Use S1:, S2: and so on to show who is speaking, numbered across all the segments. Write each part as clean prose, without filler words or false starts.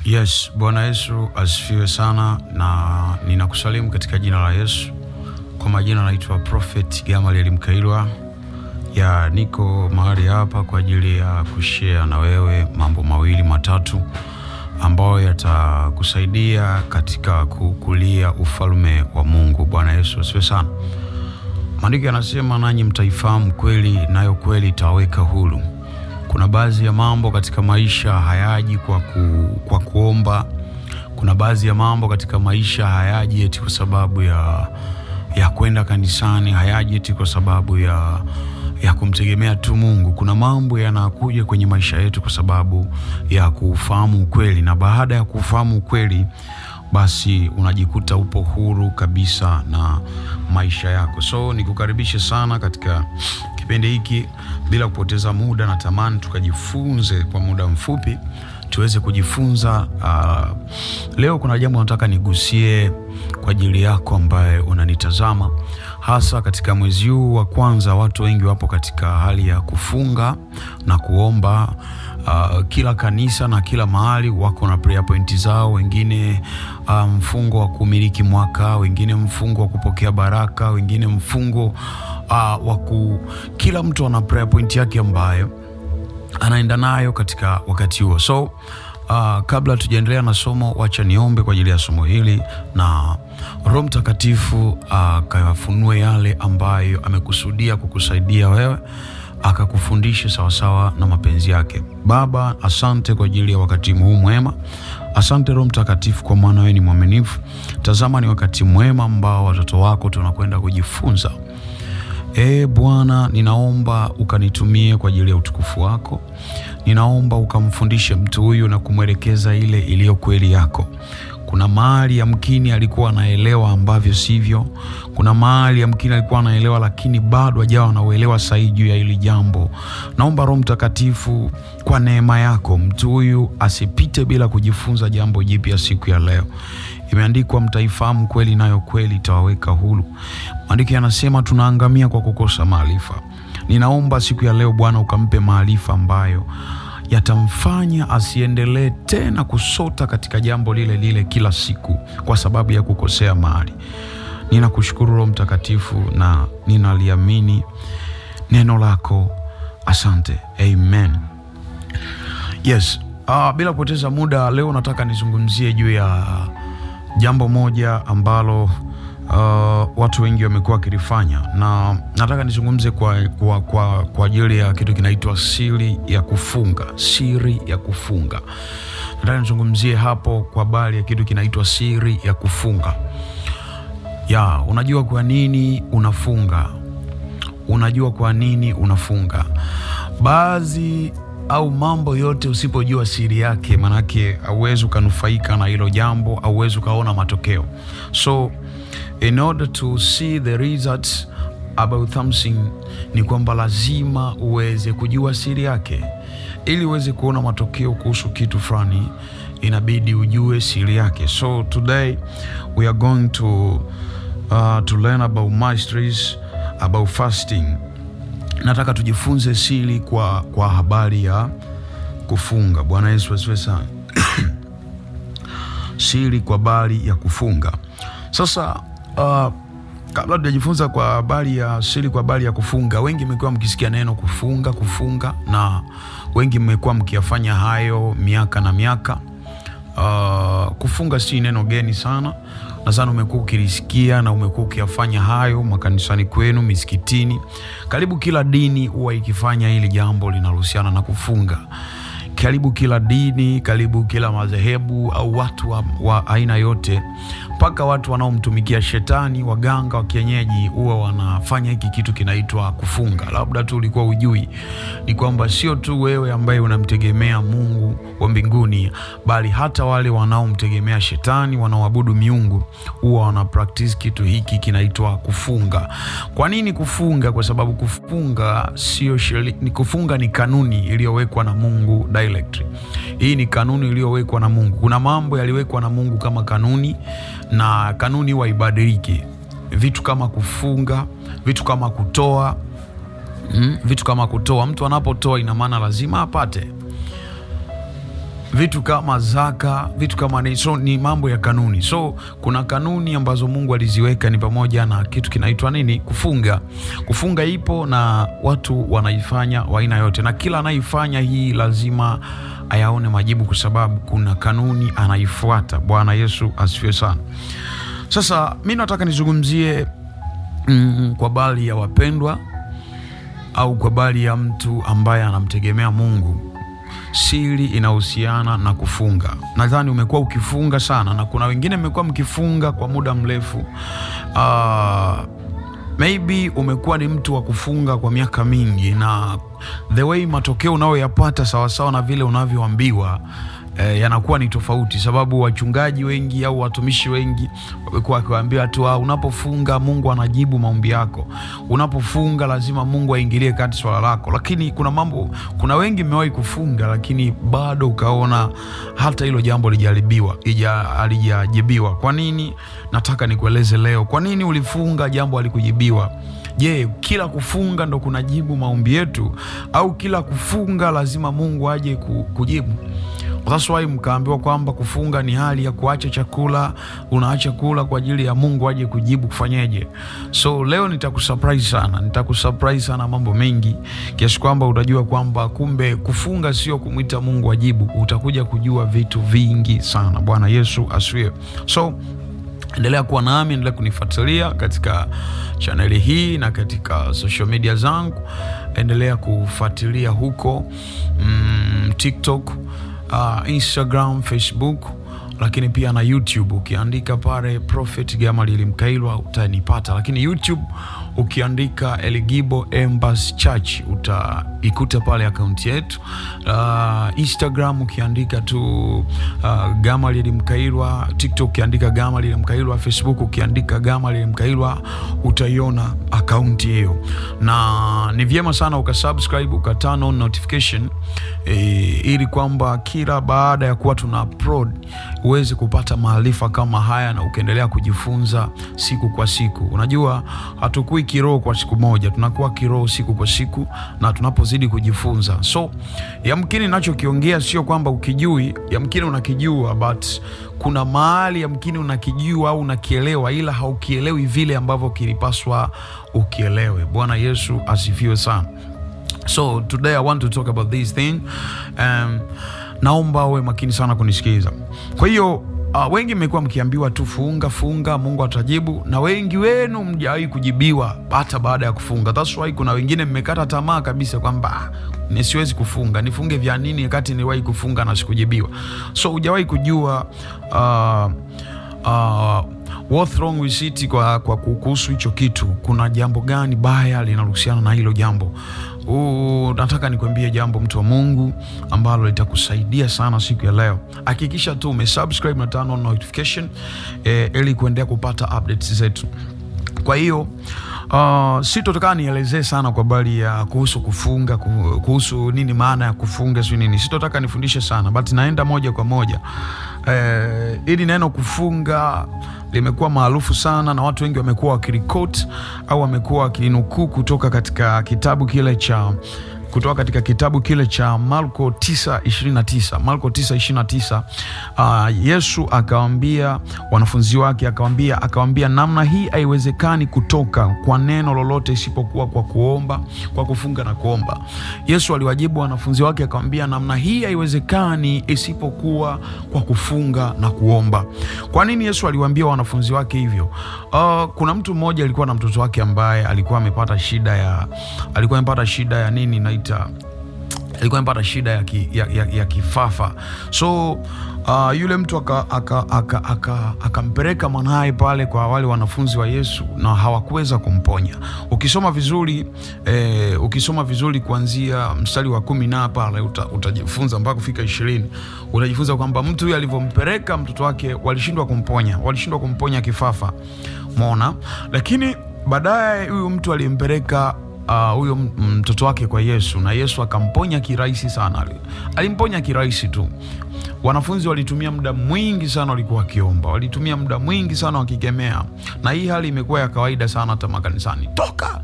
S1: Yes, Bwana Yesu asifiwe sana, na ninakusalimu katika jina la Yesu. Kwa majina naitwa Prophet Gamaliel Mkailwa. Niko mahali hapa kwa ajili ya kushare na wewe mambo mawili matatu ambayo yatakusaidia katika kukulia ufalme wa Mungu. Bwana Yesu asifiwe sana. Maandiko yanasema, nanyi mtaifahamu kweli, nayo kweli itawaweka huru. Kuna baadhi ya mambo katika maisha hayaji kwa kuomba. Kuna baadhi ya mambo katika maisha hayaji eti kwa sababu ya kwenda kanisani, hayaji eti kwa sababu ya kumtegemea tu Mungu. Kuna mambo yanakuja kwenye maisha yetu kwa sababu ya kufahamu ukweli, na baada ya kufahamu ukweli basi unajikuta upo huru kabisa na maisha yako. So nikukaribishe sana katika kipindi hiki. Bila kupoteza muda, natamani tukajifunze kwa muda mfupi, tuweze kujifunza. Leo kuna jambo nataka nigusie kwa ajili yako ambaye unanitazama, hasa katika mwezi huu wa kwanza. Watu wengi wapo katika hali ya kufunga na kuomba. Kila kanisa na kila mahali wako na prayer point zao. Wengine mfungo wa kumiliki mwaka, wengine mfungo wa kupokea baraka, wengine mfungo kila mtu ana prayer point yake ambayo anaenda nayo katika wakati huo. So kabla tujaendelea na somo, wacha niombe kwa ajili ya somo hili, na Roho Mtakatifu akayafunue yale ambayo amekusudia kukusaidia wewe, akakufundisha sawasawa na mapenzi yake. Baba, asante kwa ajili ya wakati huu mwema. Asante Roho Mtakatifu kwa maana wewe ni mwaminifu. Tazama, ni wakati mwema ambao watoto wako tunakwenda kujifunza. Bwana, ninaomba ukanitumie kwa ajili ya utukufu wako. Ninaomba ukamfundishe mtu huyu na kumwelekeza ile iliyo kweli yako. Kuna mahali yamkini alikuwa anaelewa ambavyo sivyo. Kuna mahali yamkini alikuwa anaelewa lakini bado hajawa anaelewa sahihi juu ya hili jambo. Naomba Roho Mtakatifu kwa neema yako mtu huyu asipite bila kujifunza jambo jipya siku ya leo. Imeandikwa, mtaifahamu kweli, nayo kweli itawaweka huru. Maandiko yanasema tunaangamia kwa kukosa maarifa. Ninaomba siku ya leo Bwana ukampe maarifa ambayo yatamfanya asiendelee tena kusota katika jambo lile lile kila siku kwa sababu ya kukosea mahali. Ninakushukuru Roho Mtakatifu na ninaliamini neno lako. Asante. Amen. Yes. Bila kupoteza muda, leo nataka nizungumzie juu ya jambo moja ambalo watu wengi wamekuwa wakilifanya, na nataka nizungumze kwa ajili ya kitu kinaitwa siri ya kufunga. Siri ya kufunga. Nataka nizungumzie hapo kwa habari ya kitu kinaitwa siri ya kufunga. Unajua kwa nini unafunga? Unajua kwa nini unafunga? Baadhi au mambo yote usipojua siri yake, manake hauwezi ukanufaika na hilo jambo, hauwezi ukaona matokeo. So in order to see the results about something, ni kwamba lazima uweze kujua siri yake. Ili uweze kuona matokeo kuhusu kitu fulani, inabidi ujue siri yake. So today we are going to learn about mysteries about fasting. Nataka tujifunze siri kwa habari ya kufunga. Bwana Yesu asifiwe sana. Siri kwa habari ya kufunga. Sasa kabla tujajifunza kwa habari ya siri kwa habari ya kufunga, wengi mmekuwa mkisikia neno kufunga, na wengi mmekuwa mkiyafanya hayo miaka na miaka. Kufunga si neno geni sana. Nadhani umekuwa ukilisikia na umekuwa ukiyafanya hayo makanisani kwenu, misikitini. Karibu kila dini huwa ikifanya hili jambo linalohusiana na kufunga. Karibu kila dini, karibu kila madhehebu au watu wa aina yote, mpaka watu wanaomtumikia shetani, waganga wa kienyeji, huwa wanafanya hiki kitu kinaitwa kufunga. Labda tu ulikuwa ujui, ni kwamba sio tu wewe ambaye unamtegemea Mungu wa mbinguni, bali hata wale wanaomtegemea shetani, wanaoabudu miungu, huwa wana practice kitu hiki kinaitwa kufunga. Kwa nini kufunga? Kwa sababu kufunga sio kufunga ni kanuni iliyowekwa na Mungu directly. Hii ni kanuni iliyowekwa na Mungu. Kuna mambo yaliwekwa na Mungu kama kanuni, na kanuni huwa ibadiliki. Vitu kama kufunga, vitu kama kutoa, Mtu anapotoa ina maana lazima apate. vitu kama zaka, vitu kama ni, so ni mambo ya kanuni. So kuna kanuni ambazo Mungu aliziweka, ni pamoja na kitu kinaitwa nini? Kufunga. Kufunga ipo na watu wanaifanya wa aina yote, na kila anaifanya hii lazima ayaone majibu, kwa sababu kuna kanuni anaifuata. Bwana Yesu asifiwe sana. Sasa mimi nataka nizungumzie kwa bali ya wapendwa, au kwa bali ya mtu ambaye anamtegemea Mungu. Siri inahusiana na kufunga. Nadhani umekuwa ukifunga sana, na kuna wengine mmekuwa mkifunga kwa muda mrefu. Maybe umekuwa ni mtu wa kufunga kwa miaka mingi, na the way matokeo unayoyapata sawasawa na vile unavyoambiwa yanakuwa ni tofauti, sababu wachungaji wengi au watumishi wengi wamekuwa wakiwaambia tu unapofunga Mungu anajibu maombi yako, unapofunga lazima Mungu aingilie kati swala lako. Lakini kuna wengi mmewahi kufunga lakini bado ukaona hata hilo jambo halijajibiwa. Kwa nini? Nataka nikueleze leo kwa nini ulifunga jambo halikujibiwa. Je, kila kufunga ndo kunajibu maombi yetu, au kila kufunga lazima Mungu aje kujibu? That's why mkaambiwa kwamba kufunga ni hali ya kuacha chakula. Unaacha kula kwa ajili ya Mungu aje kujibu. Kufanyeje? So leo nitakusurprise sana mambo mengi, kiasi kwamba utajua kwamba kumbe kufunga sio kumwita Mungu ajibu. Utakuja kujua vitu vingi sana. Bwana Yesu asifiwe. So endelea kuwa nami, endelea kunifuatilia katika chaneli hii na katika social media zangu. Endelea kufuatilia huko TikTok, Instagram, Facebook, lakini pia na YouTube. Ukiandika pale Prophet Gamaliel Mkailwa utanipata, lakini YouTube ukiandika Eligibo Embassy Church utaikuta pale akaunti yetu. Instagram ukiandika tu Gamaliel Mkailwa, TikTok ukiandika Gamaliel Mkailwa, Facebook ukiandika Gamaliel Mkailwa utaiona akaunti hiyo. Na ni vyema sana ukasubscribe, ukaturn on notification ili kwamba kila baada ya kuwa tuna upload uweze kupata maarifa kama haya, na ukaendelea kujifunza siku kwa siku. Unajua hatukui kiroho kwa siku moja, tunakuwa kiroho siku kwa siku, na tunapozidi kujifunza. So yamkini ninachokiongea sio kwamba ukijui, yamkini unakijua, but kuna mahali yamkini unakijua au unakielewa, ila haukielewi vile ambavyo kilipaswa ukielewe. Bwana Yesu asifiwe sana. So today I want to talk about this thing. Naomba uwe makini sana kunisikiza. Kwa hiyo wengi mmekuwa mkiambiwa tu funga Mungu atajibu, na wengi wenu mjawahi kujibiwa hata baada ya kufunga. That's why kuna wengine mmekata tamaa kabisa kwamba nisiwezi kufunga, nifunge vya nini wakati niliwahi kufunga na sikujibiwa. So hujawahi kujua what's wrong with it kwa kuhusu hicho kitu. Kuna jambo gani baya linahusiana na hilo jambo? Nataka nikwambie jambo, mtu wa Mungu, ambalo litakusaidia sana siku ya leo. Hakikisha tu umesubscribe na turn on notification ili kuendelea kupata updates zetu. Kwa hiyo sitotaka nielezee sana kwa habari ya kuhusu kufunga, kuhusu nini maana ya kufunga, sio nini. Sitotaka nifundishe sana, but naenda moja kwa moja. Ili neno kufunga limekuwa maarufu sana, na watu wengi wamekuwa wakirequote au wamekuwa wakinukuu kutoka katika kitabu kile cha Marko 9:29. Marko 9:29. Yesu akawaambia wanafunzi wake, akawaambia namna hii haiwezekani kutoka kwa neno lolote isipokuwa kwa kuomba, kwa kufunga na kuomba. Yesu aliwajibu wanafunzi wake akawaambia namna hii haiwezekani isipokuwa kwa kufunga na kuomba. Kwa nini Yesu aliwaambia wanafunzi wake hivyo? Kuna mtu mmoja alikuwa na mtoto wake ambaye alikuwa amepata shida ya nini alikuwa amepata shida ya kifafa. So yule mtu akampeleka mwanae pale kwa wale wanafunzi wa Yesu, na hawakuweza kumponya. Ukisoma vizuri kuanzia mstari wa 10 na pale utajifunza mpaka kufika 20, utajifunza kwamba mtu huyu alivyompeleka mtoto wake walishindwa kumponya kifafa. Umeona? Lakini baadaye huyu mtu alimpeleka huyo mtoto wake kwa Yesu, na Yesu akamponya kirahisi sana. Alimponya kirahisi tu. Wanafunzi walitumia muda mwingi sana, walikuwa wakiomba, walitumia muda mwingi sana wakikemea, na hii hali imekuwa ya kawaida sana hata makanisani. Toka,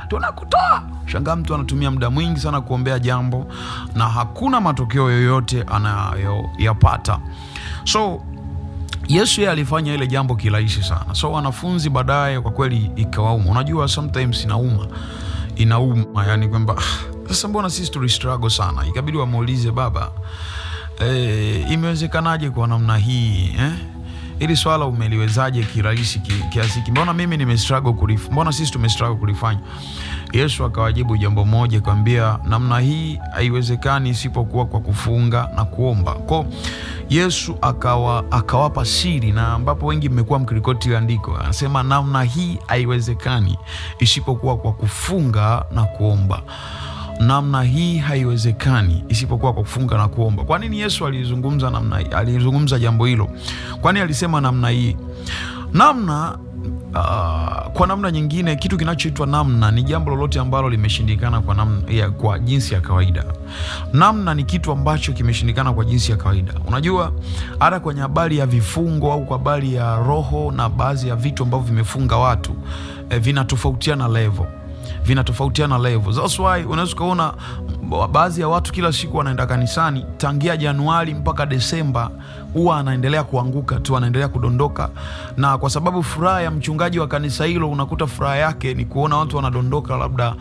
S1: tunakutoa. Shangaa mtu anatumia muda mwingi sana kuombea jambo na hakuna matokeo yoyote anayoyapata. So Yesu yeye alifanya ile jambo kirahisi sana. So wanafunzi baadaye kwa kweli ikawauma. Unajua sometimes inauma yani kwamba sasa mbona sisi tulistruggle sana. Ikabidi wamuulize baba, imewezekanaje kwa namna hii ili swala umeliwezaje kirahisi kiasi hiki? Mbona mimi mbona sisi tumestruggle kulifanya? Yesu akawajibu jambo moja, kwambia namna hii haiwezekani isipokuwa kwa kufunga na kuomba. Kwa Yesu akawapa siri, na ambapo wengi mmekuwa mkirikoti andiko, anasema namna hii haiwezekani isipokuwa kwa kufunga na kuomba. Namna hii haiwezekani isipokuwa kwa kufunga na kuomba. Kwa nini Yesu alizungumza namna hii? Alizungumza jambo hilo. Kwani alisema namna hii? Kwa namna nyingine, kitu kinachoitwa namna ni jambo lolote ambalo limeshindikana kwa jinsi ya kawaida. Namna ni kitu ambacho kimeshindikana kwa jinsi ya kawaida. Unajua hata kwenye habari ya vifungo au kwa habari ya roho na baadhi ya vitu ambavyo vimefunga watu, vinatofautiana level. That's why unaweza kuona baadhi ya watu kila siku wanaenda kanisani tangia Januari mpaka Desemba, huwa anaendelea kuanguka tu, anaendelea kudondoka. Na kwa sababu furaha ya mchungaji wa kanisa hilo, unakuta furaha yake ni kuona watu wanadondoka, labda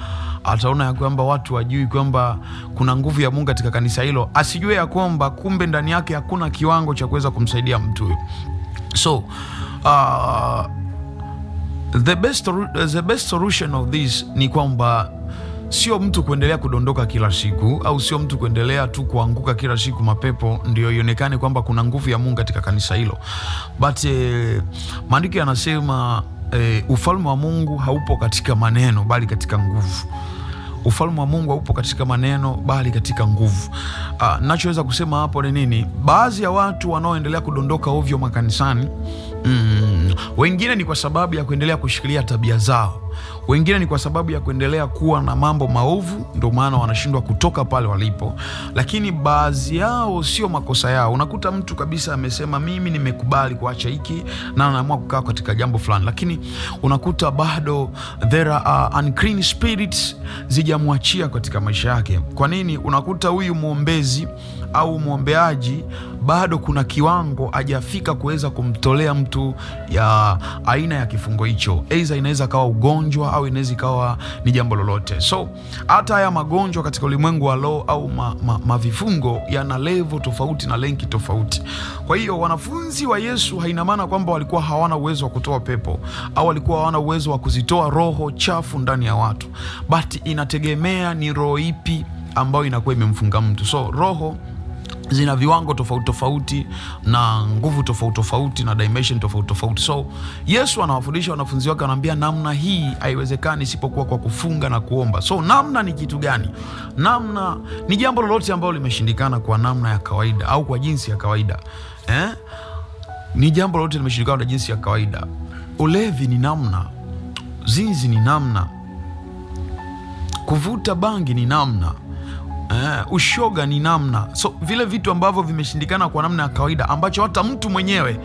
S1: ataona ya kwamba watu wajui kwamba kuna nguvu ya Mungu katika kanisa hilo, asijue ya kwamba kumbe ndani yake hakuna kiwango cha kuweza kumsaidia mtu huyo. So the best solution of this ni kwamba sio mtu kuendelea kudondoka kila siku, au sio mtu kuendelea tu kuanguka kila siku mapepo ndio ionekane kwamba kuna nguvu ya Mungu katika kanisa hilo. But maandiko yanasema ufalme wa Mungu haupo katika maneno bali katika nguvu. Ufalme wa Mungu haupo katika maneno bali katika nguvu. Nachoweza kusema hapo ni nini? Baadhi ya watu wanaoendelea kudondoka ovyo makanisani, wengine ni kwa sababu ya kuendelea kushikilia tabia zao, wengine ni kwa sababu ya kuendelea kuwa na mambo maovu, ndio maana wanashindwa kutoka pale walipo. Lakini baadhi yao sio makosa yao. Unakuta mtu kabisa amesema mimi nimekubali kuacha hiki na anaamua kukaa katika jambo fulani, lakini unakuta bado there are unclean spirits zijamwachia katika maisha yake. Kwa nini? Unakuta huyu muombezi au muombeaji bado kuna kiwango hajafika kuweza kumtolea mtu ya aina ya kifungo hicho. Aidha inaweza kawa ugonjwa au inaweza kawa ni jambo lolote. So hata haya magonjwa katika ulimwengu wa roho au mavifungo yana level tofauti na lenki tofauti. Kwa hiyo wanafunzi wa Yesu haina maana kwamba walikuwa hawana uwezo wa kutoa pepo au walikuwa hawana uwezo wa kuzitoa roho chafu ndani ya watu, but inategemea ni roho ipi ambayo inakuwa imemfunga mtu. So roho zina viwango tofauti tofauti na nguvu tofauti tofauti na dimension tofauti tofauti. So Yesu anawafundisha wanafunzi wake, anambia namna hii haiwezekani isipokuwa kwa kufunga na kuomba. So namna ni kitu gani? Namna ni jambo lolote ambalo limeshindikana kwa namna ya kawaida au kwa jinsi ya kawaida. Ni jambo lolote limeshindikana kwa jinsi ya kawaida. Ulevi ni namna, zinzi ni namna, kuvuta bangi ni namna, ushoga ni namna. So vile vitu ambavyo vimeshindikana kwa namna ya kawaida, ambacho hata mtu mwenyewe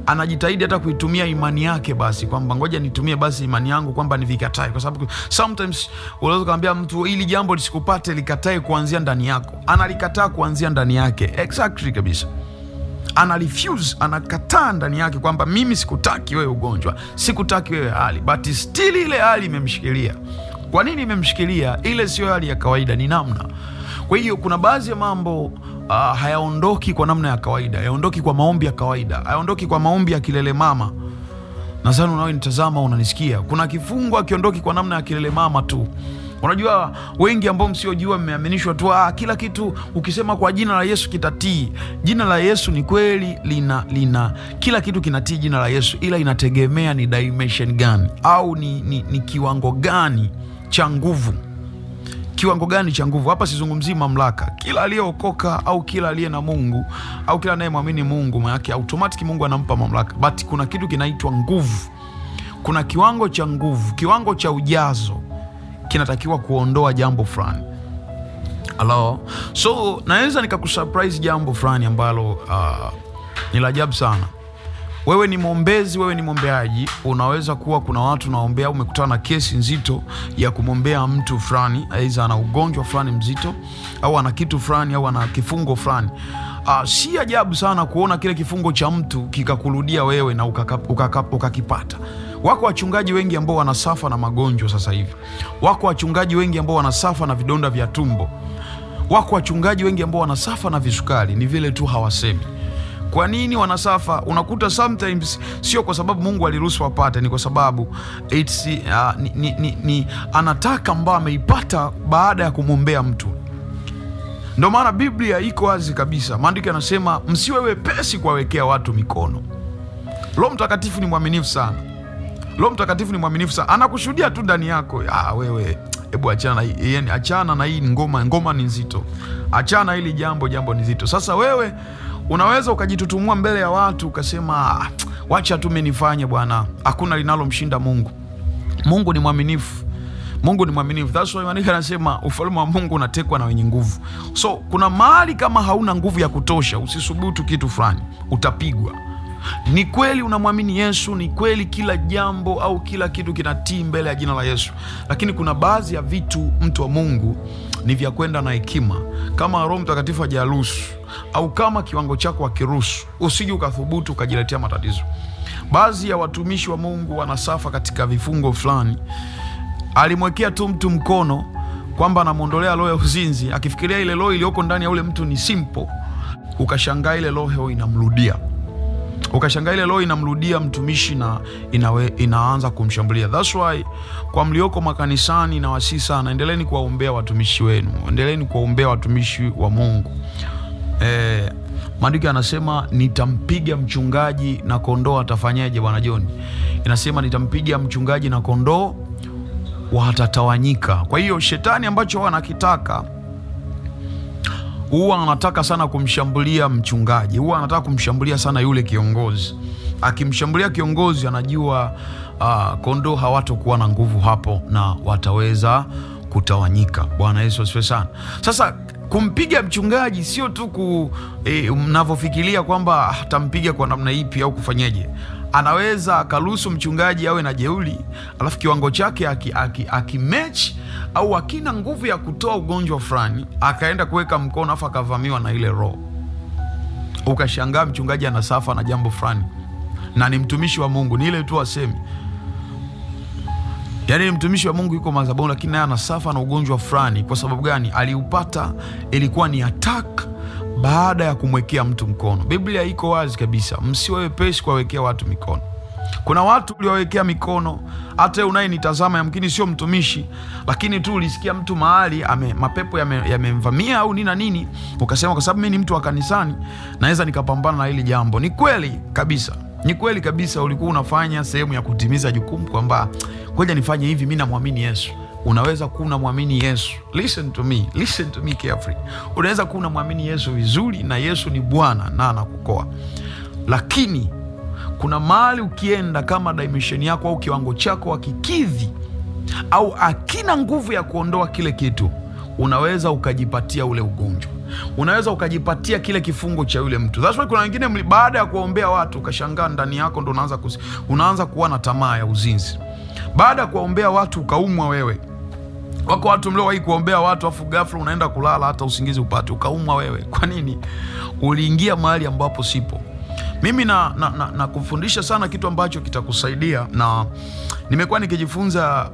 S1: anajitahidi hata kuitumia imani yake, basi kwamba ngoja nitumie basi imani yangu kwamba nivikatae, kwa sababu sometimes unaweza kumwambia mtu ili jambo lisikupate likatae kuanzia ndani yako. Analikataa kuanzia ndani yake. Exactly kabisa. Ana refuse, anakataa ndani yake kwamba mimi sikutaki wewe ugonjwa, sikutaki wewe hali, but still ile hali imemshikilia. Kwa nini imemshikilia? Ile sio hali ya kawaida, ni namna. Kwa hiyo kuna baadhi ya mambo hayaondoki kwa namna ya kawaida, hayaondoki kwa maombi ya kawaida, hayaondoki kwa maombi ya kilele mama. Nadhani unawe nitazama unanisikia. Kuna kifungo akiondoki kwa namna ya kilele mama tu. Unajua wengi ambao msiojua mmeaminishwa tu kila kitu ukisema kwa jina la Yesu kitatii. Jina la Yesu ni kweli lina kila kitu kinatii jina la Yesu, ila inategemea ni dimension gani au ni kiwango gani cha nguvu. Kiwango gani cha nguvu? Hapa sizungumzii mamlaka. Kila aliyeokoka au kila aliye na Mungu au kila anayemwamini Mungu, maana yake automatic Mungu anampa mamlaka. But kuna kitu kinaitwa nguvu. Kuna kiwango cha nguvu, kiwango cha ujazo kinatakiwa kuondoa jambo fulani. Hello. So naweza nikakusurprise jambo fulani ambalo ni la ajabu sana. Wewe ni mwombezi, wewe ni mwombeaji, unaweza kuwa kuna watu naombea, umekutana na kesi nzito ya kumwombea mtu fulani, aidha ana ugonjwa fulani mzito, au ana kitu fulani, au ana kifungo fulani. Si ajabu sana kuona kile kifungo cha mtu kikakurudia wewe na ukakipata. Wako wachungaji wengi ambao wanasafa na magonjwa sasa hivi. Wako wachungaji wengi ambao wanasafa na vidonda vya tumbo. Wako wachungaji wengi ambao wanasafa na visukari, ni vile tu hawasemi. Kwa nini wanasafa? Unakuta sometimes sio kwa sababu Mungu aliruhusu wapate, ni kwa sababu ni anataka ambao ameipata baada ya kumwombea mtu. Ndio maana Biblia iko wazi kabisa. Maandiko yanasema msiwe wepesi kuwawekea watu mikono. Roho Mtakatifu ni mwaminifu sana. Roho Mtakatifu ni mwaminifu sana. Anakushuhudia tu ndani yako, wewe hebu achana na hii, yani achana na hii ngoma ni nzito. Achana hili jambo ni nzito. Sasa wewe unaweza ukajitutumua mbele ya watu ukasema wacha tu mimi nifanye bwana. Hakuna linalomshinda Mungu. Mungu ni mwaminifu. Mungu ni mwaminifu. That's why maandiko yanasema ufalme wa Mungu unatekwa na wenye nguvu. So kuna mahali kama hauna nguvu ya kutosha, usisubutu kitu fulani, utapigwa. Ni kweli unamwamini Yesu, ni kweli kila jambo au kila kitu kinatii mbele ya jina la Yesu. Lakini kuna baadhi ya vitu, mtu wa Mungu, ni vya kwenda na hekima. Kama Roho Mtakatifu hajaruhusu au kama kiwango chako hakiruhusu, usije ukathubutu ukajiletea matatizo. Baadhi ya watumishi wa Mungu wanasafa katika vifungo fulani. Alimwekea tu mtu mkono kwamba anamuondolea roho ya uzinzi, akifikiria ile roho iliyoko ndani ya ule mtu ni simple. Ukashangaa ile roho inamrudia. Ukashangaa ile roho inamrudia mtumishi na inaanza kumshambulia. That's why kwa mlioko makanisani na wasii sana, endeleeni kuwaombea watumishi wenu. Endeleeni kuwaombea watumishi wa Mungu. Maandiko yanasema nitampiga mchungaji na kondoo atafanyaje bwana John? Inasema nitampiga mchungaji na kondoo watatawanyika. Kwa hiyo shetani ambacho anakitaka, huwa anataka sana kumshambulia mchungaji, huwa anataka kumshambulia sana yule kiongozi. Akimshambulia kiongozi, anajua kondoo hawatakuwa na nguvu hapo na wataweza kutawanyika. Bwana Yesu asifiwe sana. Sasa kumpiga mchungaji sio tu mnavyofikiria kwamba atampiga kwa namna ipi au kufanyaje. Anaweza akaruhusu mchungaji awe na jeuri, alafu kiwango chake akimatch au akina nguvu ya kutoa ugonjwa fulani, akaenda kuweka mkono afa akavamiwa na ile roho. Ukashangaa mchungaji anasafa na jambo fulani, na ni mtumishi wa Mungu, ni ile tu asemi. Yaani mtumishi wa Mungu yuko madhabahuni, lakini naye anasafa na ugonjwa fulani. Kwa sababu gani? Aliupata, ilikuwa ni attack baada ya kumwekea mtu mkono. Biblia iko wazi kabisa, msiwe wepesi kuwawekea watu mikono. Kuna watu uliowekea mikono, hata unayenitazama yamkini sio mtumishi, lakini tu ulisikia mtu mahali mapepo yamemvamia au nini, ukasema kwa sababu mimi ni mtu wa kanisani naweza nikapambana na hili jambo. Ni kweli kabisa. Ni kweli kabisa, ulikuwa unafanya sehemu ya kutimiza jukumu kwamba ngoja nifanye hivi, mimi namwamini Yesu. Unaweza kuwa unamwamini Yesu. Listen to me carefully. Unaweza kuwa unamwamini Yesu vizuri na Yesu ni Bwana na anakukoa. Lakini kuna mahali ukienda, kama dimension yako au kiwango chako hakikidhi au akina nguvu ya kuondoa kile kitu, unaweza ukajipatia ule ugonjwa. Unaweza ukajipatia kile kifungo cha yule mtu. That's why kuna wengine baada ya kuombea watu ukashangaa ndani yako ndo unaanza kuwa na tamaa ya uzinzi. Baada ya kuombea watu ukaumwa wewe. Wako watu mliowahi kuombea watu afu ghafla unaenda kulala hata usingizi upate, ukaumwa wewe. Kwa nini? Uliingia mahali ambapo sipo. Mimi na kufundisha sana kitu ambacho kitakusaidia, na nimekuwa nikijifunza.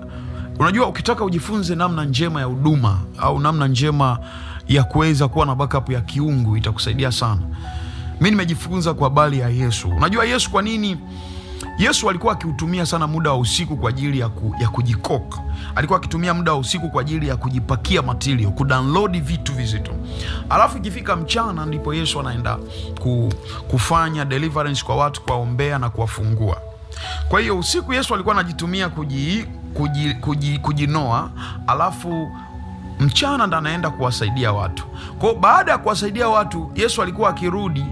S1: Unajua, ukitaka ujifunze namna njema ya huduma au namna njema ya kuweza kuwa na backup ya kiungu, itakusaidia sana. Mimi nimejifunza kwa habari ya Yesu. Unajua Yesu kwa nini? Yesu alikuwa akiutumia sana muda wa usiku kwa ajili ya kujikoka. Alikuwa akitumia muda wa usiku kwa ajili ya kujipakia material, kudownload vitu vizito. Alafu ikifika mchana ndipo Yesu anaenda kufanya deliverance kwa watu, kuwaombea na kuwafungua. Kwa hiyo usiku Yesu alikuwa anajitumia kujinoa, alafu mchana ndo anaenda kuwasaidia watu. Kwa baada ya kuwasaidia watu, Yesu alikuwa akirudi,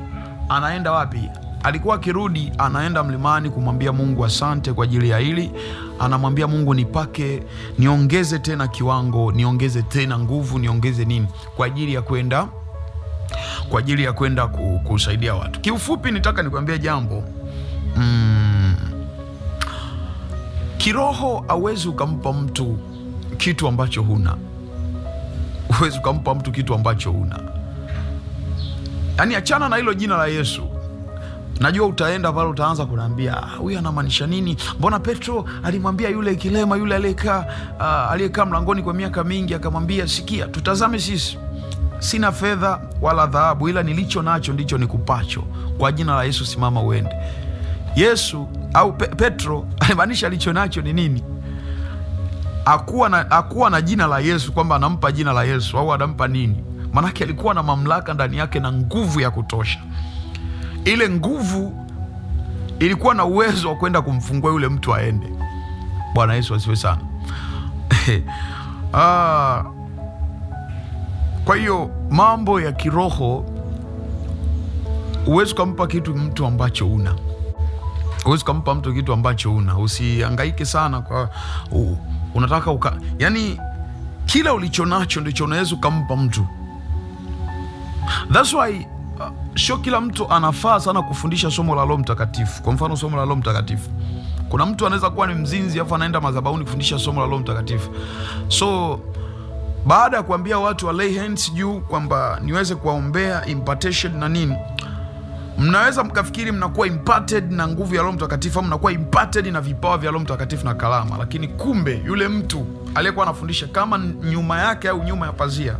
S1: anaenda wapi? alikuwa akirudi anaenda mlimani kumwambia Mungu asante kwa ajili ya hili. Anamwambia Mungu, nipake, niongeze tena kiwango, niongeze tena nguvu, niongeze nini kwa ajili ya kwenda kusaidia watu. Kiufupi nitaka nikwambie jambo. Kiroho hauwezi ukampa mtu kitu ambacho huna. Huwezi ukampa mtu kitu ambacho huna. Yaani achana na hilo jina la Yesu. Najua utaenda pale utaanza kunaambia huyu anamaanisha nini? Mbona Petro alimwambia yule kilema yule aliyekaa mlangoni kwa miaka mingi akamwambia, sikia, tutazame sisi. Sina fedha wala dhahabu, ila nilicho nacho ndicho nikupacho. Kwa jina la Yesu simama uende. Yesu au Petro alimaanisha alicho nacho ni nini? Hakuwa na jina la Yesu kwamba anampa jina la Yesu au anampa nini. Manake alikuwa na mamlaka ndani yake na nguvu ya kutosha. Ile nguvu ilikuwa na uwezo wa kwenda kumfungua yule mtu aende. Bwana Yesu asifiwe sana. Kwa hiyo mambo ya kiroho huwezi kumpa kitu mtu ambacho una. Huwezi kumpa mtu kitu ambacho una. Usihangaike sana kwa unataka yani kila ulicho nacho ndicho unaweza kumpa mtu. That's why sio kila mtu anafaa sana kufundisha somo la Roho Mtakatifu. Kwa mfano somo la Roho Mtakatifu, kuna mtu anaweza kuwa ni mzinzi afa anaenda madhabahuni kufundisha somo la Roho Mtakatifu. So baada ya kuambia watu wa lay hands juu kwamba niweze kuwaombea impartation na nini, mnaweza mkafikiri mnakuwa imparted na nguvu ya Roho Mtakatifu, au mnakuwa imparted na vipawa vya Roho Mtakatifu na kalama, lakini kumbe yule mtu aliyekuwa anafundisha, kama nyuma yake au nyuma ya pazia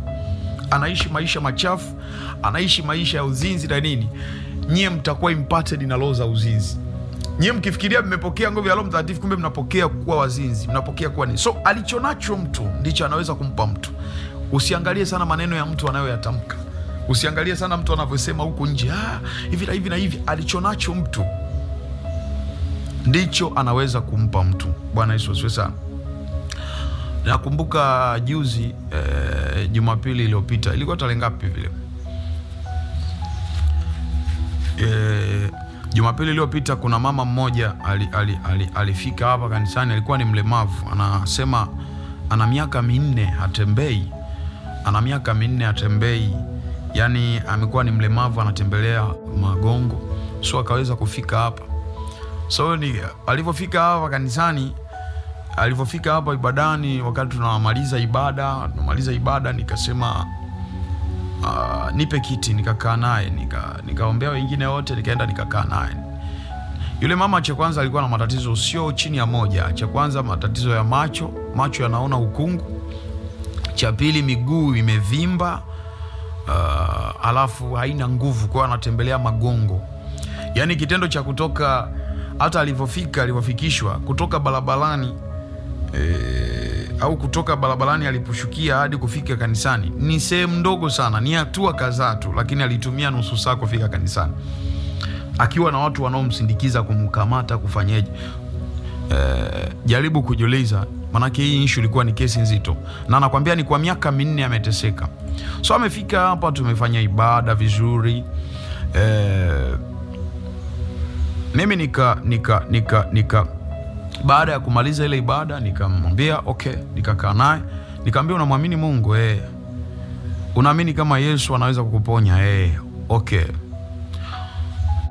S1: anaishi maisha machafu, anaishi maisha ya uzinzi na nini, nyie mtakuwa imparted na roho za uzinzi. Nyie mkifikiria mmepokea nguvu ya Roho Mtakatifu, kumbe mnapokea kuwa wazinzi, mnapokea kuwa nini. So alichonacho mtu ndicho anaweza kumpa mtu. Usiangalie sana maneno ya mtu anayoyatamka. Usiangalie sana mtu anavyosema huko nje, hivi na hivi na hivi. Alichonacho mtu ndicho anaweza kumpa mtu. Bwana Yesu asifiwe sana. Nakumbuka juzi Jumapili iliyopita, ilikuwa tarehe ngapi vile? Jumapili iliyopita kuna mama mmoja alifika hapa kanisani. Alikuwa ni mlemavu. Anasema ana miaka 4 hatembei. Yani amekuwa ni mlemavu, anatembelea magongo. So akaweza kufika hapa. So alipofika hapa kanisani, alipofika hapa ibadani, wakati tunamaliza ibada nikasema nipe kiti, nikakaa naye, nikaombea wengine wote, nikaenda nikakaa naye. Yule mama cha kwanza alikuwa na matatizo sio chini ya moja. Cha kwanza matatizo ya macho yanaona ukungu. Cha pili miguu imevimba, alafu haina nguvu, kwa anatembelea magongo. Yani kitendo cha kutoka, hata alivyofikishwa kutoka barabarani au kutoka barabarani aliposhukia hadi kufika kanisani ni sehemu ndogo sana, ni hatua kadhaa tu, lakini alitumia nusu saa kufika kanisani, akiwa na watu wanaomsindikiza kumkamata, kufanyaje. Jaribu kujiuliza, manake hii issue ilikuwa ni kesi nzito, na nakwambia ni kwa miaka 4 ameteseka. So amefika hapa, tumefanya ibada vizuri. Mimi nika baada ya kumaliza ile ibada nikamwambia okay, nikakaa naye, nikamwambia unamwamini Mungu? Unaamini kama Yesu anaweza kukuponya? Okay.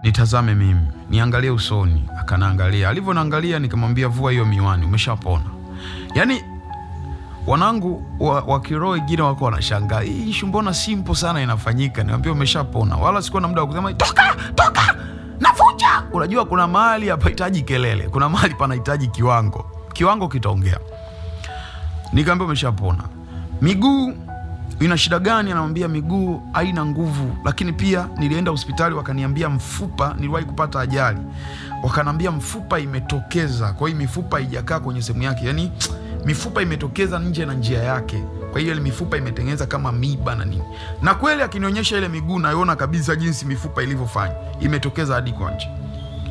S1: Nitazame mimi, niangalie usoni. Akanaangalia. Alivyoniangalia nikamwambia vua hiyo miwani, umeshapona. Yani wanangu wa kiroho wengine wako wanashangaa, hii issue mbona simple sana inafanyika. Nikamwambia umeshapona. Wala sikuwa na muda wa kusema toka nafuja. Unajua kuna mahali hapahitaji kelele, kuna mahali panahitaji kiwango kitaongea. Nikamwambia umeshapona. Miguu ina shida gani? Anamwambia miguu haina nguvu, lakini pia nilienda hospitali wakaniambia mfupa, niliwahi kupata ajali, wakaniambia mfupa imetokeza, kwa hiyo mifupa haijakaa kwenye sehemu yake, yani mifupa imetokeza nje na njia yake, kwa hiyo ile mifupa imetengeneza kama miba na nini. Na kweli akinionyesha ile miguu naiona kabisa jinsi mifupa ilivyofanya, imetokeza hadi kwa nje.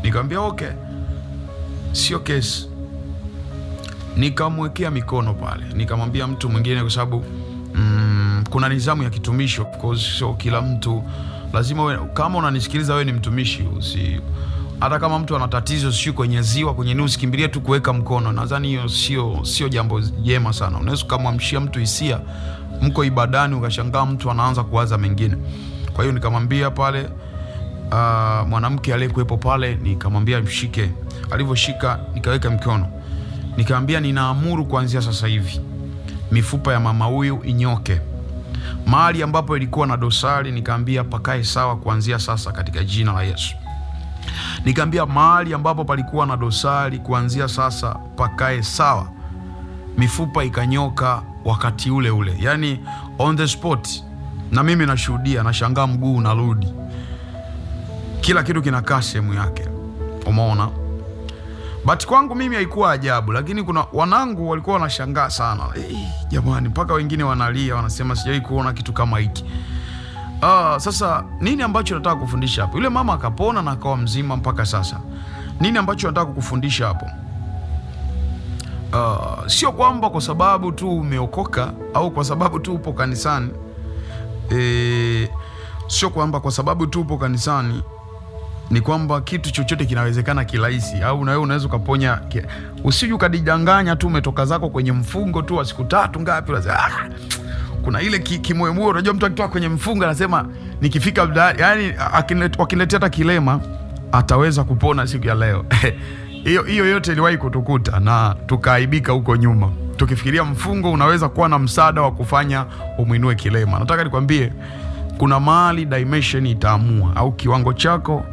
S1: Nikamwambia okay, sio kesi. Nikamwekea mikono pale, nikamwambia mtu mwingine, kwa sababu kuna nidhamu ya kitumishi, of course, so kila mtu lazima wewe, kama unanisikiliza wewe ni mtumishi, hata kama mtu ana tatizo sio kwenye ziwa, kwenye nini, usikimbilie tu kuweka mkono. Nadhani hiyo sio jambo jema sana. Unaweza kumwamshia mtu hisia, mko ibadani ukashangaa mtu anaanza kuwaza mengine. Kwa hiyo nikamwambia pale mwanamke aliyekuepo pale, nikamwambia mshike. Alivyoshika nikaweka mkono, nikamwambia ninaamuru kuanzia sasa hivi mifupa ya mama huyu inyoke. Mahali ambapo ilikuwa na dosari nikamwambia pakae sawa kuanzia sasa katika jina la Yesu. Nikamwambia mahali ambapo palikuwa na dosari kuanzia sasa pakae sawa. Mifupa ikanyoka wakati ule ule, yani on the spot. Na mimi nashuhudia, nashangaa mguu unarudi, kila kitu kinakaa sehemu yake, umeona. But kwangu mimi haikuwa ajabu, lakini kuna wanangu walikuwa wanashangaa sana. Jamani, mpaka wengine wanalia, wanasema sijawahi kuona kitu kama hiki. Sasa nini ambacho nataka kufundisha hapo? Yule mama akapona na akawa mzima mpaka sasa. Nini ambacho nataka kukufundisha hapo? Sio kwamba kwa sababu tu umeokoka au kwa sababu tu upo kanisani. Sio kwamba kwa sababu tu upo kanisani ni kwamba kitu chochote kinawezekana kirahisi, au na wewe unaweza kuponya. Usije ukadidanganya tu umetoka zako kwenye mfungo tu wa siku 3 ngapi, kuna ile kimoyo. Unajua mtu akitoka kwenye mfungo anasema nikifika, yani akiniletea hata kilema ataweza kupona siku ya leo. Hiyo yote iliwahi kutukuta na tukaaibika huko nyuma, tukifikiria mfungo unaweza kuwa na msaada wa kufanya umuinue kilema. Nataka nikwambie kuna mahali dimension itaamua, au kiwango chako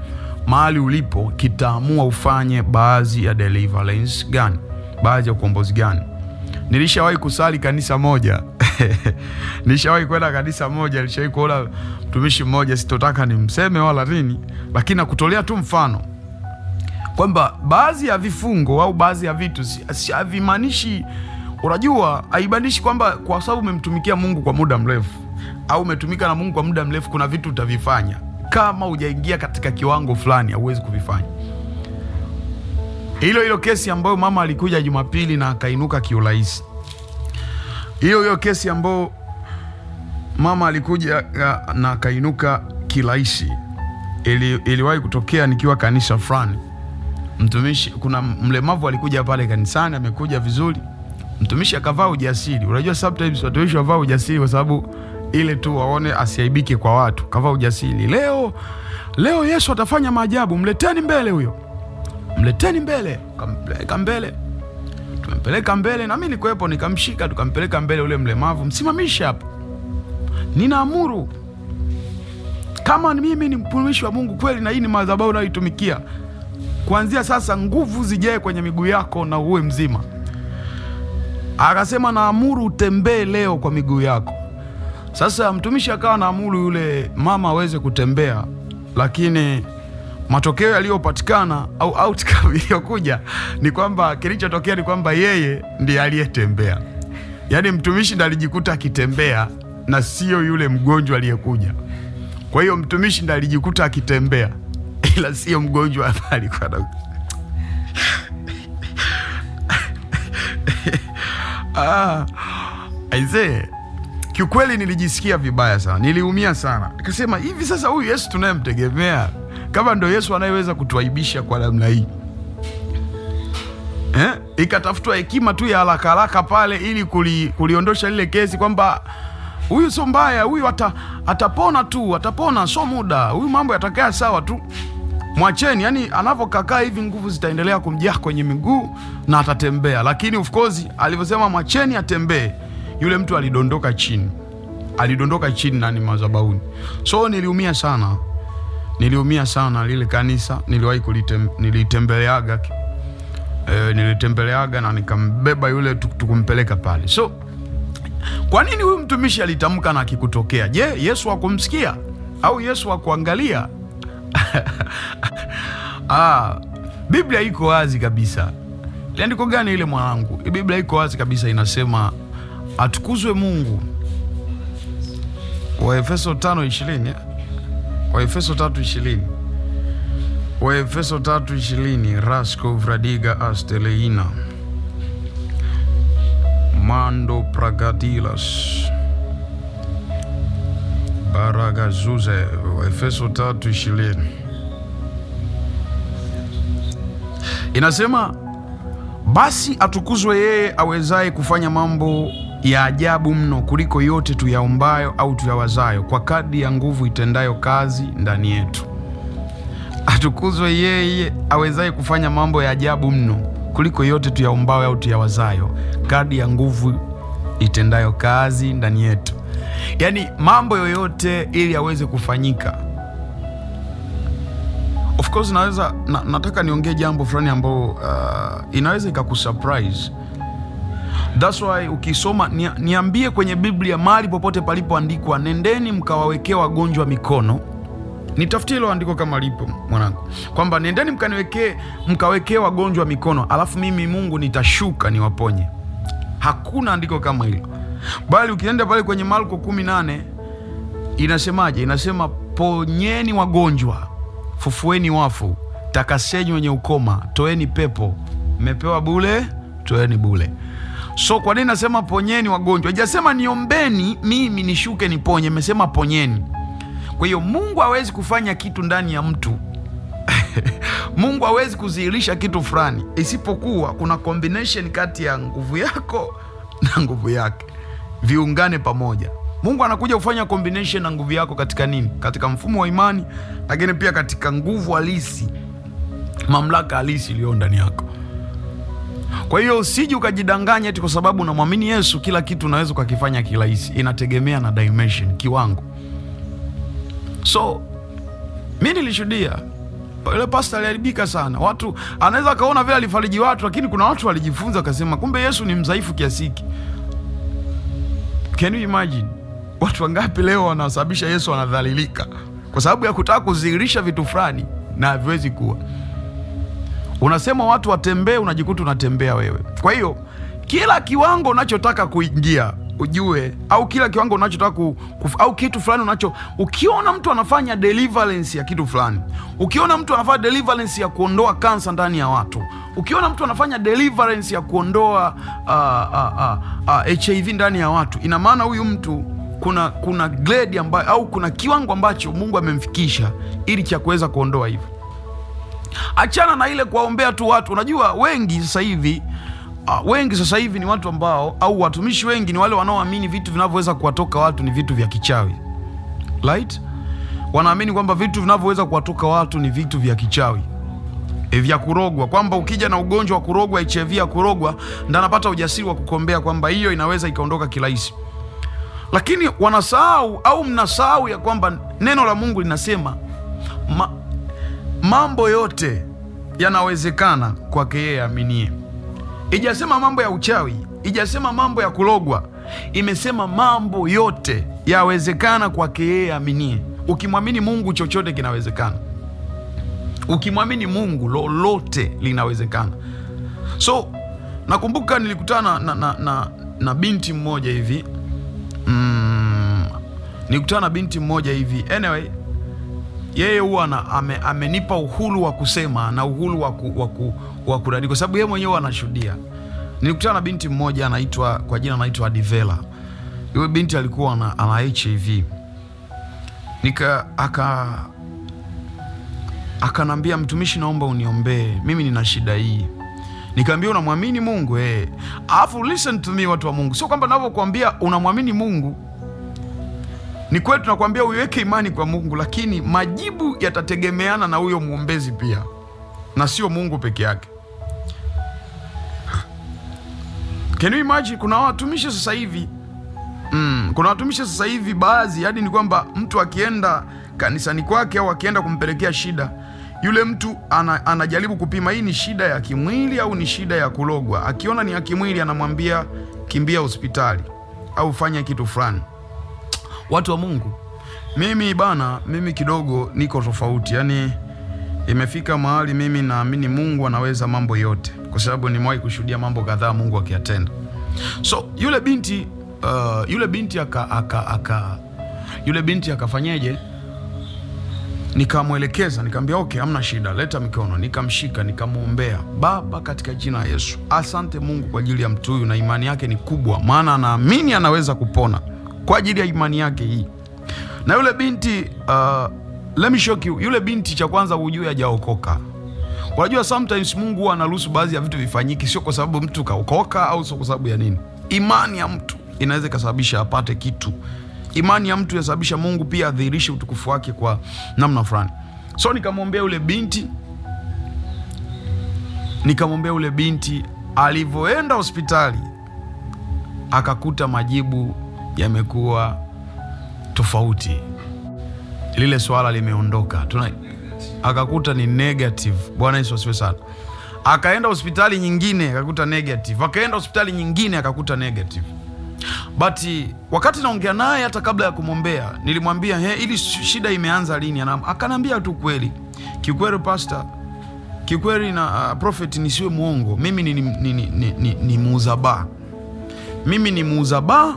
S1: mahali ulipo kitaamua ufanye baadhi ya deliverance gani, baadhi ya ukombozi gani. Nilishawahi kusali kanisa moja nilishawahi kwenda kanisa moja, nilishawahi kuona mtumishi mmoja, sitotaka nimseme wala nini, lakini nakutolea tu mfano kwamba baadhi ya vifungo au baadhi ya vitu havimaanishi, unajua, haimaanishi kwamba kwa sababu umemtumikia Mungu kwa muda mrefu au umetumika na Mungu kwa muda mrefu kuna vitu utavifanya. Kama hujaingia katika kiwango fulani hauwezi kuvifanya. Hilo kesi ambayo mama alikuja Jumapili na akainuka kiurahisi. Hiyo kesi ambayo mama alikuja na akainuka kirahisi iliwahi kutokea nikiwa kanisa fulani. Mtumishi, kuna mlemavu alikuja pale kanisani, amekuja vizuri. Mtumishi akavaa ujasiri. Unajua sometimes watumishi wavaa ujasiri kwa sababu ile tu waone asiaibike kwa watu. Kavaa ujasiri. Leo Yesu atafanya maajabu, mleteni mbele huyo. Mleteni mbele. Kampeleka mbele. Tumempeleka mbele na mimi nilikuwepo, nikamshika, tukampeleka mbele ule mlemavu. Msimamishe hapo. Ninaamuru kama mimi ni mtumishi wa Mungu kweli na hii ni madhabahu nayoitumikia, kuanzia sasa nguvu zijae kwenye miguu yako na uwe mzima. Akasema naamuru utembee leo kwa miguu yako. Sasa mtumishi akawa naamuru yule mama aweze kutembea, lakini matokeo yaliyopatikana au outcome iliyokuja ni kwamba kilichotokea ni kwamba yeye ndiye aliyetembea. Yaani mtumishi ndiye alijikuta akitembea na sio yule mgonjwa aliyekuja. Kwa hiyo mtumishi ndiye alijikuta akitembea ila sio mgonjwa alikuwa na aise, kiukweli nilijisikia vibaya sana, niliumia sana. Nikasema hivi sasa huyu Yesu tunayemtegemea, kama ndio Yesu anayeweza kutuaibisha kwa namna hii, ikatafutwa hekima tu ya haraka pale ili kuliondosha lile kesi kwamba huyu sio mbaya, huyu atapona tu, atapona, sio muda, huyu mambo yatakaa sawa tu, mwacheni. Yani anavyokaa hivi nguvu zitaendelea kumjaa kwenye miguu na atatembea. Lakini of course alivyosema mwacheni atembee, yule mtu alidondoka chini na ni madhabahuni. So niliumia sana lile kanisa. Niliwahi nilitembeleaga na nikambeba yule tukumpeleka pale. So kwa nini huyu mtumishi alitamka na kikutokea? Je, Yesu hakumsikia au Yesu hakuangalia? Biblia iko wazi kabisa. Andiko gani ile mwanangu? Biblia iko wazi kabisa, inasema atukuzwe Mungu. Waefeso 5:20. Waefeso 3:20. Waefeso 3:20. Rasko vradiga asteleina mando pragadilas Baragazuze, Efeso 3:20 inasema, basi atukuzwe yeye awezaye kufanya mambo ya ajabu mno kuliko yote tuyaombayo au tuyawazayo, kwa kadri ya nguvu itendayo kazi ndani yetu. Atukuzwe yeye awezaye kufanya mambo ya ajabu mno kuliko yote tuyaombayo au tuyawazayo, kadri ya nguvu itendayo kazi ndani yetu. Yaani mambo yoyote ili yaweze kufanyika. Of course nataka niongee jambo fulani ambao inaweza ikakusurprise. That's why ukisoma niambie kwenye Biblia mahali popote palipoandikwa nendeni mkawawekea wagonjwa mikono. Nitafutie hilo andiko kama lipo mwanangu, kwamba nendeni mkawekee wagonjwa mikono alafu mimi Mungu nitashuka niwaponye. Hakuna andiko kama hilo. Bali ukienda pale kwenye Marko 18 inasemaje? Inasema, ponyeni wagonjwa, fufueni wafu, takaseni wenye ukoma, toeni pepo, mmepewa bure, toeni bure. So kwa nini nasema ponyeni wagonjwa? Hajasema niombeni mimi nishuke niponye, imesema ponyeni. Kwa hiyo Mungu hawezi kufanya kitu ndani ya mtu Mungu hawezi kudhihirisha kitu fulani isipokuwa kuna combination kati ya nguvu yako na nguvu yake, viungane pamoja. Mungu anakuja kufanya combination na nguvu yako katika nini? Katika mfumo wa imani, lakini pia katika nguvu halisi, mamlaka halisi iliyo ndani yako. Kwa hiyo usije ukajidanganya eti kwa sababu unamwamini Yesu kila kitu unaweza kukifanya kirahisi. Inategemea na dimension, kiwango. So mimi nilishuhudia ile pastor aliharibika sana. Watu anaweza kaona vile alifariji watu, lakini kuna watu walijifunza akasema kumbe Yesu ni mdhaifu kiasi hiki. Can you imagine? Watu wangapi leo wanasababisha Yesu anadhalilika kwa sababu ya kutaka kudhihirisha vitu fulani na haviwezi kuwa. Unasema watu watembee, unajikuta unatembea wewe. Kwa hiyo kila kiwango unachotaka kuingia ujue, au kila kiwango unachotaka au kitu fulani ukiona mtu anafanya deliverance ya kitu fulani, ukiona mtu anafanya deliverance ya kuondoa kansa ndani ya watu, ukiona mtu anafanya deliverance ya kuondoa HIV ndani ya watu, ina maana huyu mtu kuna grade ambayo au kuna kiwango ambacho Mungu amemfikisha ili cha kuweza kuondoa hivyo. Achana na ile kuwaombea tu watu. Unajua wengi sasa hivi ni watu ambao, au watumishi wengi ni wale wanaoamini vitu vinavyoweza kuwatoka watu ni vitu vya kichawi. Right? Wanaamini kwamba vitu vinavyoweza kuwatoka watu ni vitu vya kichawi, vya kurogwa, kwamba ukija na ugonjwa wa kurogwa, HIV ya kurogwa, ndio anapata ujasiri wa kukombea kwamba hiyo inaweza ikaondoka kirahisi. Lakini wanasahau au mnasahau ya kwamba neno la Mungu linasema mambo yote yanawezekana kwake yeye aaminie. Ijasema mambo ya uchawi, ijasema mambo ya kulogwa, imesema mambo yote yawezekana kwake yeye aaminie. Ukimwamini Mungu chochote kinawezekana. Ukimwamini Mungu lolote linawezekana. So nakumbuka nilikutana na binti mmoja hivi. Anyway, yeye huwa amenipa uhuru wa kusema na uhuru wa kudadi, kwa sababu yeye mwenyewe anashuhudia. Nilikutana na binti mmoja kwa jina anaitwa Adivela. Yule binti alikuwa ana HIV. Akanambia, mtumishi, naomba uniombee, mimi nina shida hii. Nikamwambia, unamwamini Mungu? Alafu listen to me, watu wa Mungu. Sio kwamba ninavyokuambia unamwamini Mungu, ni kweli tunakwambia uiweke imani kwa Mungu, lakini majibu yatategemeana na huyo muombezi pia, na sio Mungu peke yake. Can you imagine? Kuna watumishi sasa hivi baadhi, hadi ni kwamba mtu akienda kanisani kwake au akienda kumpelekea shida, yule mtu anajaribu kupima hii ni shida ya kimwili au ni shida ya kulogwa. Akiona ni ya kimwili anamwambia kimbia hospitali au fanya kitu fulani. Watu wa Mungu, mimi kidogo niko tofauti. Yani imefika mahali mimi naamini Mungu anaweza mambo yote, kwa sababu nimewahi kushuhudia mambo kadhaa Mungu akiyatenda. So yule binti akafanyaje? Nikamwelekeza, nikamwambia okay, hamna shida, leta mikono. Nikamshika, nikamuombea. Baba, katika jina la Yesu, asante Mungu kwa ajili ya mtu huyu, na imani yake ni kubwa, maana anaamini anaweza kupona kwa ajili ya imani yake hii. Na yule binti let me shock you, yule binti cha kwanza ujue hajaokoka. Unajua sometimes Mungu huwa anaruhusu baadhi ya vitu vifanyike sio kwa sababu mtu kaokoka au sio kwa sababu ya nini. Imani ya mtu inaweza kusababisha apate kitu. Imani ya mtu inasababisha Mungu pia adhihirishe utukufu wake kwa namna fulani. So nikamwombea yule binti, alivyoenda hospitali akakuta majibu yamekuwa tofauti. Lile swala limeondoka. Akakuta ni negative. Bwana Yesu asifiwe sana. Akaenda hospitali nyingine akakuta negative. Akaenda hospitali nyingine akakuta negative. But wakati naongea naye hata kabla ya kumwombea, nilimwambia ili shida imeanza lini? Akanambia tu kweli. Kikweli pastor, kikweli na prophet, nisiwe muongo, mimi ni muuza baa. Mimi ni muuza baa.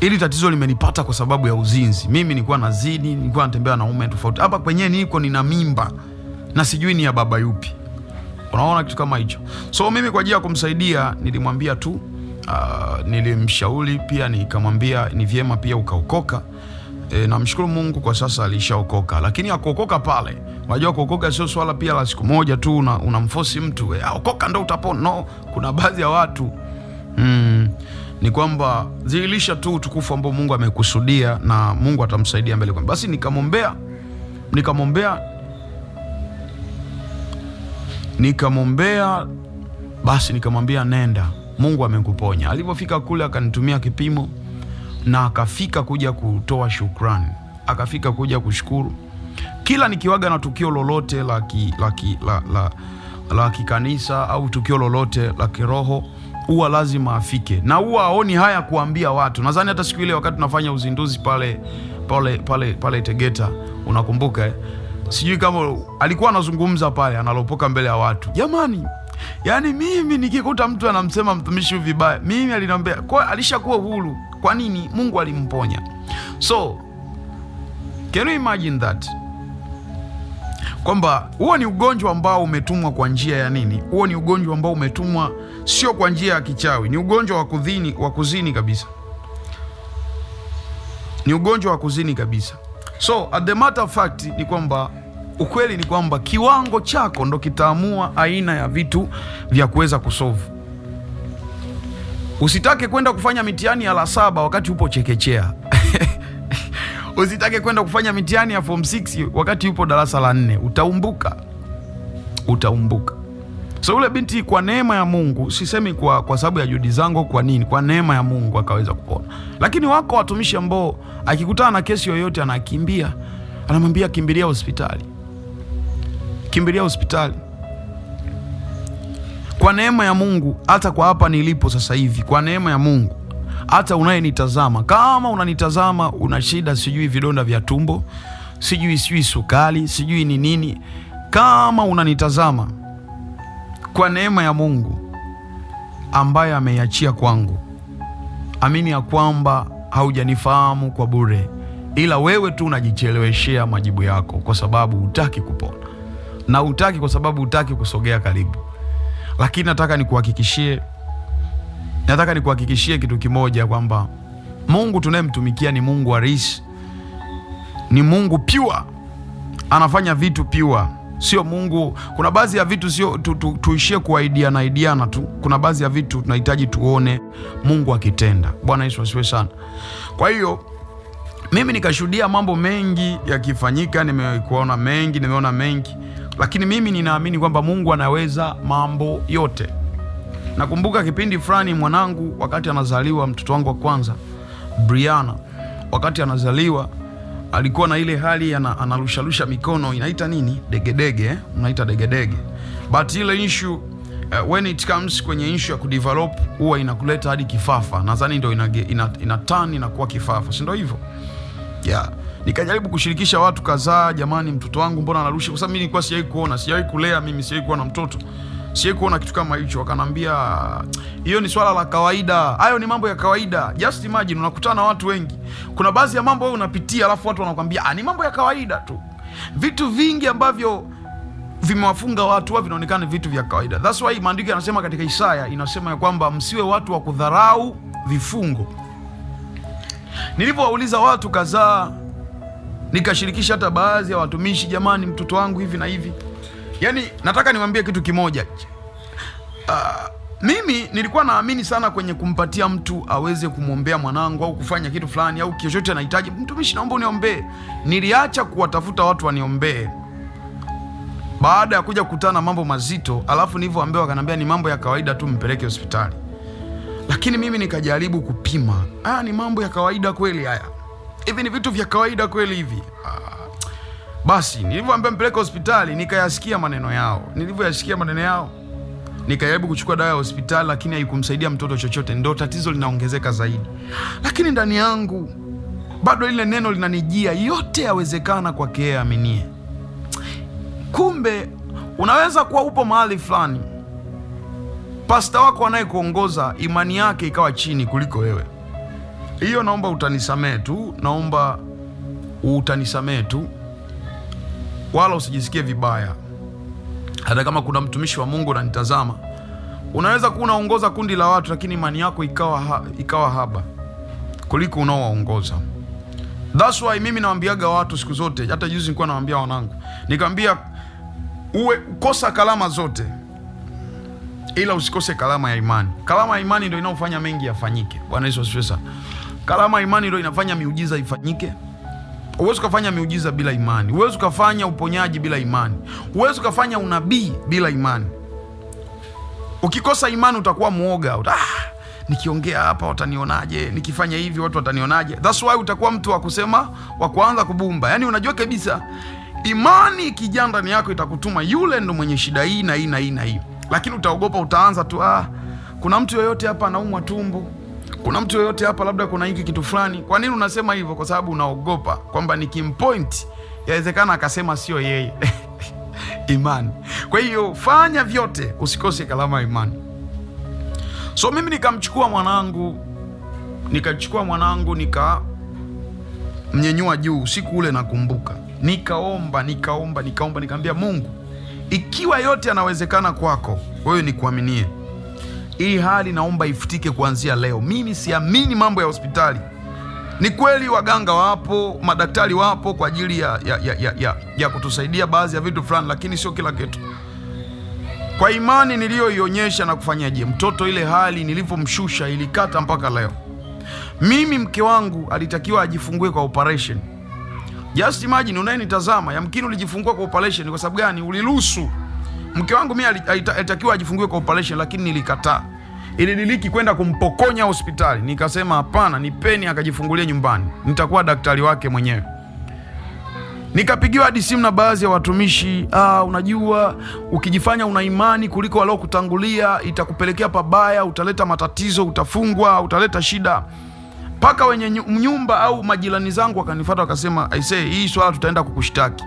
S1: Ili tatizo limenipata kwa sababu ya uzinzi. Mimi nilikuwa nazini, nilikuwa natembea na wanaume tofauti. Hapa kwenyewe nina mimba na sijui ni ya baba yupi. Unaona kitu kama hicho. So mimi kwa ajili ya kumsaidia nilimwambia tu, nilimshauri pia nikamwambia ni vyema pia ukaokoka. Namshukuru Mungu kwa sasa alishaokoka. Lakini akuokoka pale, unajua kuokoka sio swala pia la siku moja tu unamforce mtu okoka ndio utapona. No, kuna baadhi ya watu ni kwamba zilisha tu utukufu ambao Mungu amekusudia na Mungu atamsaidia mbele kwa. Basi nikamwombea, basi nikamwambia nenda, Mungu amekuponya. Alipofika kule akanitumia kipimo na akafika kuja kutoa shukrani, akafika kuja kushukuru. Kila nikiwaga na tukio lolote la kikanisa au tukio lolote la kiroho, huwa lazima afike na huwa aoni haya kuambia watu. Nadhani hata siku ile wakati tunafanya uzinduzi pale Tegeta, unakumbuka sijui kama alikuwa anazungumza pale, analopoka mbele ya watu. Jamani, yani mimi nikikuta mtu anamsema mtumishi vibaya, mimi aliniambia kwa alishakuwa huru. Kwa nini? Mungu alimponya. So can you imagine that? Kwamba huo ni ugonjwa ambao umetumwa kwa njia ya nini? Huo ni ugonjwa ambao umetumwa sio kwa njia ya kichawi, ni ugonjwa wa kuzini kabisa. Ni ugonjwa wa kuzini kabisa. So at the matter of fact ni kwamba ukweli ni kwamba kiwango chako ndo kitaamua aina ya vitu vya kuweza kusolve. Usitake kwenda kufanya mitihani ya la 7 wakati upo chekechea. Usitake kwenda kufanya mitihani ya form 6 wakati upo darasa la 4. Utaumbuka. So ule binti kwa neema ya Mungu, sisemi kwa sababu ya juhudi zangu, kwa nini? Kwa neema ya Mungu akaweza kupona. Lakini wako watumishi ambao akikutana na kesi yoyote anakimbia, anamwambia kimbilia hospitali. Kimbilia hospitali. Kwa neema ya Mungu, hata kwa hapa nilipo sasa hivi, kwa neema ya Mungu, hata unayenitazama, kama unanitazama una shida, sijui vidonda vya tumbo, sijui sukari, sijui ni nini, kama unanitazama, kwa neema ya Mungu ambaye ameiachia kwangu, amini ya kwamba haujanifahamu kwa bure, ila wewe tu unajicheleweshea majibu yako kwa sababu hutaki kupona. Na hutaki kwa sababu hutaki kusogea karibu. Lakini nataka nikuhakikishie kitu kimoja, kwamba Mungu tunayemtumikia ni Mungu halisi. Ni Mungu pure. Anafanya vitu pure. Sio Mungu, kuna baadhi ya vitu sio tuishie kuaidiana tu. Kuna baadhi ya vitu tunahitaji tuone Mungu akitenda. Bwana Yesu asifiwe sana. Kwa hiyo mimi nikashuhudia mambo mengi yakifanyika, nimeona mengi, lakini mimi ninaamini kwamba Mungu anaweza mambo yote. Nakumbuka kipindi fulani mwanangu wakati anazaliwa, mtoto wangu wa kwanza Brianna, wakati anazaliwa alikuwa na ile hali analusha mikono, inaita nini? Degedege, unaita degedege. But ile issue when it comes kwenye issue ya kudevelop huwa inakuleta hadi kifafa. Nadhani ndio inatani inakuwa kifafa, si ndio hivyo? Yeah. Nikajaribu kushirikisha watu kadhaa, jamani mtoto wangu mbona analusha? Kwa sababu mimi nilikuwa sijawahi kulea, mimi sijawahi kuwa na mtoto. Sijawahi kuona kitu kama hicho. Wakanambia hiyo ni swala la kawaida. Hayo ni mambo ya kawaida. Just imagine unakutana na watu wengi. Kuna baadhi ya mambo wewe unapitia alafu watu wanakuambia ni mambo ya kawaida tu. Vitu vingi ambavyo vimewafunga watu wao vinaonekana vitu vya kawaida. That's why maandiko yanasema katika Isaya, inasema ya kwamba msiwe watu wa kudharau vifungo. Nilipowauliza watu kadhaa, nikashirikisha hata baadhi ya watumishi, jamani, mtoto wangu hivi na hivi. Yaani nataka niwaambie kitu kimoja. Mimi nilikuwa naamini sana kwenye kumpatia mtu aweze kumwombea mwanangu au kufanya kitu fulani au chochote anahitaji, mtumishi, naomba uniombee. Niliacha kuwatafuta watu waniombee baada ya kuja kukutana na mambo mazito, alafu nilivyoambiwa wakaniambia ni mambo ya kawaida tu, mpeleke hospitali. Lakini mimi nikajaribu kupima, ni mambo ya kawaida kweli haya? Hivi ni vitu vya kawaida kweli hivi? Basi nilivyoambiwa mpeleke hospitali, nikayasikia maneno yao. Nilivyoyasikia maneno yao, nikajaribu kuchukua dawa ya hospitali, lakini haikumsaidia mtoto chochote. Ndio tatizo linaongezeka zaidi. Lakini ndani yangu bado ile neno linanijia, yote yawezekana kwake yeye aaminie. Kumbe unaweza kuwa upo mahali fulani, pasta wako anayekuongoza imani yake ikawa chini kuliko wewe. Hiyo naomba utanisamee tu, naomba utanisamee tu, wala usijisikie vibaya. Hata kama kuna mtumishi wa Mungu unanitazama, unaweza kuwa unaongoza kundi la watu, lakini imani yako ikawa haba kuliko unaowaongoza. That's why mimi nawaambiaga watu siku zote, hata juzi nilikuwa nawaambia wanangu, nikamwambia ukosa kalama zote, ila usikose kalama ya imani. Kalama ya imani ndio inaofanya mengi yafanyike. Bwana Yesu asifiwe sana. Kalama ya imani ndio inafanya miujiza ifanyike. Huwezi kufanya miujiza bila imani. Huwezi kufanya uponyaji bila imani. Huwezi kufanya unabii bila imani. Ukikosa imani utakuwa muoga. Nikiongea hapa watanionaje? Nikifanya hivi watu watanionaje? That's why utakuwa mtu wa kusema, wa kuanza kubumba. Yaani unajua kabisa imani ikijaa ndani yako itakutuma yule ndo mwenye shida hii na hii na hii na hii. Lakini utaogopa, utaanza tu, kuna mtu yoyote hapa anaumwa tumbo, kuna mtu yoyote hapa labda kuna hiki kitu fulani. Kwa nini unasema hivyo? Kwa sababu unaogopa kwamba nikimpoint yawezekana akasema sio yeye. Imani. Kwa hiyo fanya vyote, usikose kalama ya imani. So mimi nikamchukua mwanangu, nikamnyenyua juu. Siku ule nakumbuka, nikaomba, nikamwambia Mungu, ikiwa yote yanawezekana kwako, wewe nikuaminie. Hii hali naomba ifutike kuanzia leo. Mimi siamini mambo ya hospitali. Ni kweli waganga wapo, madaktari wapo kwa ajili ya kutusaidia baadhi ya vitu fulani, lakini sio kila kitu. Kwa imani niliyoionyesha na kufanyaje, mtoto ile hali nilivyomshusha ilikata mpaka leo. Mimi mke wangu alitakiwa ajifungue kwa operation. Just imagine, unayenitazama, yamkini ulijifungua kwa operation. Kwa sababu gani? Uliruhusu. Mke wangu mimi alitakiwa ajifungue kwa operation, lakini nilikataa. Ilidiliki kwenda kumpokonya hospitali. Nikasema hapana, nipeni akajifungulia nyumbani, nitakuwa daktari wake mwenyewe. Nikapigiwa hadi simu na baadhi ya watumishi, unajua ukijifanya una imani kuliko walio kutangulia itakupelekea pabaya, utaleta matatizo, utafungwa, utaleta shida. Paka wenye nyumba au majirani zangu wakanifuata wakasema, aisee, hii swala tutaenda kukushtaki,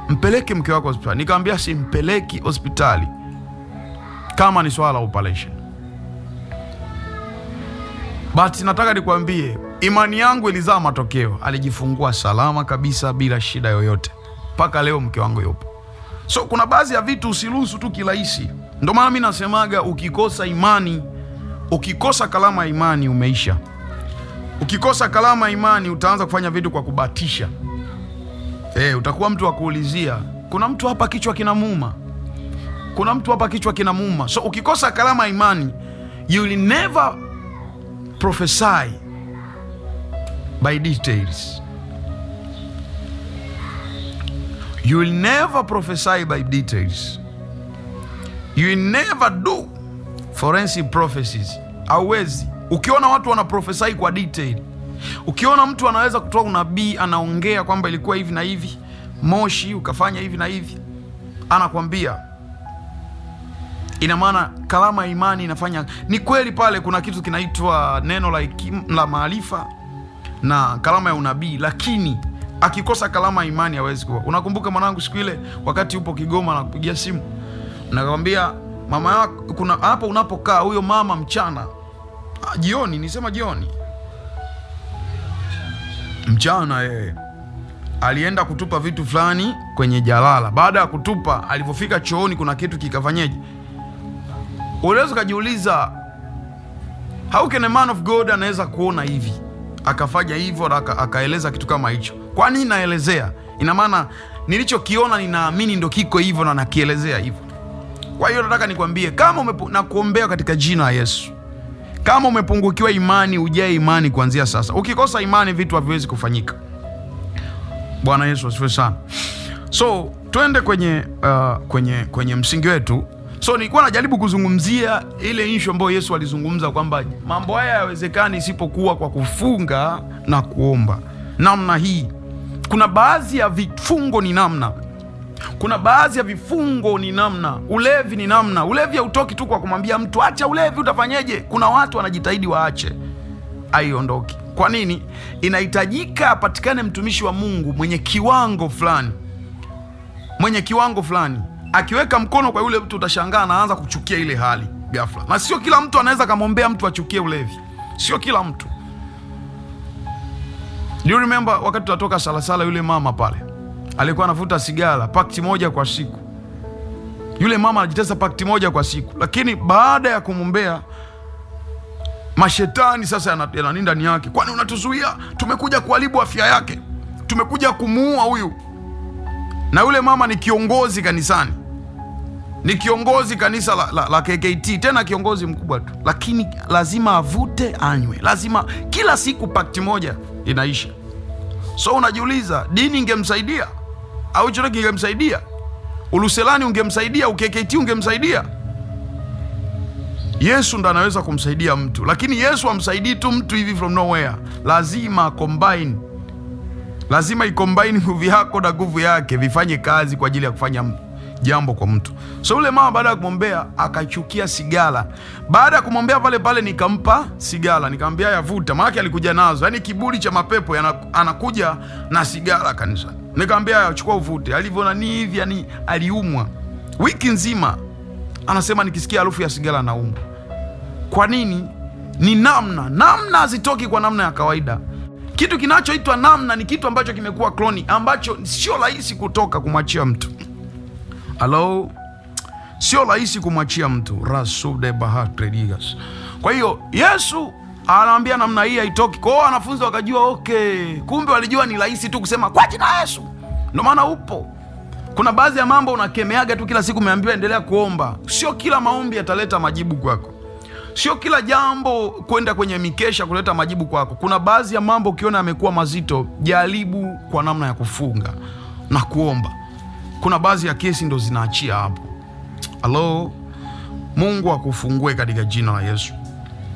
S1: mpeleke mke wako hospitali. Nikamwambia simpeleki hospitali kama ni swala la operation. But nataka nikwambie, imani yangu ilizaa matokeo. Alijifungua salama kabisa bila shida yoyote. Paka leo mke wangu yupo. So kuna baadhi ya vitu usiruhusu tu kirahisi. Ndio maana mimi nasemaga, ukikosa imani, ukikosa kalama ya imani umeisha. Ukikosa kalama ya imani utaanza kufanya vitu kwa kubatisha. Utakuwa mtu wa kuulizia, kuna mtu hapa kichwa kinamuuma. Kuna mtu hapa kichwa kinamuuma. So ukikosa kalama ya imani, you will never prophesy by details. You will never prophesy by details. You will never do forensic prophecies. Hauwezi. Ukiona watu wana prophesy kwa detail, ukiona mtu anaweza kutoa unabii, anaongea kwamba ilikuwa hivi na hivi, moshi ukafanya hivi na hivi, anakwambia, ina maana kalama ya imani inafanya. Ni kweli pale kuna kitu kinaitwa neno la maarifa na kalama ya unabii, lakini akikosa kalama ya imani hawezi kuwa. Unakumbuka mwanangu siku ile wakati upo Kigoma na kupigia simu, nakwambia mama yako, kuna hapo unapokaa huyo mama mchana, jioni, nisema jioni, mchana yeye alienda kutupa vitu fulani kwenye jalala. Baada ya kutupa, alipofika chooni kuna kitu kikafanyaje? Unaweza kujiuliza, how can a man of God anaweza kuona hivi? akafanya hivyo, akaeleza kitu kama hicho. Kwa nini naelezea? Ina maana nilichokiona ninaamini ndo kiko hivyo na nakielezea hivyo. Kwa hiyo nataka nikwambie, kama nakuombea katika jina la Yesu, kama umepungukiwa imani, ujae imani kuanzia sasa. Ukikosa imani, vitu haviwezi kufanyika. Bwana Yesu asifiwe sana. So twende kwenye msingi wetu. So nilikuwa najaribu kuzungumzia ile issue ambayo Yesu alizungumza kwamba mambo haya hayawezekani isipokuwa kwa kufunga na kuomba. Namna hii, kuna baadhi ya vifungo ni namna, kuna baadhi ya vifungo ni namna. Ulevi ni namna. Ulevi hautoki tu kwa kumwambia mtu acha ulevi, utafanyeje? Kuna watu wanajitahidi waache, haiondoki. Kwa nini? Inahitajika apatikane mtumishi wa Mungu mwenye kiwango fulani, akiweka mkono kwa yule mtu, utashangaa anaanza kuchukia ile hali ghafla. Na sio kila mtu anaweza kumwombea mtu achukie ulevi, sio kila mtu. Do you remember wakati tunatoka Salasala, yule mama pale alikuwa anavuta sigara pakiti moja kwa siku. Yule mama anajitesa pakiti moja kwa siku, lakini baada ya kumwombea, mashetani sasa yanani ndani yake. Kwani unatuzuia? Tumekuja kuharibu afya yake, tumekuja kumuua huyu. Na yule mama ni kiongozi kanisani, ni kiongozi kanisa la KKT, tena kiongozi mkubwa tu, lakini lazima avute anywe, lazima kila siku pakiti moja inaisha. So unajiuliza, dini ingemsaidia au chochote kingemsaidia? Uluselani ungemsaidia? UKKT ungemsaidia? Yesu ndo anaweza kumsaidia mtu, lakini Yesu hamsaidii tu mtu hivi from nowhere. Lazima combine, lazima i-combine nguvu yako na nguvu yake vifanye kazi kwa ajili ya kufanya jambo kwa mtu. So yule mama baada ya kumwombea akachukia sigara. Baada ya kumwombea pale nikampa sigara, nikamwambia yavuta, maana alikuja nazo. Yaani kiburi cha mapepo anakuja na sigara kanisa. Nikamwambia chukua uvute. Alivyoona ni hivi, yani aliumwa wiki nzima. Anasema nikisikia harufu ya sigara naumwa. Kwa nini? Ni namna hazitoki kwa namna ya kawaida. Kitu kinachoitwa namna ni kitu ambacho kimekuwa kloni, ambacho sio rahisi kutoka kumwachia mtu. Hello? Sio rahisi kumwachia mtu. Rasude bahatredigas. Kwa hiyo Yesu anaambia namna hii haitoki. Kwa hiyo wanafunzi wakajua okay. Kumbe walijua ni rahisi tu kusema kwa jina la Yesu. Ndio maana upo. Kuna baadhi ya mambo unakemeaga tu kila siku, umeambiwa endelea kuomba. Sio kila maombi yataleta majibu kwako. Sio kila jambo kwenda kwenye mikesha kuleta majibu kwako. Kuna baadhi ya mambo ukiona yamekuwa mazito, jaribu kwa namna ya kufunga na kuomba. Kuna baadhi ya kesi ndo zinaachia hapo. Hello? Mungu akufungue katika jina la Yesu.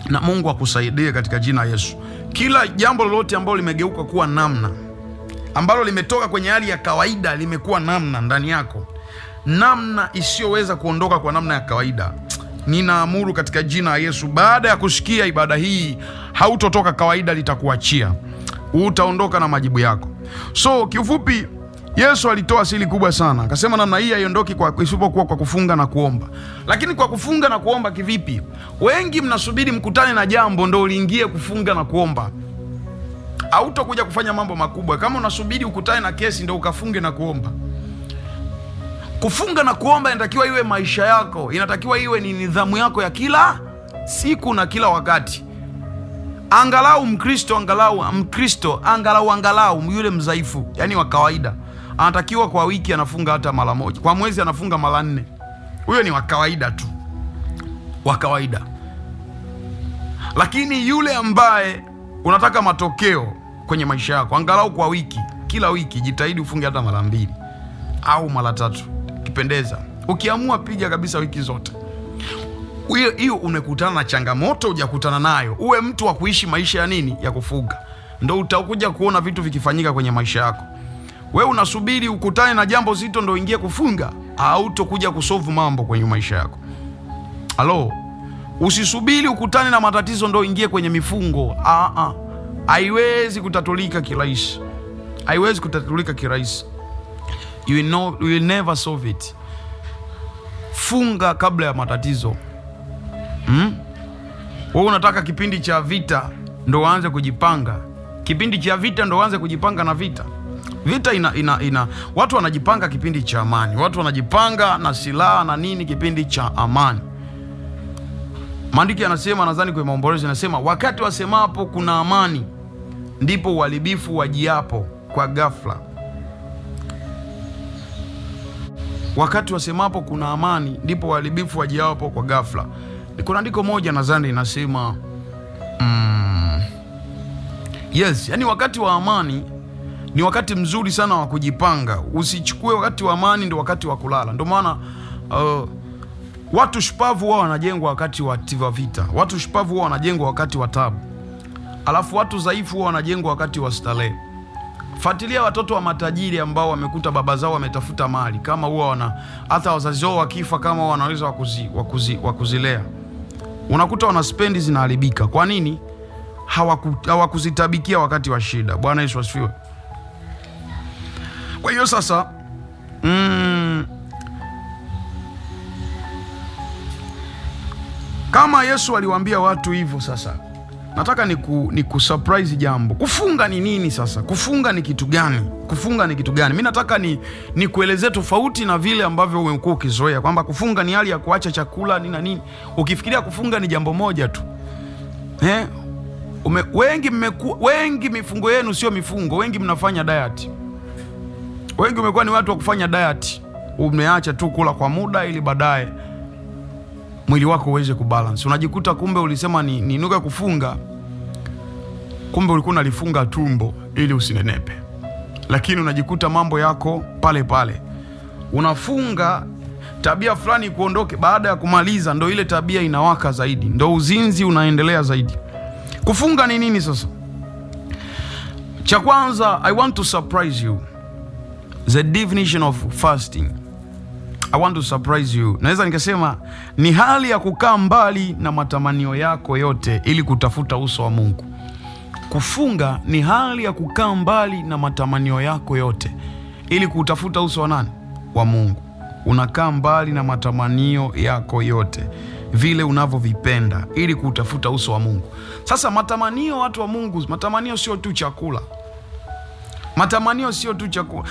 S1: Na Mungu akusaidie katika jina la Yesu. Kila jambo lolote ambalo limegeuka kuwa namna, ambalo limetoka kwenye hali ya kawaida limekuwa namna ndani yako, namna isiyoweza kuondoka kwa namna ya kawaida, ninaamuru katika jina la Yesu, baada ya kusikia ibada hii, hautotoka kawaida, litakuachia. Utaondoka na majibu yako. So kiufupi, Yesu alitoa siri kubwa sana. Akasema namna hii haiondoki kwa isipokuwa kwa kufunga na kuomba. Lakini kwa kufunga na kuomba kivipi? Wengi mnasubiri mkutane na jambo ndo uliingie kufunga na kuomba. Hautakuja kufanya mambo makubwa kama unasubiri ukutane na kesi ndo ukafunge na kuomba. Kufunga na kuomba inatakiwa iwe maisha yako, inatakiwa iwe ni nidhamu yako ya kila siku na kila wakati. Angalau Mkristo, yule mzaifu, yani wa kawaida, anatakiwa kwa wiki anafunga hata mara moja, kwa mwezi anafunga mara 4. Huyo ni wa kawaida tu, wa kawaida. Lakini yule ambaye unataka matokeo kwenye maisha yako, angalau kwa wiki, kila wiki jitahidi ufunge hata mara 2 au mara 3 kipendeza. Ukiamua piga kabisa wiki zote. Hiyo umekutana na changamoto hujakutana nayo, uwe mtu wa kuishi maisha ya nini? Ya kufunga. Ndio utakuja kuona vitu vikifanyika kwenye maisha yako. Wewe unasubiri ukutane na jambo zito ndio uingie kufunga, hautokuja kusolve mambo kwenye maisha yako. Halo? Usisubiri ukutane na matatizo ndio uingie kwenye mifungo. Haiwezi kutatulika kirahisi. Haiwezi kutatulika kirahisi. You will never solve it. Funga kabla ya matatizo. Wewe unataka kipindi cha vita ndo uanze kujipanga. Kipindi cha vita ndo uanze kujipanga na vita. Vita ina watu wanajipanga kipindi cha amani. Watu wanajipanga na silaha na nini kipindi cha amani. Maandiko yanasema, nadhani kwa Maombolezo yanasema, wakati wasemapo kuna amani, ndipo uharibifu wajiapo kwa ghafla. Wakati wasemapo kuna amani, ndipo uharibifu wajiapo kwa ghafla. Kuna andiko moja nadhani inasema yes, yani wakati wa amani ni wakati mzuri sana wa kujipanga. Usichukue wakati wa amani ndio wakati wa kulala. Ndio maana watu shupavu wao wanajengwa wakati wa vita. Watu shupavu wao wanajengwa wakati wa taabu. Alafu watu dhaifu wao wanajengwa wakati wa starehe. Fuatilia watoto wa matajiri ambao wamekuta baba zao wametafuta mali, kama huwa hata wazazi wao wakifa kama wanaweza wakuzilea. Unakuta wanaspendi zinaharibika. Kwa nini? Hawakuzitabikia wakati wa shida. Bwana Yesu asifiwe. Kwa hiyo sasa kama Yesu aliwaambia watu hivyo, sasa nataka ni kusurprise jambo. Kufunga ni nini sasa? Kufunga ni kitu gani? Kufunga ni kitu gani? Mimi nataka ni kuelezea tofauti na vile ambavyo umekuwa ukizoea kwamba kufunga ni hali ya kuacha chakula nini na nini. Ukifikiria kufunga ni jambo moja tu. Wengi mifungo yenu sio mifungo. Wengi mnafanya diet. Wengi umekuwa ni watu wa kufanya diet. Umeacha tu kula kwa muda ili baadaye mwili wako uweze kubalance. Unajikuta kumbe ulisema niinuke kufunga, kumbe ulikuwa unalifunga tumbo ili usinenepe. Lakini unajikuta mambo yako pale pale. Unafunga tabia fulani kuondoke, baada ya kumaliza ndo ile tabia inawaka zaidi, ndo uzinzi unaendelea zaidi. Kufunga ni nini sasa? Cha kwanza, I want to surprise you. The definition of fasting. I want to surprise you. Naweza nikasema ni hali ya kukaa mbali na matamanio yako yote ili kutafuta uso wa Mungu. Kufunga ni hali ya kukaa mbali na matamanio yako yote ili kutafuta uso wa nani? Wa Mungu. Unakaa mbali na matamanio yako yote vile unavyovipenda ili kutafuta uso wa Mungu. Sasa matamanio, watu wa Mungu, matamanio sio tu chakula. Matamanio sio tu chakula.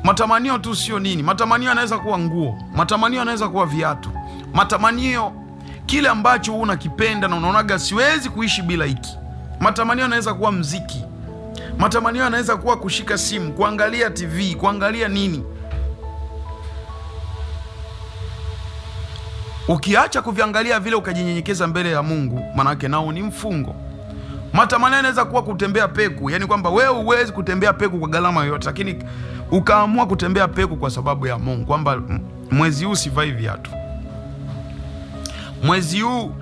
S1: Matamanio tu sio nini? Matamanio yanaweza kuwa nguo. Matamanio yanaweza kuwa viatu. Matamanio kile ambacho unakipenda na unaonaga siwezi kuishi bila hiki. Matamanio yanaweza kuwa mziki. Matamanio yanaweza kuwa kushika simu, kuangalia TV, kuangalia nini. Ukiacha kuviangalia vile ukajinyenyekeza mbele ya Mungu, manake nao ni mfungo. Matamanio yanaweza kuwa kutembea peku, yani kwamba wewe huwezi kutembea peku kwa gharama yoyote, lakini ukaamua kutembea peku kwa sababu ya Mungu, kwamba mwezi huu sivai viatu. Mwezi huu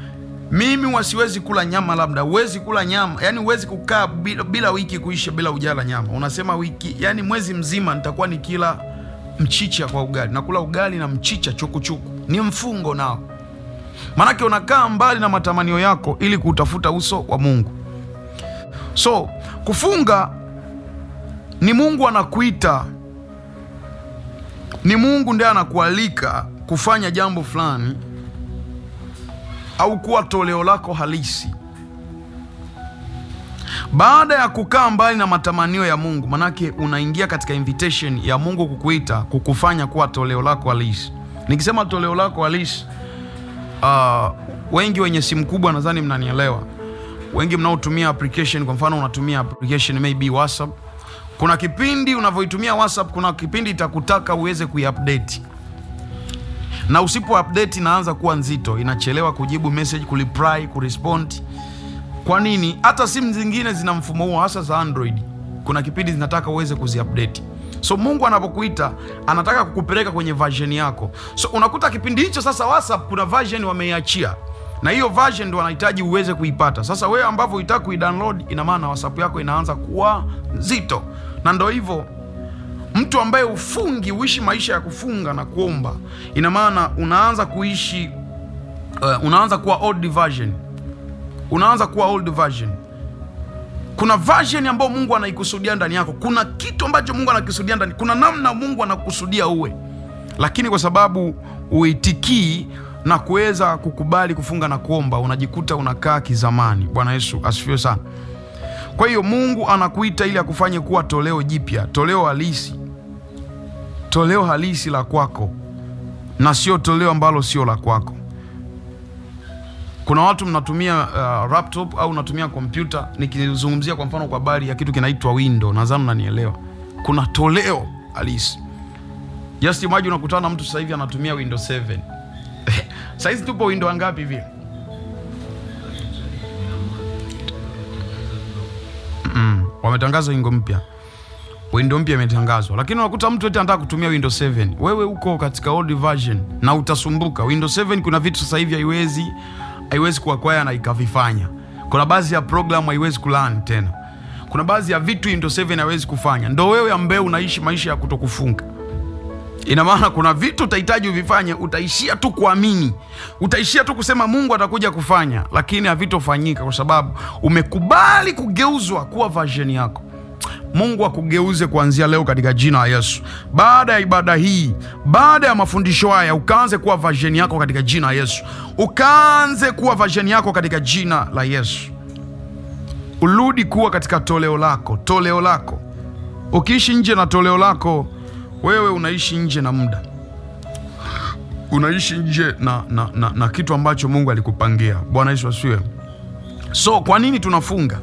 S1: mimi wasiwezi kula nyama, labda huwezi kula nyama, yani huwezi kukaa bila wiki kuisha bila ujala nyama. Unasema wiki, yani mwezi mzima nitakuwa nikila mchicha kwa ugali. Nakula ugali na mchicha chukuchuku. Ni mfungo nao. Manake unakaa mbali na matamanio yako ili kutafuta uso wa Mungu. So, kufunga ni Mungu anakuita. Ni Mungu ndiye anakualika kufanya jambo fulani au kuwa toleo lako halisi. Baada ya kukaa mbali na matamanio ya Mungu, manake unaingia katika invitation ya Mungu kukuita kukufanya kuwa toleo lako halisi. Nikisema toleo lako halisi, wengi wenye simu kubwa nadhani mnanielewa. Wengi mnaotumia application, kwa mfano unatumia application maybe WhatsApp. Kuna kipindi unavyoitumia WhatsApp, kuna kipindi itakutaka uweze kuiupdate. Na usipo update inaanza kuwa nzito, inachelewa kujibu message, kureply, kurespond. Kwa nini? Hata simu zingine zina mfumo huo, hasa za Android. Kuna kipindi zinataka uweze kuziupdate. So Mungu anapokuita anataka kukupeleka kwenye version yako. So unakuta kipindi hicho sasa WhatsApp kuna version wameiachia. Na hiyo version ndio wanahitaji uweze kuipata. Sasa wewe ambavyo unataka kuidownload, ina maana WhatsApp yako inaanza kuwa nzito. Na ndio hivyo, mtu ambaye ufungi, uishi maisha ya kufunga na kuomba, ina maana unaanza kuishi unaanza kuwa old version. Unaanza kuwa old version. Kuna version ambayo Mungu anaikusudia ndani yako. Kuna kitu ambacho Mungu anakisudia ndani. Kuna namna Mungu anakusudia uwe. Lakini kwa sababu uitikii na kuweza kukubali kufunga na kuomba, unajikuta unakaa kizamani. Bwana Yesu asifiwe sana. Kwa hiyo Mungu anakuita ili akufanye kuwa toleo jipya, toleo halisi. Toleo halisi la kwako na sio toleo ambalo sio la kwako. Kuna watu mnatumia laptop au unatumia kompyuta. Nikizungumzia kwa mfano kwa habari ya kitu kinaitwa Windows, nadhani unanielewa. Kuna toleo halisi. Just imagine unakutana na mtu sasa hivi anatumia Windows 7. Sasa hizi tupo Windows ngapi hivi? Wametangaza Windows mpya. Windows mpya imetangazwa. Lakini unakuta mtu eti anataka kutumia Windows 7. Wewe uko katika old version na utasumbuka. Windows 7 kuna vitu sasa hivi haiwezi kuacquire na ikavifanya. Kuna baadhi ya program haiwezi kulearn tena. Kuna baadhi ya vitu Windows 7 haiwezi kufanya. Ndio wewe ambaye unaishi maisha ya kutokufunga. Ina maana kuna vitu utahitaji uvifanye, utaishia tu kuamini. Utaishia tu kusema Mungu atakuja kufanya, lakini havitofanyika kwa sababu umekubali kugeuzwa kuwa version yako. Mungu akugeuze kuanzia leo katika jina la Yesu. Baada ya ibada hii, baada ya mafundisho haya, ukaanze kuwa version yako katika jina la Yesu. Ukaanze kuwa version yako katika jina la Yesu. Urudi kuwa katika toleo lako. Ukiishi nje na toleo lako, wewe unaishi nje na muda. Unaishi nje na kitu ambacho Mungu alikupangia. Bwana Yesu asifiwe. So, kwa nini tunafunga?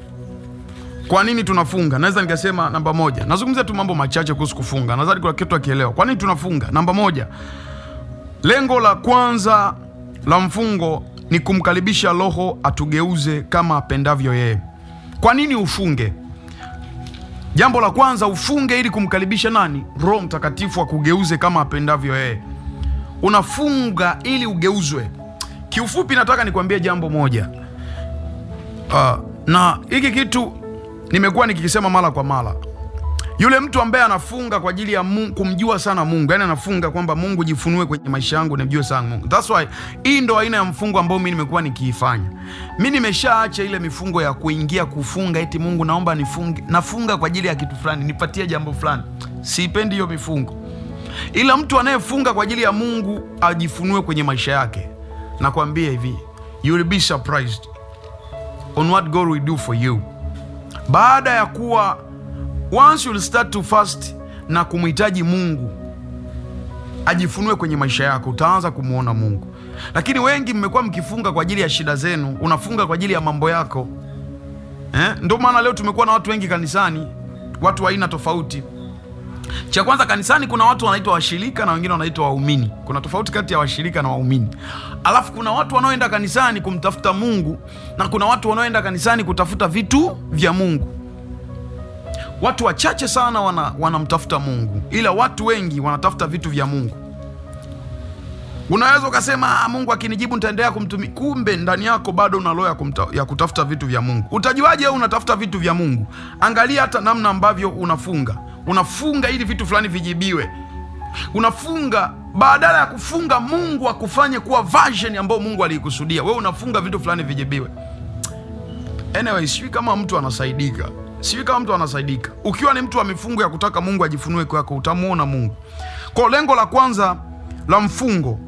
S1: Kwa nini tunafunga? Naweza nikasema namba moja. Nazungumzia tu mambo machache kuhusu kufunga. Nadhani kuna kitu akielewa. Kwa nini tunafunga? Namba moja. Lengo la kwanza la mfungo ni kumkaribisha Roho atugeuze kama apendavyo yeye. Kwa nini ufunge? Jambo la kwanza, ufunge ili kumkaribisha nani? Roho Mtakatifu akugeuze kama apendavyo yeye. Unafunga ili ugeuzwe. Kiufupi nataka nikwambie jambo moja. Na hiki kitu nimekuwa nikikisema mara kwa mara. Yule mtu ambaye anafunga kwa ajili ya Mungu, kumjua sana Mungu, yani anafunga kwamba Mungu jifunue kwenye maisha yangu, nimjue sana Mungu. That's why hii ndo aina ya mfungo ambao mimi nimekuwa nikiifanya. Mimi nimeshaacha ile mifungo ya kuingia kufunga eti Mungu naomba nifunge. Nafunga kwa ajili ya kitu fulani, nipatie jambo fulani. Siipendi hiyo mifungo. Ila mtu anayefunga kwa ajili ya Mungu ajifunue kwenye maisha yake, nakwambia hivi, you will be surprised on what God will do for you. Baada ya kuwa once you start to fast na kumhitaji Mungu ajifunue kwenye maisha yako, utaanza kumuona Mungu. Lakini wengi mmekuwa mkifunga kwa ajili ya shida zenu, unafunga kwa ajili ya mambo yako. Ndio maana leo tumekuwa na watu wengi kanisani, watu wa aina tofauti. Cha kwanza, kanisani kuna watu wanaitwa washirika na wengine wanaitwa waumini. Kuna tofauti kati ya washirika na waumini. Alafu kuna watu wanaoenda kanisani kumtafuta Mungu na kuna watu wanaoenda kanisani kutafuta vitu vya Mungu. Watu wachache sana wanamtafuta Mungu, ila watu wengi wanatafuta vitu vya Mungu. Unaweza ukasema Mungu akinijibu nitaendelea kumtumia, kumbe ndani yako bado una roho ya kutafuta vitu vya Mungu. Utajuaje unatafuta vitu vya Mungu? Angalia hata namna ambavyo unafunga. Unafunga ili vitu fulani vijibiwe. Unafunga badala ya kufunga Mungu akufanye kuwa version ambayo Mungu alikusudia. Wewe unafunga vitu fulani vijibiwe. Anyway, sijui kama mtu anasaidika. Ukiwa ni mtu wa mifungo ya kutaka Mungu ajifunue kwako, utamuona Mungu. Kwa lengo la kwanza la mfungo,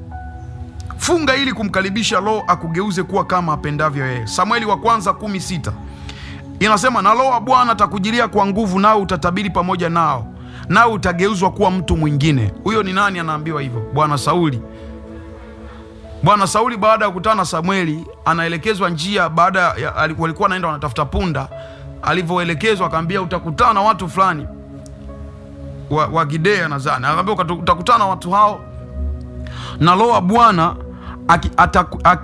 S1: funga ili kumkaribisha Roho akugeuze kuwa kama apendavyo yeye. Samueli wa kwanza 10:6 inasema, na Roho wa Bwana atakujilia kwa nguvu, nao utatabiri pamoja nao, nao utageuzwa kuwa mtu mwingine. Huyo ni nani anaambiwa hivyo? Bwana Sauli. Bwana Sauli baada ya kukutana na Samueli anaelekezwa njia, baada ya walikuwa naenda wanatafuta punda. Alivyoelekezwa akaambia utakutana na watu fulani wa Gidea nadhani. Akaambia utakutana na watu hao na Roho wa Bwana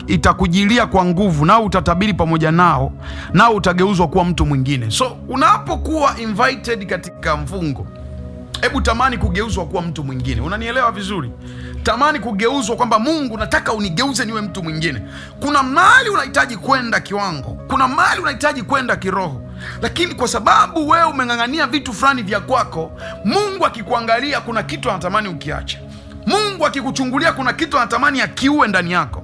S1: itakujilia kwa nguvu, nao utatabiri pamoja nao, nao utageuzwa kuwa mtu mwingine. So unapokuwa invited katika mfungo, hebu tamani kugeuzwa kuwa mtu mwingine. Unanielewa vizuri? Tamani kugeuzwa kwamba Mungu nataka unigeuze niwe mtu mwingine. Kuna mahali unahitaji kwenda kiwango, kuna mahali unahitaji kwenda kiroho, lakini kwa sababu wewe umeng'ang'ania vitu fulani vya kwako, Mungu akikuangalia kuna kitu anatamani ukiache. Mungu akikuchungulia kuna kitu anatamani akiue ndani yako.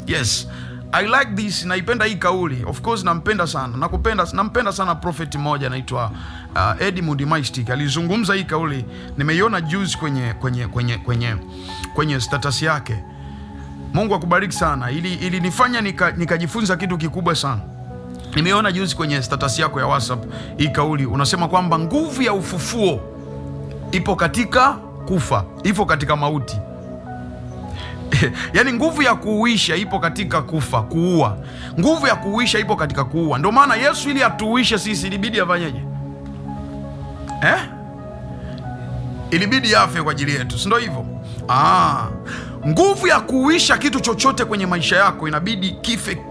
S1: Yes, I like this. Naipenda hii kauli. Of course nampenda sana. Nampenda sana prophet mmoja anaitwa Edmund Maistik. Alizungumza hii kauli. Nimeiona juzi kwenye status yake. Mungu akubariki sana. Ili nifanya nikajifunza kitu kikubwa sana. Nimeona juzi kwenye status yako ya WhatsApp hii kauli. Unasema kwamba nguvu ya ufufuo ipo katika kufa, ipo katika mauti. Yaani nguvu ya kuuisha ipo katika kufa, kuua. Nguvu ya kuuisha ipo katika kuua. Ndio maana Yesu ili atuuishe sisi ilibidi afanyeje? Ilibidi afe kwa ajili yetu, si ndio hivyo? Nguvu ya kuuisha kitu chochote kwenye maisha yako inabidi kife.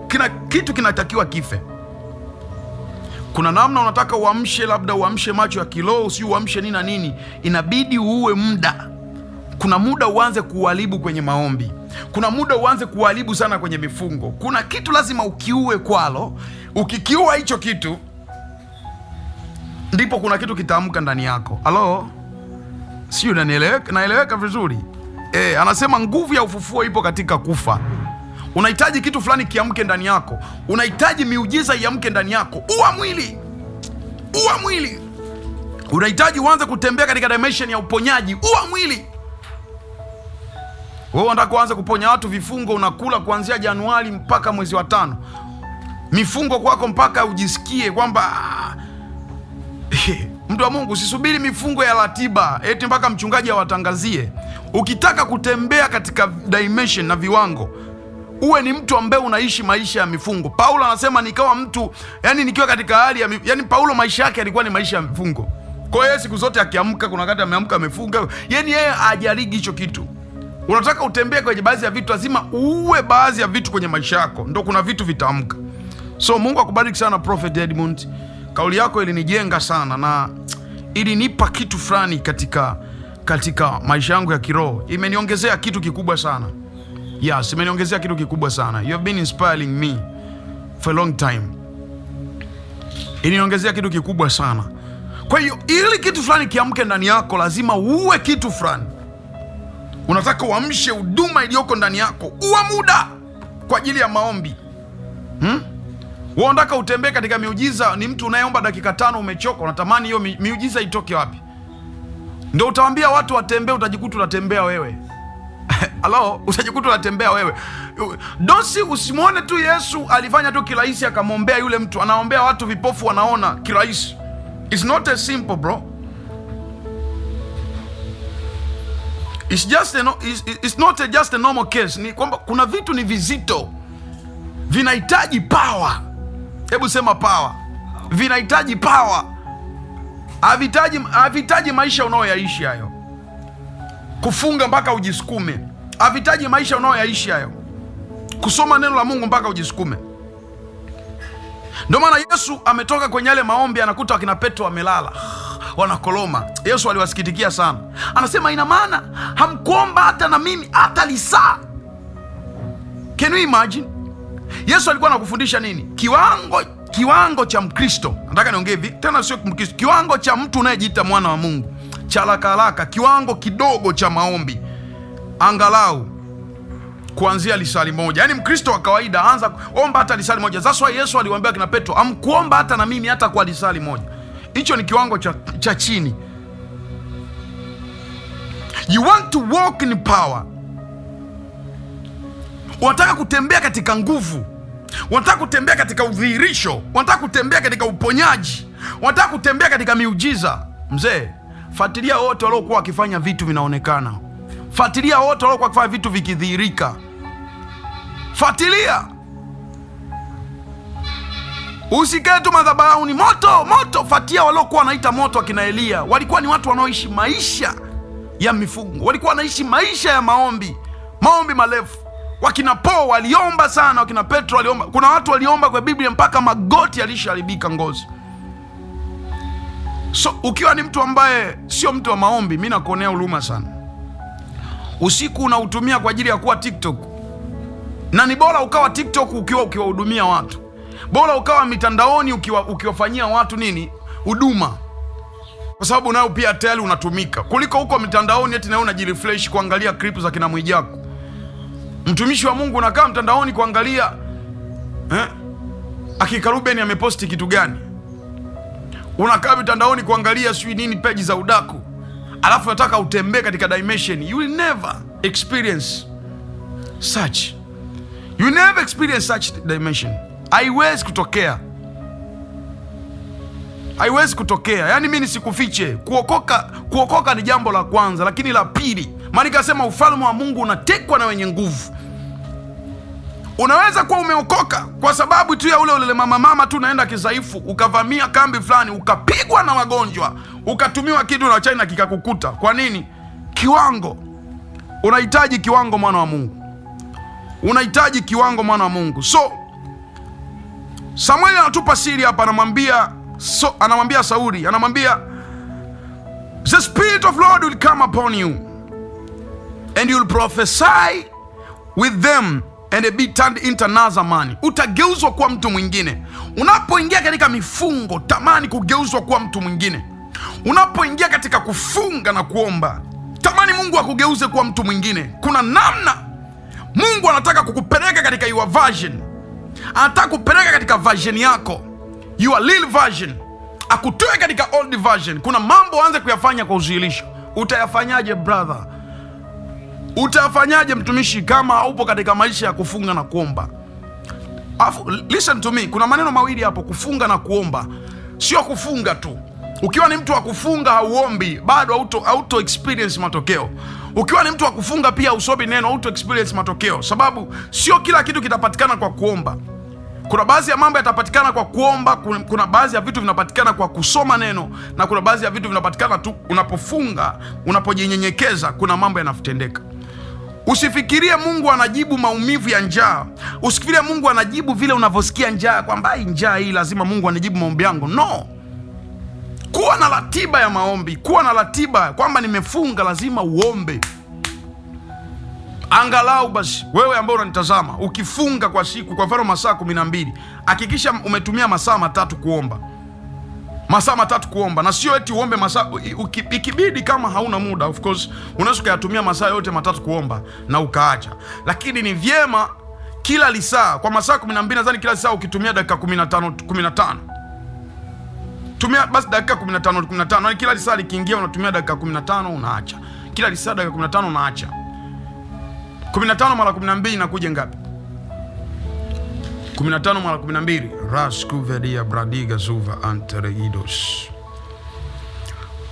S1: Kitu kinatakiwa kife. Kuna namna unataka uamshe, labda uamshe macho ya kiroho, si uamshe nini na nini, inabidi uue muda. Kuna muda uanze kuharibu kwenye maombi. Kuna muda uanze kuharibu sana kwenye mifungo. Kuna kitu lazima ukiue kwalo. Ukikiua hicho kitu, ndipo kuna kitu kitaamka ndani yako. Halo? Sio, naeleweka vizuri? Anasema nguvu ya ufufuo ipo katika kufa. Unahitaji kitu fulani kiamke ndani yako. Unahitaji miujiza iamke ndani yako. Ua mwili. Unahitaji uanze kutembea katika dimension ya uponyaji. Ua mwili. Wewe unataka kuanza kuponya watu vifungo, unakula kuanzia Januari mpaka mwezi wa 5. Mifungo kwako mpaka ujisikie kwamba mtu wa Mungu, usisubiri mifungo ya ratiba eti mpaka mchungaji awatangazie. Ukitaka kutembea katika dimension na viwango, uwe ni mtu ambaye unaishi maisha ya mifungo. Paulo anasema nikawa mtu, yani nikiwa katika hali ya yani Paulo maisha yake yalikuwa ni maisha ya mifungo. Kwa hiyo siku zote akiamka, kuna wakati ameamka amefunga. Yani yeye hajarigi hicho kitu. Unataka utembee kwenye baadhi ya vitu, lazima uwe baadhi ya vitu kwenye maisha yako, ndio kuna vitu vitaamka. So Mungu akubariki sana Prophet Edmund. Kauli yako ilinijenga sana na ilinipa kitu fulani katika maisha yangu ya kiroho. Imeniongezea kitu kikubwa sana. Yes, imeniongezea kitu kikubwa sana. You have been inspiring me for a long time. Iliniongezea kitu kikubwa sana. Kwa hiyo ili kitu fulani kiamke ndani yako, lazima uwe kitu fulani. Unataka uamshe huduma iliyoko ndani yako, uwe muda kwa ajili ya maombi. Wewe unataka utembee katika miujiza, ni mtu unayeomba dakika 5 umechoka, unatamani hiyo miujiza itoke wapi? Ndio utawaambia watu watembee, utajikuta unatembea wewe. Halo, utajikuta unatembea wewe. Usimwone tu Yesu alifanya tu kirahisi akamwombea yule mtu, anaombea watu vipofu wanaona kirahisi. It's not as simple, bro. It's not just a normal case. Ni kwamba kuna vitu ni vizito, vinahitaji power. Hebu sema power. Vinahitaji power. Havitaji maisha unayoyaishi hayo, kufunga mpaka ujisukume. Havitaji maisha unayoyaishi hayo, kusoma neno la Mungu mpaka ujisukume. Ndio maana Yesu ametoka kwenye yale maombi, anakuta wakina Petro wamelala wanakoloma. Yesu aliwasikitikia sana, anasema ina maana hamkuomba hata na mimi hata lisaa. Can you imagine? Yesu alikuwa anakufundisha nini? Kiwango cha Mkristo. Nataka niongee hivi, tena sio Mkristo, kiwango cha mtu unayejiita mwana wa Mungu, cha haraka, kiwango kidogo cha maombi, angalau kuanzia lisali moja. Yaani Mkristo wa kawaida anza omba hata lisali moja. That's why Yesu aliwaambia kina Petro, amkuomba hata na mimi hata kwa lisali moja. Hicho ni kiwango cha chini. You want to walk in power. Unataka kutembea katika nguvu. Unataka kutembea katika udhihirisho. Unataka kutembea katika uponyaji. Unataka kutembea katika miujiza. Mzee, fuatilia wote waliokuwa wakifanya vitu vinaonekana. Fuatilia wote waliokuwa wakifanya vitu vikidhihirika. Fuatilia. Usikae tu madhabahuni moto. Fuatia waliokuwa wanaita moto akina Elia. Walikuwa ni watu wanaoishi maisha ya mifungo. Walikuwa wanaishi maisha ya maombi marefu. Wakina Paulo waliomba sana, wakina Petro waliomba. Kuna watu waliomba kwa Biblia mpaka magoti yalisharibika ngozi. So ukiwa ni mtu ambaye sio mtu wa maombi, mimi nakuonea huruma sana. Usiku unautumia kwa ajili ya kuwa TikTok. Na ni bora ukawa TikTok ukiwahudumia watu. Bora ukawa mitandaoni ukiwafanyia watu nini? Huduma. Kwa sababu nayo pia tayari unatumika. Kuliko huko mitandaoni eti nayo unajirefresh kuangalia clip za kina Mwijaku. Mtumishi wa Mungu unakaa mtandaoni kuangalia Akika Ruben ameposti kitu gani. Unakaa mtandaoni kuangalia sijui nini page za udaku. Alafu unataka utembee katika dimension. You will never experience such. You will never experience such dimension. Haiwezi kutokea. haiwezi kutokea. Yaani mimi nisikufiche, kuokoka ni jambo la kwanza, lakini la pili, maana nikasema ufalme wa Mungu unatekwa na wenye nguvu. Unaweza kuwa umeokoka kwa sababu tu ya ule mama tu naenda kizaifu, ukavamia kambi fulani, ukapigwa na magonjwa, ukatumiwa kitu na China kikakukuta. Kwa nini? Kiwango. Unahitaji kiwango, mwana wa Mungu. Unahitaji kiwango, mwana wa Mungu. So Samueli anatupa siri hapa, anamwambia Sauli, anamwambia the spirit of Lord will come upon you and you'll prophesy with them and be turned into another man. Utageuzwa kuwa mtu mwingine. Unapoingia katika mifungo, tamani kugeuzwa kuwa mtu mwingine. Unapoingia katika kufunga na kuomba, tamani Mungu akugeuze kuwa mtu mwingine. Kuna namna Mungu anataka kukupeleka katika your version. Anataka kupeleka katika version yako, your real version. Akutoe katika old version. Kuna mambo aanze kuyafanya kwa uzihirisho. Utayafanyaje brother? Utafanyaje mtumishi kama haupo katika maisha ya kufunga na kuomba? Listen to me, kuna maneno mawili hapo, kufunga na kuomba. Sio kufunga tu. Ukiwa ni mtu wa kufunga hauombi, bado auto experience matokeo. Ukiwa ni mtu wa kufunga pia usomi neno, auto experience matokeo. Sababu sio kila kitu kitapatikana kwa kuomba. Kuna baadhi ya mambo yatapatikana kwa kuomba, kuna baadhi ya vitu vinapatikana kwa kusoma neno, na kuna baadhi ya vitu vinapatikana tu unapofunga, unapojinyenyekeza, kuna mambo yanatendeka. Usifikirie Mungu anajibu maumivu ya njaa. Usifikirie Mungu anajibu vile unavyosikia njaa, kwamba njaa hii lazima Mungu anijibu maombi yangu. No. Kuwa na ratiba ya maombi, kuwa na ratiba kwamba nimefunga lazima uombe. Angalau basi wewe ambao unanitazama, ukifunga kwa siku kwa mfano masaa 12, hakikisha umetumia masaa 3 kuomba. Masaa 3 kuomba, na sio eti uombe masaa, ikibidi kama hauna muda, of course unaweza kuyatumia masaa yote 3 kuomba na ukaacha. Lakini ni vyema kila lisaa, kwa masaa 12 nadhani kila lisaa ukitumia dakika 15. Tumia basi dakika 15. Yaani kila lisaa likiingia unatumia dakika 15 unaacha. Kila lisaa dakika 15 unaacha. 15 mara 12 inakuja ngapi? 15 mara 12 raskuvedia bradiga zuva antereidos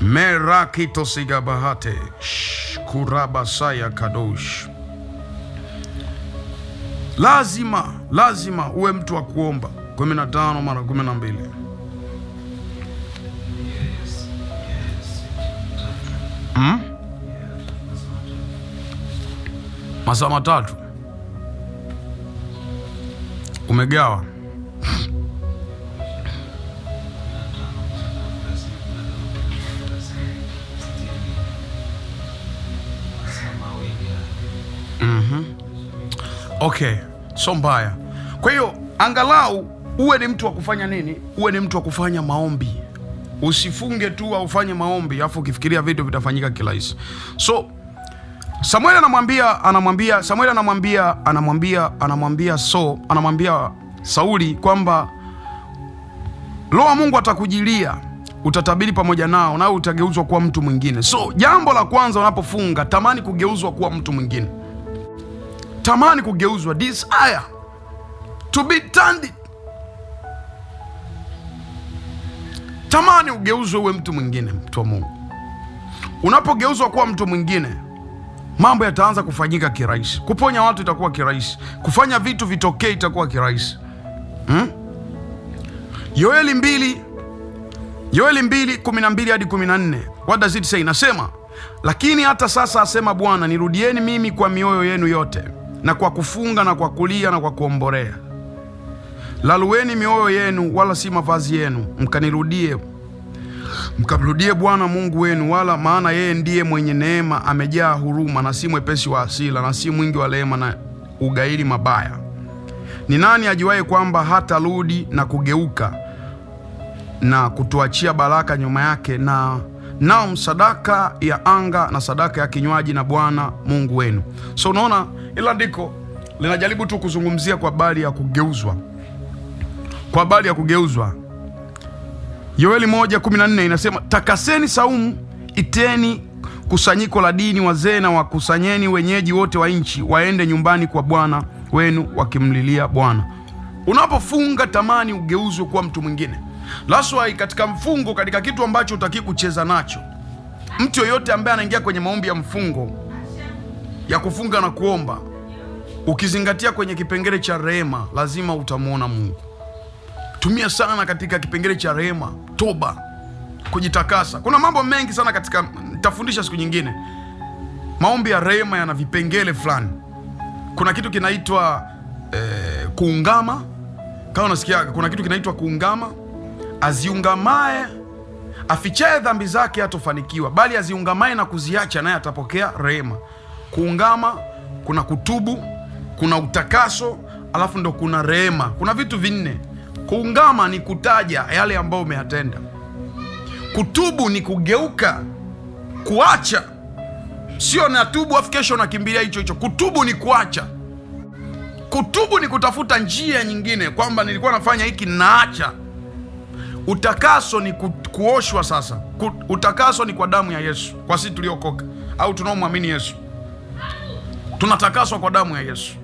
S1: merakito sigabahate kurabasaya kadosh. Lazima uwe mtu wa kuomba. 15 mara 12 masaa 3 umegawa. Okay, so mbaya. Kwa hiyo angalau uwe ni mtu wa kufanya nini? Uwe ni mtu wa kufanya maombi. Usifunge tu au ufanye maombi afu ukifikiria vitu vitafanyika kirahisi. So Samueli anamwambia Sauli kwamba Roho wa Mungu atakujilia, utatabiri pamoja nao, nawe utageuzwa kuwa mtu mwingine. So jambo la kwanza unapofunga, tamani kugeuzwa kuwa mtu mwingine. Tamani kugeuzwa, desire to be turned. Tamani ugeuzwe uwe mtu mwingine, mtu wa Mungu. Unapogeuzwa kuwa mtu mwingine, mambo yataanza kufanyika kirahisi. Kuponya watu itakuwa kirahisi. Kufanya vitu vitokee itakuwa kirahisi. Yoeli 2:12 hadi 14. What does it say? Nasema, lakini hata sasa asema Bwana, nirudieni mimi kwa mioyo yenu yote, na kwa kufunga na kwa kulia na kwa kuombolea. Lalueni mioyo yenu wala si mavazi yenu, mkamrudie Bwana Mungu wenu, wala maana yeye ndiye mwenye neema, amejaa huruma, na si mwepesi wa hasira, na si mwingi wa rehema na ugairi mabaya. Ni nani ajuaye kwamba hatarudi na kugeuka na kutuachia baraka nyuma yake, na nao sadaka ya anga na sadaka ya kinywaji na Bwana Mungu wenu. So unaona, ila ndiko linajaribu tu kuzungumzia kwa habari ya kugeuzwa. Kwa habari ya kugeuzwa, Yoeli 1:14 inasema, takaseni saumu, iteni kusanyiko la dini, wazee na wakusanyeni wenyeji wote wa nchi, waende nyumbani kwa Bwana wenu wakimlilia Bwana. Unapofunga, tamani ugeuzwe kuwa mtu mwingine. That's why katika mfungo, katika kitu ambacho utaki kucheza nacho, mtu yoyote ambaye anaingia kwenye maombi ya mfungo ya kufunga na kuomba, ukizingatia kwenye kipengele cha rehema, lazima utamuona Mungu. Tumia sana katika kipengele cha rehema, toba, kujitakasa. Kuna mambo mengi sana katika, nitafundisha siku nyingine. Maombi ya rehema yana vipengele fulani. Kuna kitu kinaitwa kuungama. Kama unasikia, kuna kitu kinaitwa kuungama. Aziungamae afichaye dhambi zake hatofanikiwa, bali aziungamae na kuziacha naye atapokea rehema. Kuungama, kuna kutubu, kuna utakaso, alafu ndo kuna rehema. Kuna vitu vinne. Kuungama ni kutaja yale ambayo umeyatenda. Kutubu ni kugeuka, kuacha. Sio natubu afu kesho nakimbilia hicho hicho. Kutubu ni kuacha. Kutubu ni kutafuta njia nyingine, kwamba nilikuwa nafanya hiki naacha. Utakaso ni kuoshwa sasa. Utakaso ni kwa damu ya Yesu. Kwa sisi tuliokoka au tunaomwamini Yesu, tunatakaswa kwa damu ya Yesu.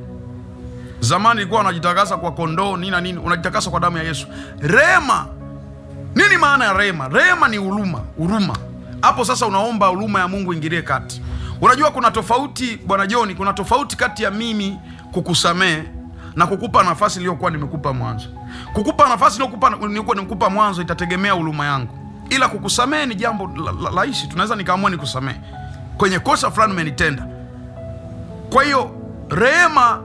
S1: Zamani ilikuwa unajitakasa kwa kondoo nini na nini, unajitakasa kwa damu ya Yesu. Rehema. Nini maana ya rehema? Rehema ni huruma. Hapo sasa unaomba huruma ya Mungu ingilie kati. Unajua kuna tofauti, Bwana John, kuna tofauti kati ya mimi kukusamehe na kukupa nafasi iliyokuwa nimekupa mwanzo. Kukupa nafasi iliyokuwa nimekupa mwanzo itategemea huruma yangu. Ila kukusamehe ni jambo rahisi. Tunaweza nikaamua nikusamehe kwenye kosa fulani umenitenda. Kwa hiyo rehema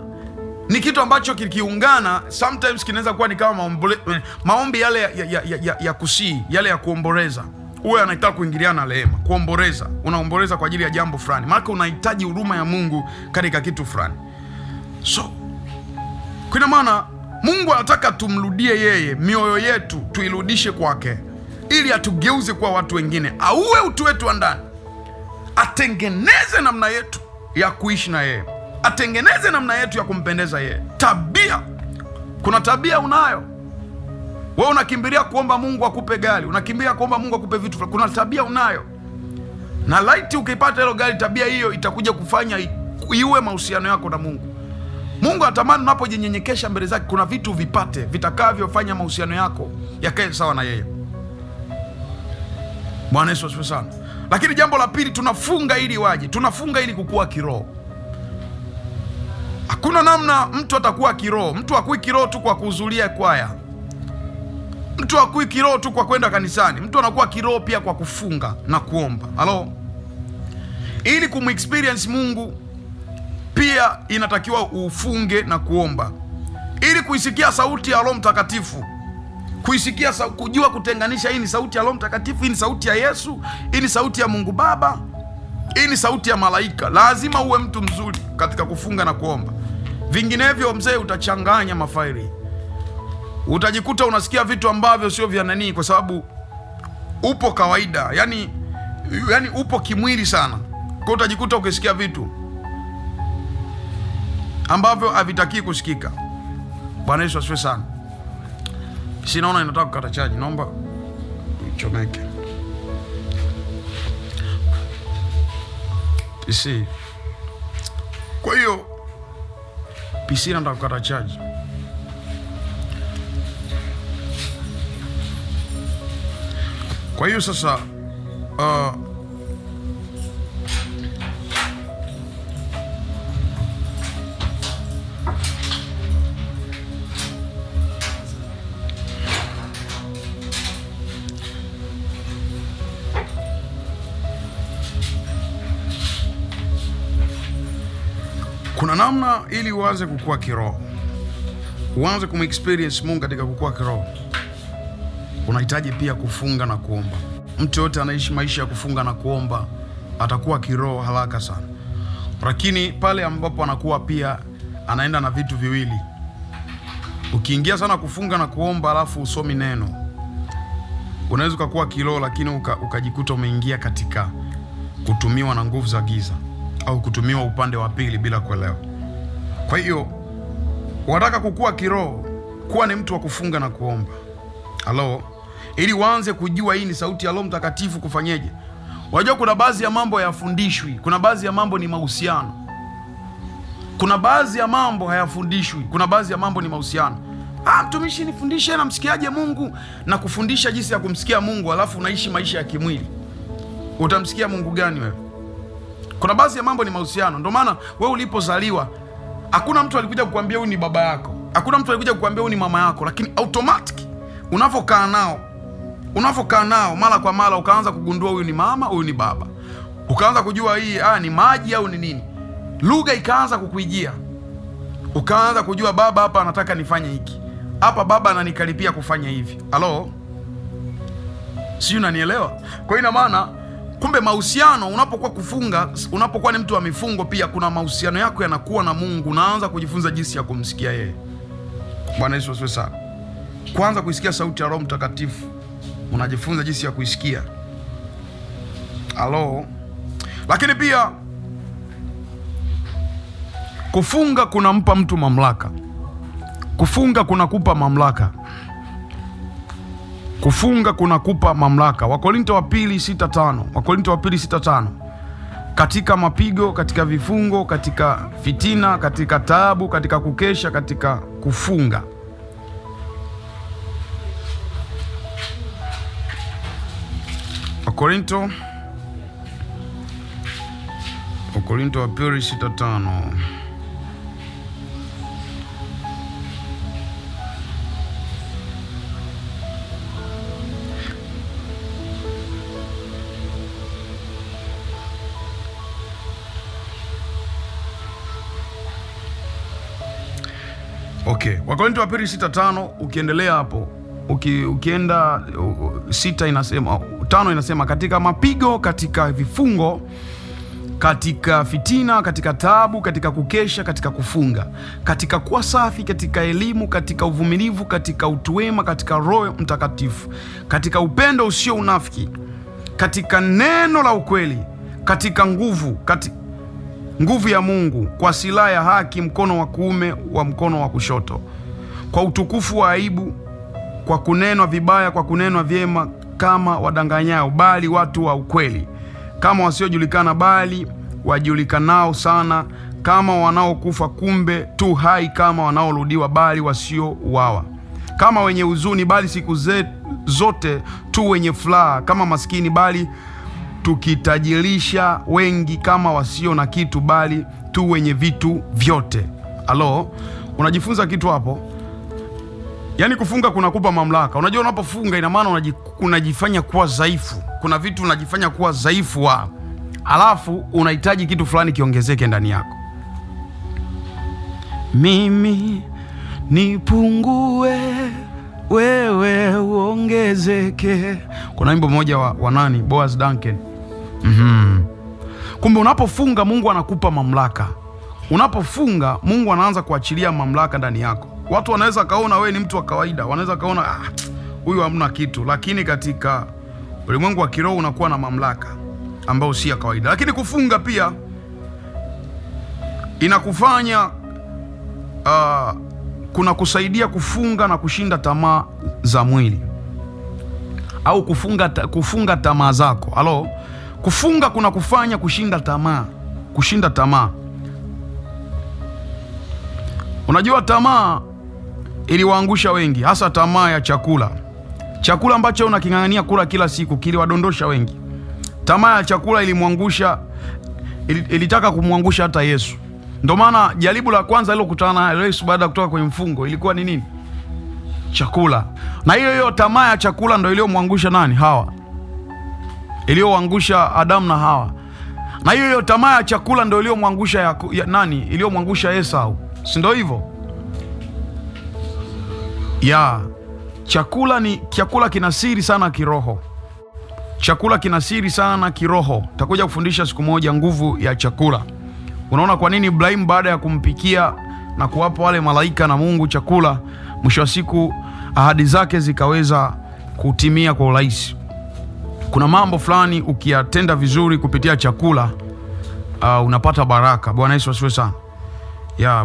S1: ni kitu ambacho kikiungana, sometimes kinaweza kuwa ni kama maombi yale ya kusii, yale ya kuomboleza. Uwe anataka kuingiliana na rehema, kuomboleza. Unaomboleza kwa ajili ya jambo fulani, maana unahitaji huruma ya Mungu katika kitu fulani. So kwa maana Mungu anataka tumrudie yeye, mioyo yetu tuirudishe kwake, ili atugeuze kwa watu wengine, auwe utu wetu wa ndani, atengeneze namna yetu ya kuishi na yeye, atengeneze namna yetu ya kumpendeza yeye. Tabia, kuna tabia unayo wewe, unakimbilia kuomba Mungu akupe gari, unakimbilia kuomba Mungu akupe vitu. Kuna tabia unayo, na laiti ukipata hilo gari, tabia hiyo itakuja kufanya iwe mahusiano yako na Mungu. Mungu atamani unapojinyenyekesha mbele zake, kuna vitu vipate vitakavyofanya mahusiano yako yakae sawa na yeye. Bwana Yesu asifiwe sana. Lakini jambo la pili, tunafunga ili waje, tunafunga ili kukua kiroho. Hakuna namna mtu atakuwa kiroho. Mtu hakui kiroho tu kwa kuhudhuria kwaya. Mtu hakui kiroho tu kwa kwenda kanisani. Mtu anakuwa kiroho pia kwa kufunga na kuomba. Halo? Ili kumexperience Mungu pia inatakiwa ufunge na kuomba. Ili kuisikia sauti ya Roho Mtakatifu, kuisikia, kujua kutenganisha, hii ni sauti ya Roho Mtakatifu, hii ni sauti ya Yesu, hii ni sauti ya Mungu Baba, hii ni sauti ya malaika. Lazima uwe mtu mzuri katika kufunga na kuomba. Vinginevyo mzee, utachanganya mafaili. Utajikuta unasikia vitu ambavyo sio vya nani, kwa sababu upo kawaida, yani upo kimwili sana. Kwa utajikuta ukisikia vitu ambavyo havitaki kusikika. Bwana Yesu asifiwe sana. Sinaona inataka kukata chaji, naomba ichomeke. PC. Kwa hiyo PC inataka kukata chaji. Kwa hiyo sasa kuna namna ili uanze kukua kiroho, uanze kumexperience Mungu katika kukua kiroho, unahitaji pia kufunga na kuomba. Mtu yote anaishi maisha ya kufunga na kuomba atakuwa kiroho haraka sana. Lakini pale ambapo anakuwa pia anaenda na vitu viwili, ukiingia sana kufunga na kuomba alafu usomi neno, unaweza ukakuwa kiroho lakini ukajikuta umeingia katika kutumiwa na nguvu za giza au kutumiwa upande wa pili bila kuelewa. Kwa hiyo wataka kukua kiroho, kuwa ni mtu wa kufunga na kuomba. Halo? Ili uanze kujua hii ni sauti ya Roho Mtakatifu, kufanyeje? Unajua kuna baadhi ya mambo hayafundishwi, kuna baadhi ya mambo ni mahusiano. Kuna baadhi ya mambo hayafundishwi, kuna baadhi ya mambo ni mahusiano. Mtumishi, nifundishe na msikiaje Mungu? Na kufundisha jinsi ya kumsikia Mungu alafu unaishi maisha ya kimwili, utamsikia Mungu gani wewe? Kuna baadhi ya mambo ni mahusiano. Ndio maana wewe ulipozaliwa hakuna mtu alikuja kukuambia huyu ni baba yako, hakuna mtu alikuja kukuambia huyu ni mama yako, lakini automatic unavokaa nao mara kwa mara ukaanza kugundua huyu ni mama, huyu ni baba, ukaanza kujua hii ni maji au ni nini. Lugha ikaanza kukuijia, ukaanza kujua baba hapa anataka nifanye hiki, hapa baba ananikaribia kufanya hivi. Halo, si unanielewa? Kwa hiyo ina maana kumbe mahusiano, unapokuwa kufunga, unapokuwa ni mtu wa mifungo, pia kuna mahusiano yako yanakuwa na Mungu. Unaanza kujifunza jinsi ya kumsikia yeye. Bwana Yesu asifiwe sana. Kwanza kuisikia sauti ya Roho Mtakatifu, unajifunza jinsi ya kuisikia. Halo. Lakini pia kufunga kunampa mtu mamlaka. Kufunga kunakupa mamlaka. Kufunga kunakupa mamlaka. Wakorintho wa pili 6:5. Wakorintho wa pili 6:5. Katika mapigo, katika vifungo, katika fitina, katika taabu, katika kukesha, katika kufunga. Wakorintho wa pili 6:5. Okay, Wakorintho wa pili 6:5, ukiendelea hapo, ukienda 6 inasema, 5 inasema katika mapigo, katika vifungo, katika fitina, katika taabu, katika kukesha, katika kufunga, katika kuwa safi, katika elimu, katika uvumilivu, katika utu wema, katika Roho Mtakatifu, katika upendo usio unafiki, katika neno la ukweli, katika nguvu ya Mungu, kwa silaha ya haki mkono wa kuume wa mkono wa kushoto, kwa utukufu wa aibu, kwa kunenwa vibaya, kwa kunenwa vyema, kama wadanganyao, bali watu wa ukweli, kama wasiojulikana, bali wajulikanao sana, kama wanaokufa kumbe tu hai, kama wanaorudiwa, bali wasiouawa, kama wenye huzuni, bali siku zote tu wenye furaha, kama maskini, bali tukitajirisha wengi, kama wasio na kitu, bali tu wenye vitu vyote. Alo, unajifunza kitu hapo. Yaani kufunga kunakupa mamlaka. Unajua unapofunga ina maana unajifanya kuwa dhaifu. Kuna vitu unajifanya kuwa dhaifu alafu unahitaji kitu fulani kiongezeke ndani yako. Mimi nipungue, wewe uongezeke. Kuna wimbo mmoja wa nani? Boaz Duncan. Kumbe unapofunga Mungu anakupa mamlaka. Unapofunga Mungu anaanza kuachilia mamlaka ndani yako. Watu wanaweza kaona wewe ni mtu wa kawaida, wanaweza kaona huyu hamna kitu, lakini katika ulimwengu wa kiroho unakuwa na mamlaka ambayo si ya kawaida. Lakini kufunga pia inakufanya kuna kusaidia kufunga na kushinda tamaa za mwili, au kufunga tamaa zako. Halo, kufunga kuna kufanya kushinda tamaa. Unajua tamaa iliwaangusha wengi, hasa tamaa ya chakula ambacho unaking'ang'ania kula kila siku kiliwadondosha wengi. Tamaa ya chakula ilitaka kumwangusha hata Yesu. Ndio maana jaribu la kwanza alilokutana na Yesu baada ya kutoka kwenye mfungo ilikuwa ni nini? Chakula. Na hiyo tamaa ya chakula ndio iliyomwangusha nani? Hawa. Iliyoangusha Adamu na Hawa. Na hiyo tamaa ya chakula ndio iliyomwangusha nani? Iliyomwangusha Esau. Si ndio hivyo? Chakula kina siri sana kiroho. Takuja kufundisha siku moja nguvu ya chakula. Unaona kwa nini Ibrahimu baada ya kumpikia na kuwapa wale malaika na Mungu chakula, mwisho wa siku ahadi zake zikaweza kutimia kwa urahisi. Kuna mambo fulani ukiyatenda vizuri kupitia chakula unapata baraka. Bwana Yesu asifiwe sana.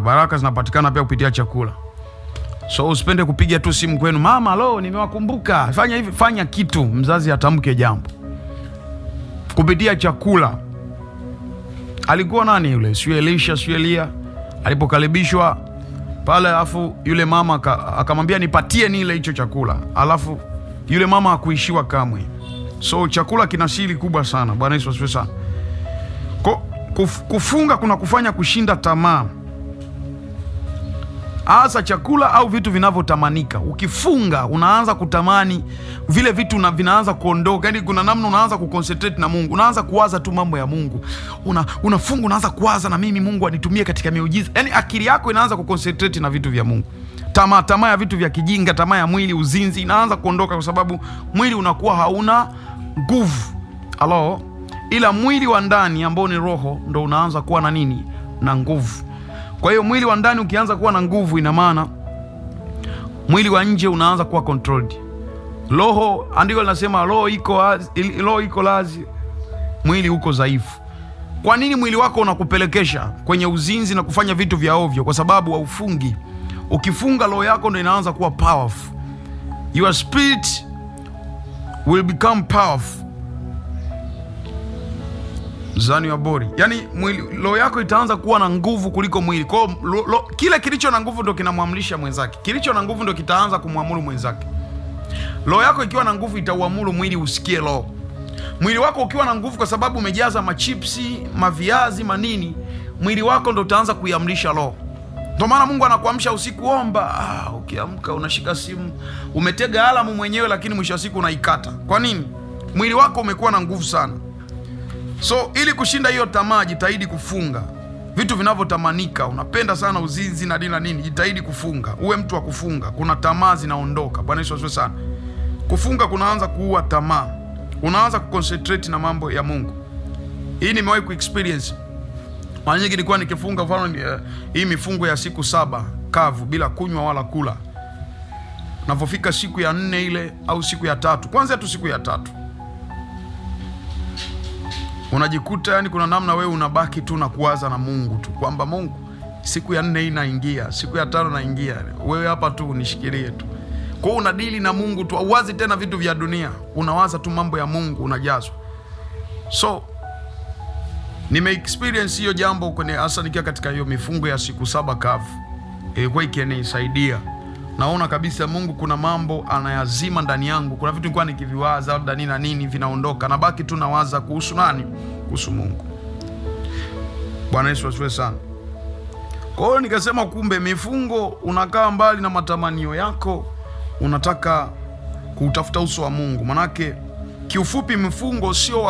S1: Baraka zinapatikana pia kupitia chakula. So usipende kupiga tu simu kwenu, mama lo nimewakumbuka, fanya hivi, fanya kitu, mzazi atamke jambo kupitia chakula. Alikuwa nani yule? Sio Elisha, sio Elia, alipokaribishwa pale, alafu yule mama akamwambia nipatie nile hicho chakula, alafu yule mama hakuishiwa kamwe. So chakula kina siri kubwa sana. Bwana Yesu asifiwe sana. Kufunga kuna kufanya kushinda tamaa, hasa chakula au vitu vinavyotamanika. Ukifunga unaanza kutamani vile vitu na vinaanza kuondoka. Yaani kuna namna unaanza kuconcentrate na Mungu, unaanza kuwaza tu mambo ya Mungu. Unafunga unaanza kuwaza na mimi Mungu anitumie katika miujiza. Yaani akili yako inaanza kuconcentrate na vitu vya Mungu. Tamaa ya vitu vya kijinga, tamaa ya mwili, uzinzi inaanza kuondoka, kwa sababu mwili unakuwa hauna nguvu. Ila mwili wa ndani ambao ni roho ndo unaanza kuwa na nini? Na nguvu. Kwa hiyo mwili wa ndani ukianza kuwa na nguvu, ina maana mwili wa nje unaanza kuwa controlled. Roho, andiko linasema roho iko lazi, mwili uko dhaifu. Kwa nini mwili wako unakupelekesha kwenye uzinzi na kufanya vitu vya ovyo? Kwa sababu haufungi. Ukifunga, roho yako ndo inaanza kuwa powerful. Your spirit will become powerful than your body. Yani roho yako itaanza kuwa na nguvu kuliko mwili. Kwa kile kilicho na nguvu ndo kinamwamrisha mwenzake. Kilicho na nguvu ndo kitaanza kumwamuru mwenzake. Roho yako ikiwa na nguvu itauamuru mwili usikie roho. Mwili wako ukiwa na nguvu, kwa sababu umejaza machipsi, maviazi, manini, mwili wako ndo utaanza kuiamrisha roho. Ndio maana Mungu anakuamsha usiku, omba. Ukiamka unashika simu, umetega alamu mwenyewe, lakini mwisho wa siku unaikata. Kwa nini? Mwili wako umekuwa na nguvu sana. So ili kushinda hiyo tamaa, jitahidi kufunga vitu vinavyotamanika. Unapenda sana uzinzi na nini, jitahidi kufunga. Uwe mtu wa kufunga, kuna tamaa zinaondoka. Bwana Yesu asifiwe sana. Kufunga kunaanza kuua tamaa. Unaanza kuconcentrate na mambo ya Mungu. Hii nimewahi kuexperience. Mara nyingi nilikuwa nikifunga mfano hii mifungo ya siku 7 kavu bila kunywa wala kula. Napofika siku ya 4 ile au siku ya 3, kwanza tu siku ya 3, unajikuta yani kuna namna wewe unabaki tu na kuwaza na Mungu tu, kwamba Mungu, siku ya 4 hii naingia, siku ya 5 naingia, wewe hapa tu unishikilie tu. Kwa hiyo unadili na Mungu tu, uwazi tena vitu vya dunia, unawaza tu mambo ya Mungu, unajazwa. So nime-experience hiyo jambo kwenye hasa nikiwa katika hiyo mifungo ya siku 7 kavu. Ilikuwa ikinisaidia. Naona kabisa Mungu kuna mambo anayazima ndani yangu. Kuna vitu nilikuwa nikiviwaza labda nini na nini vinaondoka. Nabaki tu nawaza kuhusu nani? Kuhusu Mungu. Bwana Yesu asifiwe sana. Kwa hiyo nikasema kumbe mifungo, unakaa mbali na matamanio yako, unataka kutafuta uso wa Mungu. Manake kiufupi mfungo sio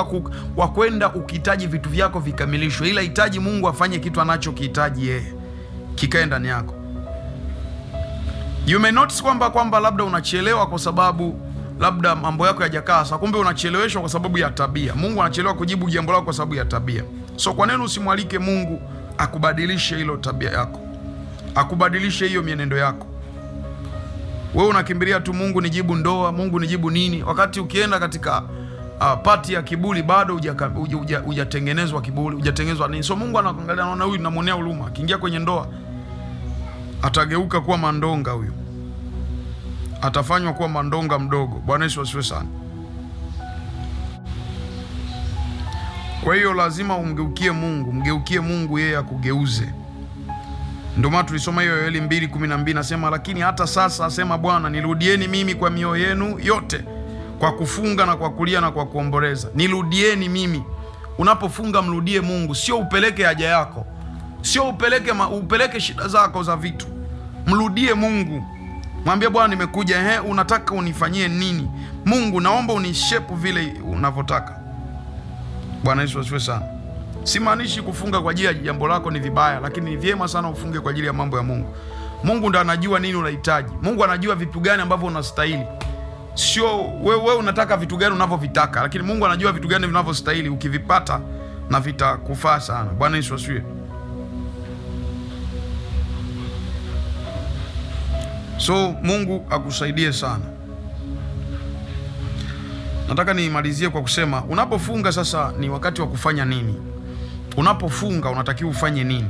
S1: wa kwenda ukihitaji vitu vyako vikamilishwe, ila hitaji Mungu afanye kitu anachokihitaji yeye kikae ndani yako. You may notice kwamba labda unachelewa kwa sababu labda mambo yako hayajakaa sawa. Kumbe unacheleweshwa kwa sababu ya tabia. Mungu anachelewa kujibu jambo lako kwa sababu ya tabia. So kwa nini usimwalike Mungu akubadilishe hilo tabia yako, akubadilishe hiyo mienendo yako? Wewe unakimbilia tu Mungu nijibu ndoa, Mungu nijibu nini, wakati ukienda katika pati ya kiburi bado hujatengenezwa kiburi, hujatengenezwa nini. So Mungu anaangalia, anaona huyu namwonea huruma, akiingia kwenye ndoa atageuka kuwa mandonga, huyu atafanywa kuwa mandonga mdogo. Bwana Yesu asifiwe sana. Kwa hiyo lazima mgeukie Mungu yeye akugeuze. Ndio maana tulisoma hiyo Yoeli 2:12, nasema lakini hata sasa asema Bwana, nirudieni mimi kwa mioyo yenu yote, kwa kufunga na kwa kulia na kwa kuomboleza. Nirudieni mimi. Unapofunga mrudie Mungu, sio upeleke haja yako, sio upeleke shida zako za vitu. Mrudie Mungu. Mwambie Bwana, nimekuja, unataka unifanyie nini? Mungu, naomba unishape vile unavyotaka. Bwana Yesu asifiwe sana. Simaanishi kufunga kwa ajili ya jambo lako ni vibaya, lakini ni vyema sana ufunge kwa ajili ya mambo ya Mungu. Mungu ndo anajua nini unahitaji. Mungu anajua vitu gani ambavyo unastahili. Sio wewe unataka vitu gani unavyovitaka, lakini Mungu anajua vitu gani vinavyostahili, ukivipata na vitakufaa sana. Bwana Yesu asifiwe. So Mungu akusaidie sana. Nataka nimalizie kwa kusema, unapofunga sasa ni wakati wa kufanya nini? Unapofunga unatakiwa ufanye nini?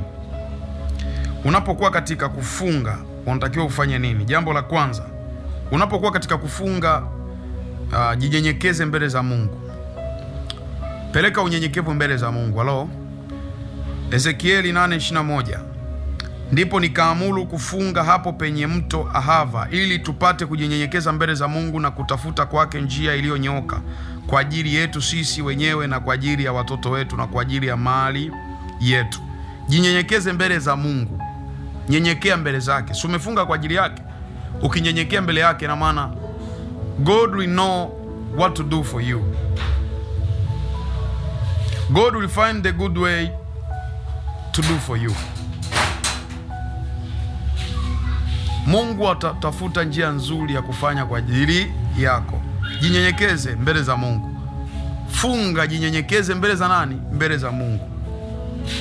S1: Unapokuwa katika kufunga unatakiwa ufanye nini? Jambo la kwanza, unapokuwa katika kufunga jinyenyekeze mbele za Mungu. Peleka unyenyekevu mbele za Mungu. Ezekieli 8:21. Ndipo nikaamuru kufunga hapo penye mto Ahava, ili tupate kujinyenyekeza mbele za Mungu na kutafuta kwake njia iliyonyooka, kwa ajili yetu sisi wenyewe na kwa ajili ya watoto wetu na kwa ajili ya mali yetu. Jinyenyekeze mbele za Mungu. Nyenyekea mbele zake. Si umefunga kwa ajili yake? Ukinyenyekea mbele yake, na maana God will know what to do for you. God will find the good way to do for you. Mungu atatafuta njia nzuri ya kufanya kwa ajili yako. Jinyenyekeze mbele za Mungu. Funga, jinyenyekeze mbele za nani? Mbele za Mungu.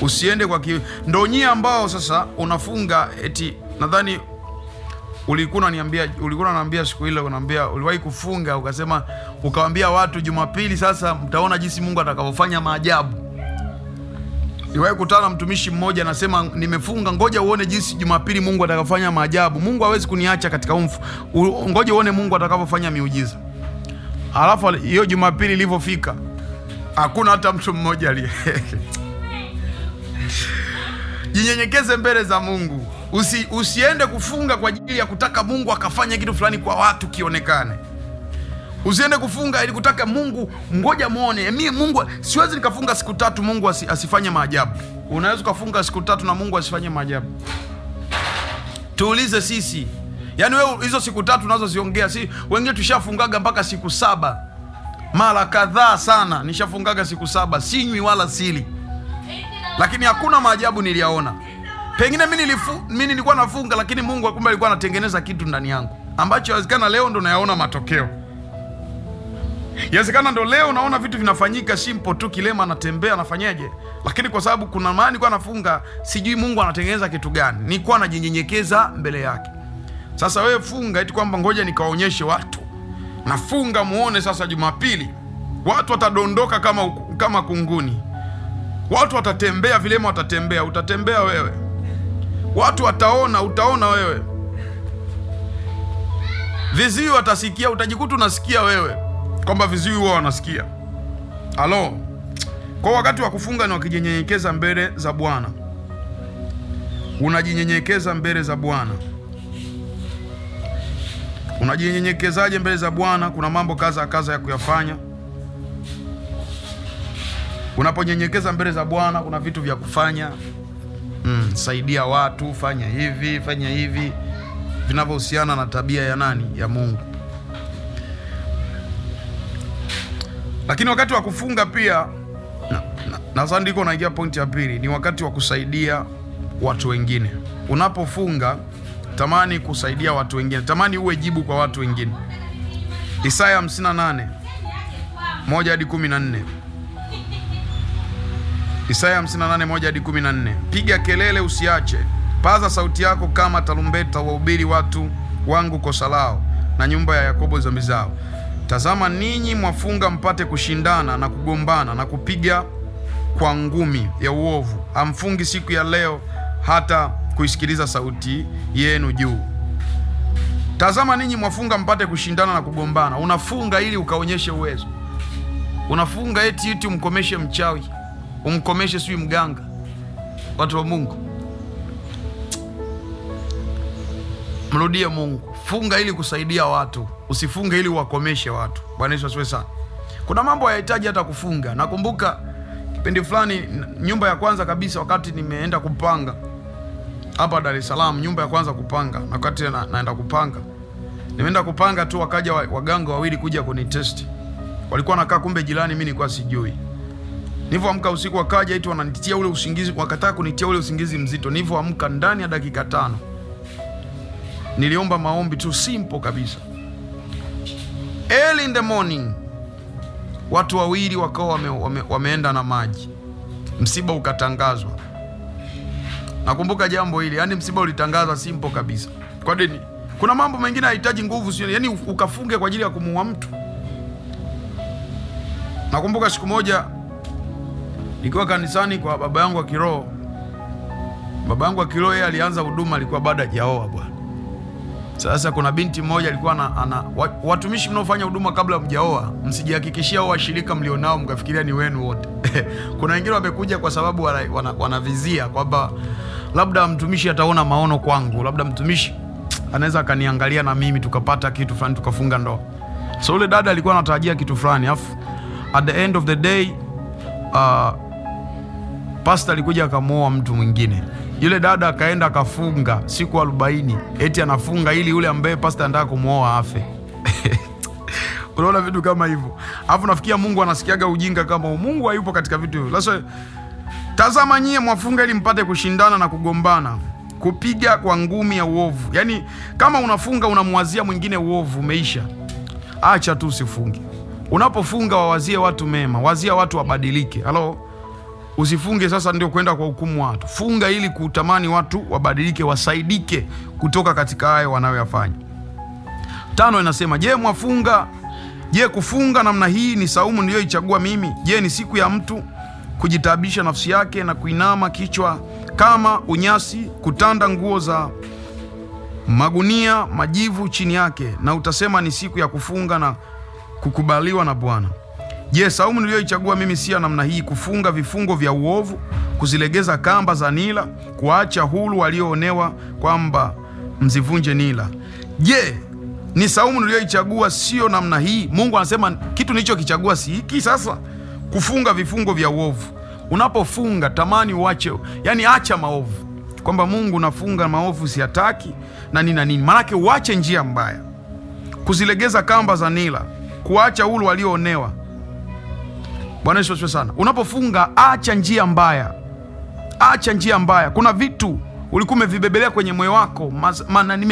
S1: Usiende kwa ndo nyie ambao sasa unafunga eti, nadhani ulikuwa unaniambia siku ile, uliwahi kufunga ukasema, ukawaambia watu Jumapili sasa mtaona jinsi Mungu atakavyofanya maajabu. Niwahi kutana mtumishi mmoja anasema, nimefunga, ngoja uone jinsi Jumapili Mungu atakavyofanya maajabu. Mungu hawezi kuniacha katika umfu. Ngoja uone Mungu atakavyofanya miujiza. Alafu hiyo Jumapili ilivyofika, hakuna hata mtu mmoja aliye. Jinyenyekeze mbele za Mungu. Usiende kufunga kwa ajili ya kutaka Mungu akafanya kitu fulani kwa watu kionekane. Usiende kufunga ili kutaka Mungu, ngoja muone. Mimi Mungu siwezi nikafunga siku 3 Mungu asifanye maajabu. Unaweza kufunga siku 3 na Mungu asifanye maajabu? Tuulize sisi. Yaani wewe hizo siku 3 unazoziongea, si wengine tushafungaga mpaka siku 7. Mara kadhaa sana nishafungaga siku 7, sinywi wala sili. Lakini hakuna maajabu niliyaona. Pengine mimi nilikuwa nafunga, lakini Mungu kumbe alikuwa anatengeneza kitu ndani yangu ambacho inawezekana leo ndo nayaona matokeo. Inawezekana ndo leo naona vitu vinafanyika simple tu, kilema anatembea anafanyaje, lakini kwa sababu kuna maana nilikuwa nafunga, sijui Mungu anatengeneza kitu gani. Nilikuwa najinyenyekeza mbele yake. Sasa wewe funga eti kwamba ngoja nikaonyeshe watu. Nafunga muone sasa Jumapili watu watadondoka kama kunguni. Watu watatembea, vilema watatembea, utatembea wewe. Watu wataona, utaona wewe. Viziwi watasikia, utajikuta unasikia wewe kwamba viziwi wao wanasikia. Halo. Kwa wakati wa kufunga ni wakijinyenyekeza mbele za Bwana. Unajinyenyekeza mbele za Bwana. Unajinyenyekezaje mbele za Bwana? Kuna mambo kaza ya kuyafanya. Unaponyenyekeza mbele za Bwana kuna vitu vya kufanya. Saidia watu, fanya hivi vinavyohusiana na tabia ya nani? Ya Mungu. Lakini wakati wa kufunga pia na sasa ndiko naingia pointi ya pili, ni wakati wa kusaidia watu wengine. Unapofunga tamani kusaidia watu wengine, tamani uwe jibu kwa watu wengine. Isaya 58 1-14. Isaya 58 1-14. Piga kelele usiache, paza sauti yako kama tarumbeta, wahubiri watu wangu kosa lao na nyumba ya Yakobo dhambi zao. Tazama ninyi mwafunga mpate kushindana na kugombana na kupiga kwa ngumi ya uovu. Hamfungi siku ya leo hata kuisikiliza sauti yenu juu. Tazama ninyi mwafunga mpate kushindana na kugombana. Unafunga ili ukaonyeshe uwezo. Unafunga eti umkomeshe mchawi, umkomeshe sui mganga. Watu wa Mungu, mrudie Mungu. Funga ili kusaidia watu, usifunge ili uwakomeshe watu. Bwana Yesu asifiwe sana. Kuna mambo hayahitaji hata kufunga. Nakumbuka kipindi fulani, nyumba ya kwanza kabisa, wakati nimeenda kupanga hapa Dar es Salaam, nyumba ya kwanza kupanga, na wakati naenda kupanga, nimeenda kupanga tu, wakaja waganga wawili kuja kunitest. Walikuwa nakaa kumbe jirani, mimi nilikuwa sijui. Nilipoamka usiku wakaja eti wananitia ule usingizi, wakataka kunitia ule usingizi mzito. Nilipoamka ndani ya dakika 5 niliomba maombi tu simple kabisa. Early in the morning watu wawili wakawa wameenda na maji. Msiba ukatangazwa. Nakumbuka jambo hili, yani msiba ulitangazwa simple kabisa. Kwa nini? Kuna mambo mengine hayahitaji nguvu, sio? Yani ukafunge kwa ajili ya kumuua mtu. Nakumbuka siku moja nikiwa kanisani kwa baba yangu wa kiroho. Baba yangu wa kiroho yeye alianza huduma, alikuwa bado hajaoa bwana. Sasa kuna binti mmoja alikuwa watumishi mnaofanya huduma kabla mjaoa, msijihakikishia au washirika mlionao mkafikiria ni wenu wote. Kuna wengine wamekuja kwa sababu wanavizia kwamba labda mtumishi ataona maono kwangu, labda mtumishi anaweza akaniangalia na mimi tukapata kitu fulani tukafunga ndoa. So yule dada alikuwa anatarajia kitu fulani, afu at the end of the day pastor alikuja akamuoa mtu mwingine. Yule dada akaenda akafunga siku 40, eti anafunga ili yule ambaye pastor anataka kumuoa afe. Unaona vitu kama hivyo. Alafu nafikia Mungu anasikiaga ujinga kama Mungu hayupo katika vitu hivyo. Sasa tazama nyie mwafunga ili mpate kushindana na kugombana, kupiga kwa ngumi ya uovu. Yaani kama unafunga unamwazia mwingine uovu, umeisha. Acha tu usifunge. Unapofunga wawazie watu mema, wazia watu wabadilike. Halo? Usifunge sasa ndio kwenda kwa hukumu watu. Funga ili kutamani watu wabadilike, wasaidike kutoka katika hayo wanayoyafanya. 5 inasema, je, kufunga namna hii ni saumu niliyoichagua mimi? Je, ni siku ya mtu kujitabisha nafsi yake na kuinama kichwa kama unyasi, kutanda nguo za magunia majivu chini yake, na utasema ni siku ya kufunga na kukubaliwa na Bwana? Je, saumu niliyoichagua mimi si namna hii, kufunga vifungo vya uovu, kuzilegeza kamba za nila, kuacha huru walioonewa kwamba mzivunje nila? Je, ni saumu niliyoichagua sio namna hii? Mungu anasema kitu nilichokichagua si hiki. Sasa kufunga vifungo vya uovu. Unapofunga tamani uache, yani acha maovu. Kwamba Mungu nafunga maovu siyataki na nini. Maana uache njia mbaya. Kuzilegeza kamba za nila, kuacha huru walioonewa. Bwana Yesu asifiwe sana. Unapofunga acha njia mbaya. Acha njia mbaya. Kuna vitu ulikuwa umevibebelea kwenye moyo wako,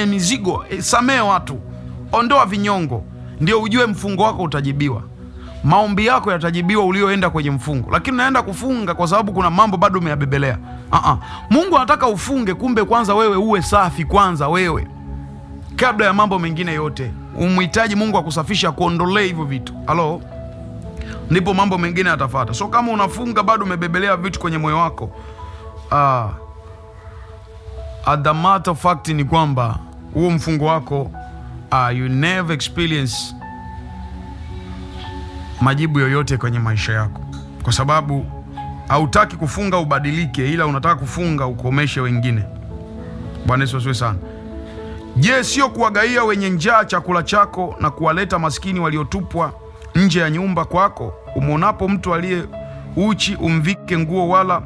S1: mizigo, samee watu. Ondoa vinyongo, ndio ujue mfungo wako utajibiwa. Maombi yako yatajibiwa ulioenda kwenye mfungo. Lakini unaenda kufunga kwa sababu kuna mambo bado umeyabebelea. Mungu anataka ufunge, kumbe kwanza wewe uwe safi kwanza wewe. Kabla ya mambo mengine yote, umhitaji Mungu akusafisha, kuondolee hivyo vitu. Halo? Ndipo mambo mengine yatafuata. So kama unafunga bado umebebelea vitu kwenye moyo wako, the matter of fact ni kwamba huo mfungo wako you never experience majibu yoyote kwenye maisha yako, kwa sababu hautaki kufunga ubadilike, ila unataka kufunga ukomeshe wengine. Bwana Yesu asifiwe sana. Je, sio kuwagaia wenye njaa chakula chako na kuwaleta maskini waliotupwa nje ya nyumba kwako? Umonapo mtu aliye uchi umvike nguo, wala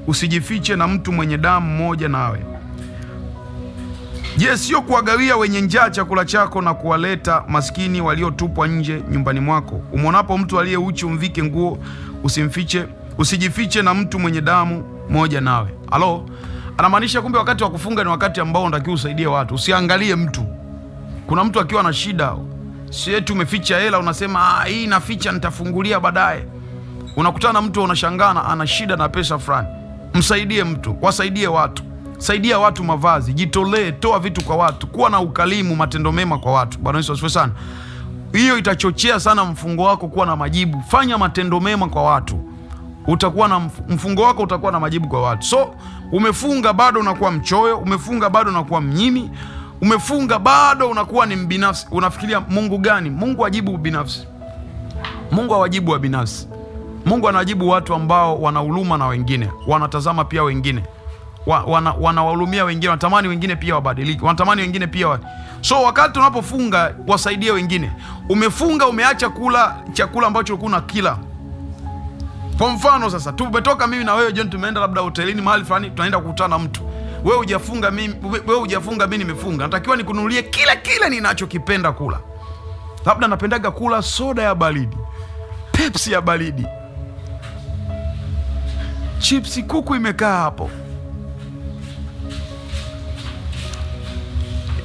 S1: usijifiche na mtu mwenye damu moja nawe. Je, sio kuwagawia wenye njaa chakula chako na kuwaleta maskini waliotupwa nje nyumbani mwako? Umonapo mtu aliye uchi umvike nguo, usijifiche na mtu mwenye damu moja nawe. Halo? Anamaanisha kumbe wakati wa kufunga ni wakati ambao unatakiwa usaidie watu. Usiangalie mtu. Kuna mtu akiwa na shida, si eti umeficha hela unasema hii naficha nitafungulia baadaye. Unakutana na mtu unashangana ana shida na pesa fulani. Msaidie mtu, wasaidie watu. Saidia watu mavazi, jitolee, toa vitu kwa watu, kuwa na ukalimu, matendo mema kwa watu. Bwana Yesu asifiwe sana. Hiyo itachochea sana mfungo wako kuwa na majibu. Fanya matendo mema kwa watu, utakuwa na mfungo wako utakuwa na majibu kwa watu. So umefunga bado unakuwa mchoyo, umefunga bado unakuwa mnyimi, umefunga bado unakuwa ni mbinafsi. Unafikiria Mungu gani? Mungu ajibu binafsi. Mungu hawajibu wa binafsi. Mungu anajibu watu ambao wana huruma na wengine, wanatazama pia wengine, wanawahurumia wengine, wanatamani wengine pia wabadilike, wanatamani wengine pia So wakati unapofunga wasaidie wengine. Umefunga umeacha kula chakula ambacho ulikuwa unakila. Kwa mfano sasa, tumetoka mimi na wewe John, tumeenda labda hotelini mahali fulani, tunaenda kukutana na mtu. Wewe hujafunga, mimi nimefunga. Natakiwa nikununulie kila ninachokipenda kula. Labda napendaga kula soda ya baridi, Pepsi ya baridi, chipsi kuku imekaa hapo.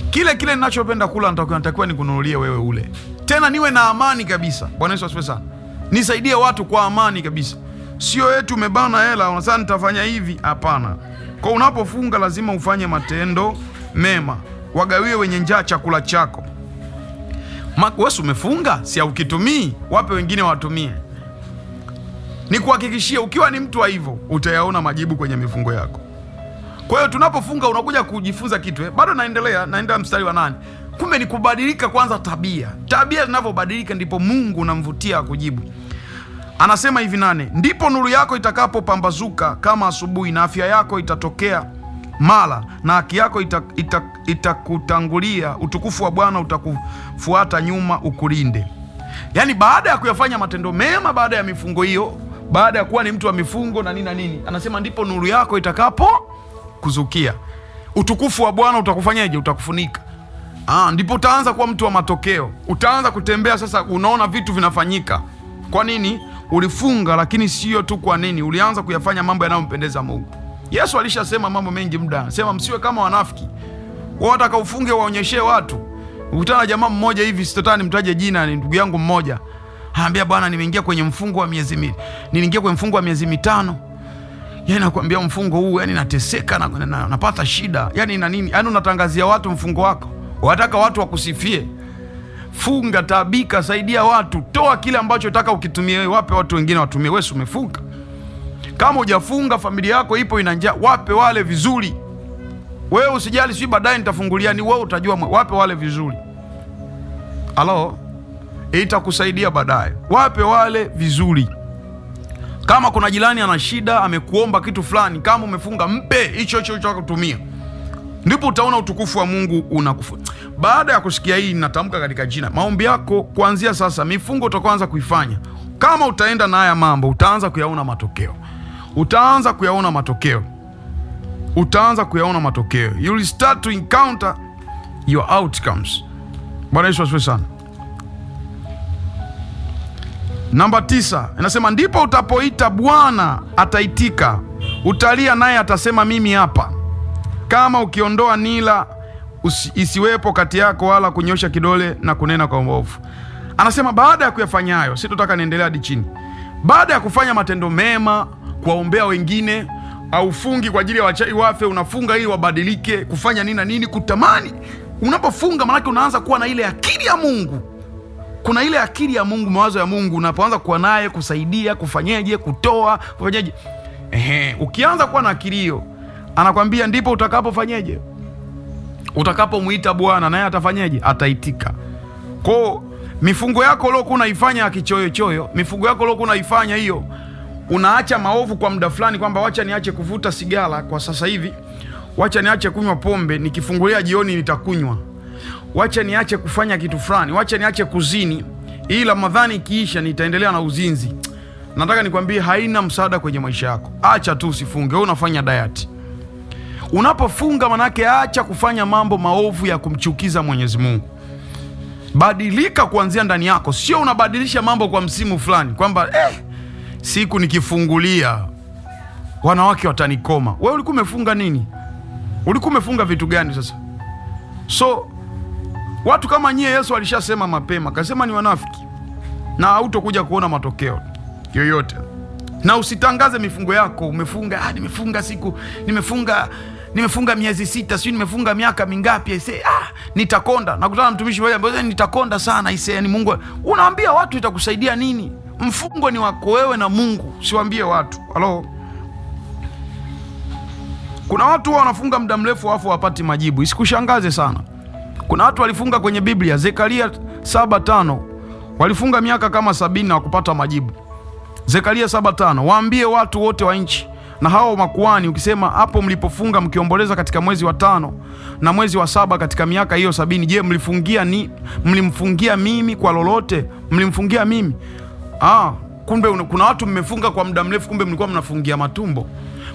S1: Kile ninachopenda kula natakiwa nikununulie wewe ule. Tena niwe na amani kabisa. Bwana Yesu asifiwe sana. Nisaidie watu kwa amani kabisa. Sio eti umebana hela unasema nitafanya hivi, hapana. Kwa unapofunga lazima ufanye matendo mema. Wagawie wenye njaa chakula chako. Wewe umefunga, si ukitumii, wape wengine watumie. Nikuhakikishia ukiwa ni mtu wa hivyo, utayaona majibu kwenye mifungo yako. Kwa hiyo tunapofunga unakuja kujifunza kitu. Bado naenda mstari wa 8. Kumbe ni kubadilika kwanza tabia. Tabia zinavyobadilika ndipo Mungu unamvutia kujibu. Anasema hivi 8, ndipo nuru yako itakapopambazuka kama asubuhi, na afya yako itatokea mara, na haki yako itakutangulia. Utukufu wa Bwana utakufuata nyuma ukulinde. Yaani baada ya kuyafanya matendo mema, baada ya mifungo hiyo, baada ya kuwa ni mtu wa mifungo na nini na nini, anasema ndipo nuru yako itakapo kuzukia, utukufu wa Bwana utakufanyaje? Utakufunika. Ndipo utaanza kuwa mtu wa matokeo. Utaanza kutembea sasa, unaona vitu vinafanyika. Kwa nini? Ulifunga, lakini sio tu kwa nini, ulianza kuyafanya mambo yanayompendeza Mungu. Yesu alishasema mambo mengi muda. Anasema msiwe kama wanafiki. Wao wataka ufunge waonyeshe watu. Ukutana na jamaa mmoja hivi, sitotaka nimtaje jina, ni ndugu yangu mmoja. Anambia bwana, nimeingia kwenye mfungo wa miezi mitano. Yaani nakwambia mfungo huu, yani nateseka na napata shida. Yaani na nini? Yaani unatangazia watu mfungo wako. Wataka watu wakusifie. Funga, tabika, saidia watu. Toa kile ambacho unataka ukitumie wewe, wape watu wengine watumie. Wewe umefunga. Kama hujafunga, familia yako ipo ina njaa, wape wale vizuri. Wewe usijali si baadaye nitafungulia, ni wewe utajua, wape wale vizuri. Itakusaidia baadaye. Wape wale vizuri. Kama kuna jirani ana shida, amekuomba kitu fulani, kama umefunga, mpe hicho cha kutumia. Ndipo utaona utukufu wa Mungu unakufuata. Baada ya kusikia hii, natamka katika jina, maombi yako kuanzia sasa, mifungo utaanza kuifanya. Kama utaenda na haya mambo, utaanza kuyaona matokeo. Utaanza kuyaona matokeo. You will start to encounter your outcomes. Bwana Yesu asifiwe sana. Namba 9, inasema ndipo utapoita Bwana ataitika. Utalia naye atasema mimi hapa. Kama ukiondoa nila isiwepo kati yako, wala kunyosha kidole na kunena kwa uovu. Anasema baada ya kuyafanya hayo, sitotaka niendelea hadi chini. Baada ya kufanya matendo mema, kuwaombea wengine, au fungi kwa ajili ya wachai wafe, unafunga ili wabadilike, kufanya nini na nini, kutamani. Unapofunga maana unaanza kuwa na ile akili ya Mungu. Kuna ile akili ya Mungu, mawazo ya Mungu unapoanza kuwa naye, kusaidia, kufanyaje, kutoa, kufanyaje. Ukianza kuwa na akili hiyo, anakwambia ndipo utakapofanyaje? Utakapomuita Bwana naye atafanyaje? Ataitika. Kwa mifungo yako leo kuna ifanya ya kichoyo, mifungo yako leo kuna ifanya hiyo, unaacha maovu kwa muda fulani, kwamba wacha niache kuvuta sigara kwa sasa hivi, wacha niache kunywa pombe, nikifungulia jioni nitakunywa, wacha niache kufanya kitu fulani, wacha niache kuzini, ila Ramadhani ikiisha nitaendelea na uzinzi. Nataka nikwambie haina msaada kwenye maisha yako. Acha tu usifunge, wewe unafanya diet. Unapofunga manake acha kufanya mambo maovu ya kumchukiza Mwenyezi Mungu. Badilika kuanzia ndani yako, sio unabadilisha mambo kwa msimu fulani, kwamba siku nikifungulia wanawake watanikoma. Wewe ulikuwa umefunga nini? Ulikuwa umefunga vitu gani sasa? So watu kama nyie Yesu alishasema mapema, kasema ni wanafiki na hautokuja kuona matokeo yoyote. Na usitangaze mifungo yako, umefunga, nimefunga miezi 6, sio nimefunga miaka mingapi, nitakonda. Nakutana na mtumishi mmoja ambaye nitakonda sana, ni Mungu. Unaambia watu itakusaidia nini? Mfungo ni wako wewe na Mungu, siwaambie watu. Kuna watu wanafunga muda mrefu afu wapati majibu. Isikushangaze sana. Kuna watu walifunga kwenye Biblia, Zekaria 7:5, walifunga miaka kama 70 na wakupata majibu. Zekaria 7:5, waambie watu wote wa nchi na hao makuhani, ukisema hapo mlipofunga mkiomboleza katika mwezi wa 5 na mwezi wa 7 katika miaka hiyo 70, je, mlimfungia mimi kwa lolote? Mlimfungia mimi? Kumbe kuna watu mmefunga kwa muda mrefu, kumbe mlikuwa mnafungia matumbo.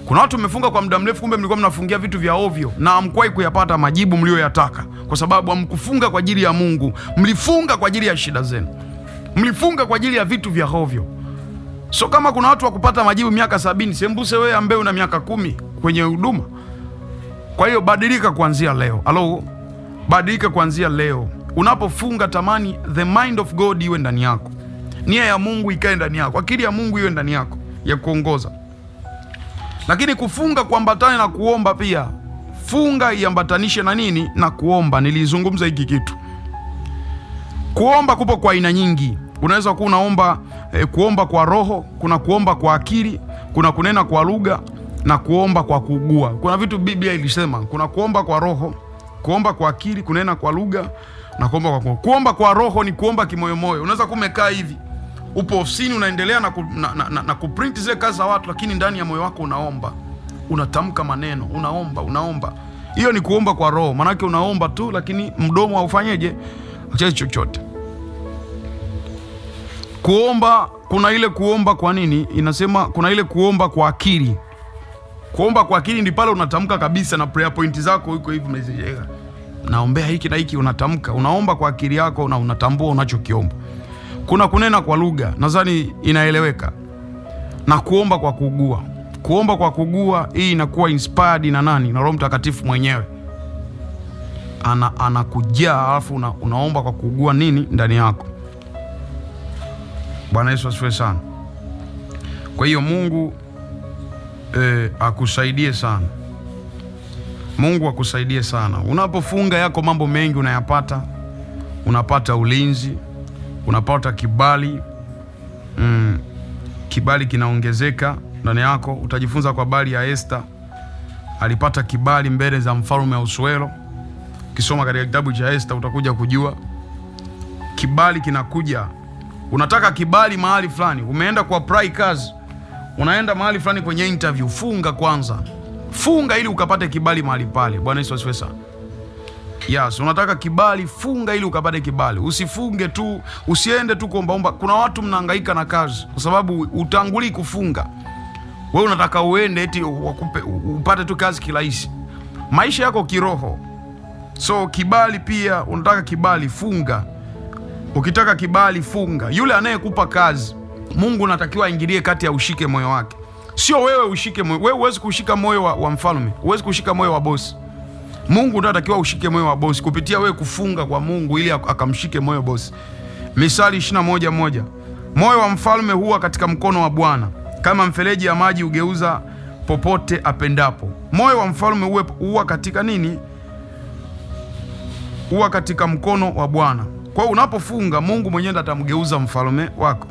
S1: Kuna watu mmefunga kwa muda mrefu, kumbe mlikuwa mnafungia vitu vya ovyo na hamkuwahi kuyapata majibu mlioyataka, kwa sababu hamkufunga kwa ajili ya Mungu. Mlifunga kwa ajili ya shida zenu. Mlifunga kwa ajili ya vitu vya ovyo. So kama kuna watu wa kupata majibu miaka 70, sembuse wewe ambaye una miaka 10 kwenye huduma. Kwa hiyo badilika kuanzia leo. Badilika kuanzia leo. Unapofunga tamani the mind of God iwe ndani yako. Nia ya Mungu ikae ndani yako. Akili ya Mungu iwe ndani yako ya kuongoza. Lakini kufunga kuambatane na kuomba pia. Funga iambatanishe na nini? Na kuomba. Nilizungumza hiki kitu. Kuomba kupo kwa aina nyingi. Unaweza kuwa unaomba kuomba kwa roho, kuna kuomba kwa akili, kuna kunena kwa lugha na kuomba kwa kuugua. Kuna vitu Biblia ilisema, kuna kuomba kwa roho, kuomba kwa akili, kunena kwa lugha na kuomba kwa kuugua. Kuomba kwa roho ni kuomba kimoyomoyo. Unaweza kumekaa hivi, Upo ofisini unaendelea na kuprint zile kazi za watu, lakini ndani ya moyo wako unaomba, unatamka maneno, unaomba. Hiyo ni kuomba kwa roho, manake unaomba tu, lakini mdomo haufanyeje? Hachaji chochote. Kuomba, kuna ile kuomba kwa nini? Inasema kuna ile kuomba kwa akili. Kuomba kwa akili ndi pale unatamka kabisa na prayer point zako huko hivi umezijega. Naombea hiki na hiki, unatamka, unaomba kwa akili yako na unatambua unachokiomba. Kuna kunena kwa lugha, nadhani inaeleweka. Na kuomba kwa kugua. Kuomba kwa kugua, hii inakuwa inspired na nani? Na Roho Mtakatifu mwenyewe. Anakujaa, alafu unaomba kwa kugua nini ndani yako. Bwana Yesu asifiwe sana. Kwa hiyo Mungu akusaidie sana. Mungu akusaidie sana. Unapofunga yako mambo mengi unayapata. Unapata ulinzi, unapata kibali. Kibali kinaongezeka ndani yako. Utajifunza kwa habari ya Esther. Alipata kibali mbele za mfalme Ahasuero. Ukisoma katika kitabu cha Esther utakuja kujua kibali kinakuja. Unataka kibali mahali fulani, umeenda kwa apply kazi, unaenda mahali fulani kwenye interview, funga kwanza. Funga ili ukapate kibali mahali pale. Bwana Yesu asifiwe sana. Yes, unataka kibali, funga ili ukapate kibali. Usifunge tu, usiende tu kuombaomba. Kuna watu mnahangaika na kazi kwa sababu utangulii kufunga. Wewe unataka uende eti upate tu kazi kirahisi. Maisha yako kiroho. So kibali pia, unataka kibali, funga. Ukitaka kibali, funga. Yule anayekupa kazi, Mungu unatakiwa aingilie kati ya ushike moyo wake. Sio wewe ushike moyo. Wewe huwezi kushika moyo wa mfalme. Huwezi kushika moyo wa bosi. Mungu unatakiwa ushike moyo wa bosi kupitia wewe kufunga kwa Mungu ili akamshike moyo bosi. Misali 21:1. Moyo wa mfalme huwa katika mkono wa Bwana, kama mfereji ya maji ugeuza popote apendapo. Moyo wa mfalme huwa katika nini? Huwa katika mkono wa Bwana. Kwa hiyo unapofunga, Mungu mwenyewe atamgeuza mfalme wako.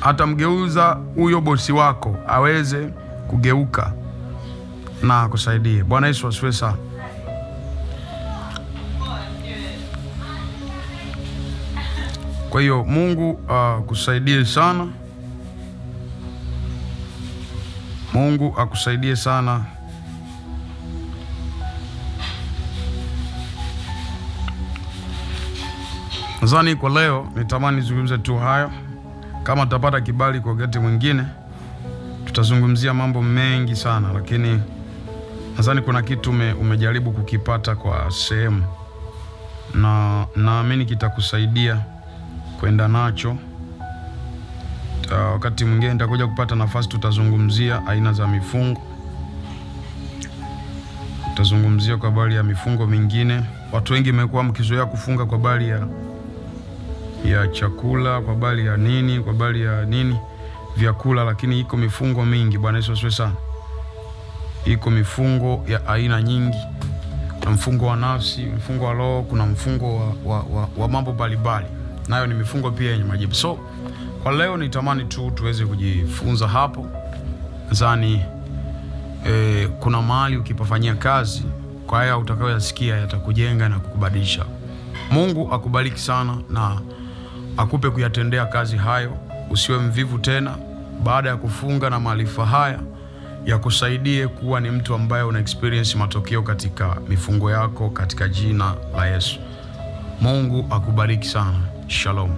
S1: Atamgeuza huyo bosi wako aweze kugeuka na akusaidie. Bwana Yesu asifiwe sana. Kwa hiyo Mungu akusaidie sana. Mungu akusaidie sana. Nadhani kwa leo nitamani nizungumze tu hayo. Kama tutapata kibali kwa wakati mwingine tutazungumzia mambo mengi sana, lakini nadhani kuna kitu umejaribu kukipata kwa sehemu, na naamini kitakusaidia kwenda nacho. Wakati mwingine nitakuja kupata nafasi, tutazungumzia aina za mifungo. Tutazungumzia kwa habari ya mifungo mingine. Watu wengi mmekuwa mkizoea kufunga kwa habari ya chakula, kwa habari ya nini, kwa habari ya nini vyakula, lakini iko mifungo mingi. Bwana Yesu asifiwe sana. Iko mifungo ya aina nyingi. Kuna mfungo wa nafsi, mfungo wa roho, kuna mfungo wa mambo mbalimbali. Nayo ni mifungo pia yenye majibu. So kwa leo nitamani tu tuweze kujifunza hapo. Nadhani kuna mahali ukipafanyia kazi, kwa haya utakayoyasikia yatakujenga na kukubadilisha. Mungu akubariki sana na akupe kuyatendea kazi hayo. Usiwe mvivu tena baada ya kufunga, na maarifa haya yakusaidie kuwa ni mtu ambaye una experience matokeo katika mifungo yako katika jina la Yesu. Mungu akubariki sana. Shalom.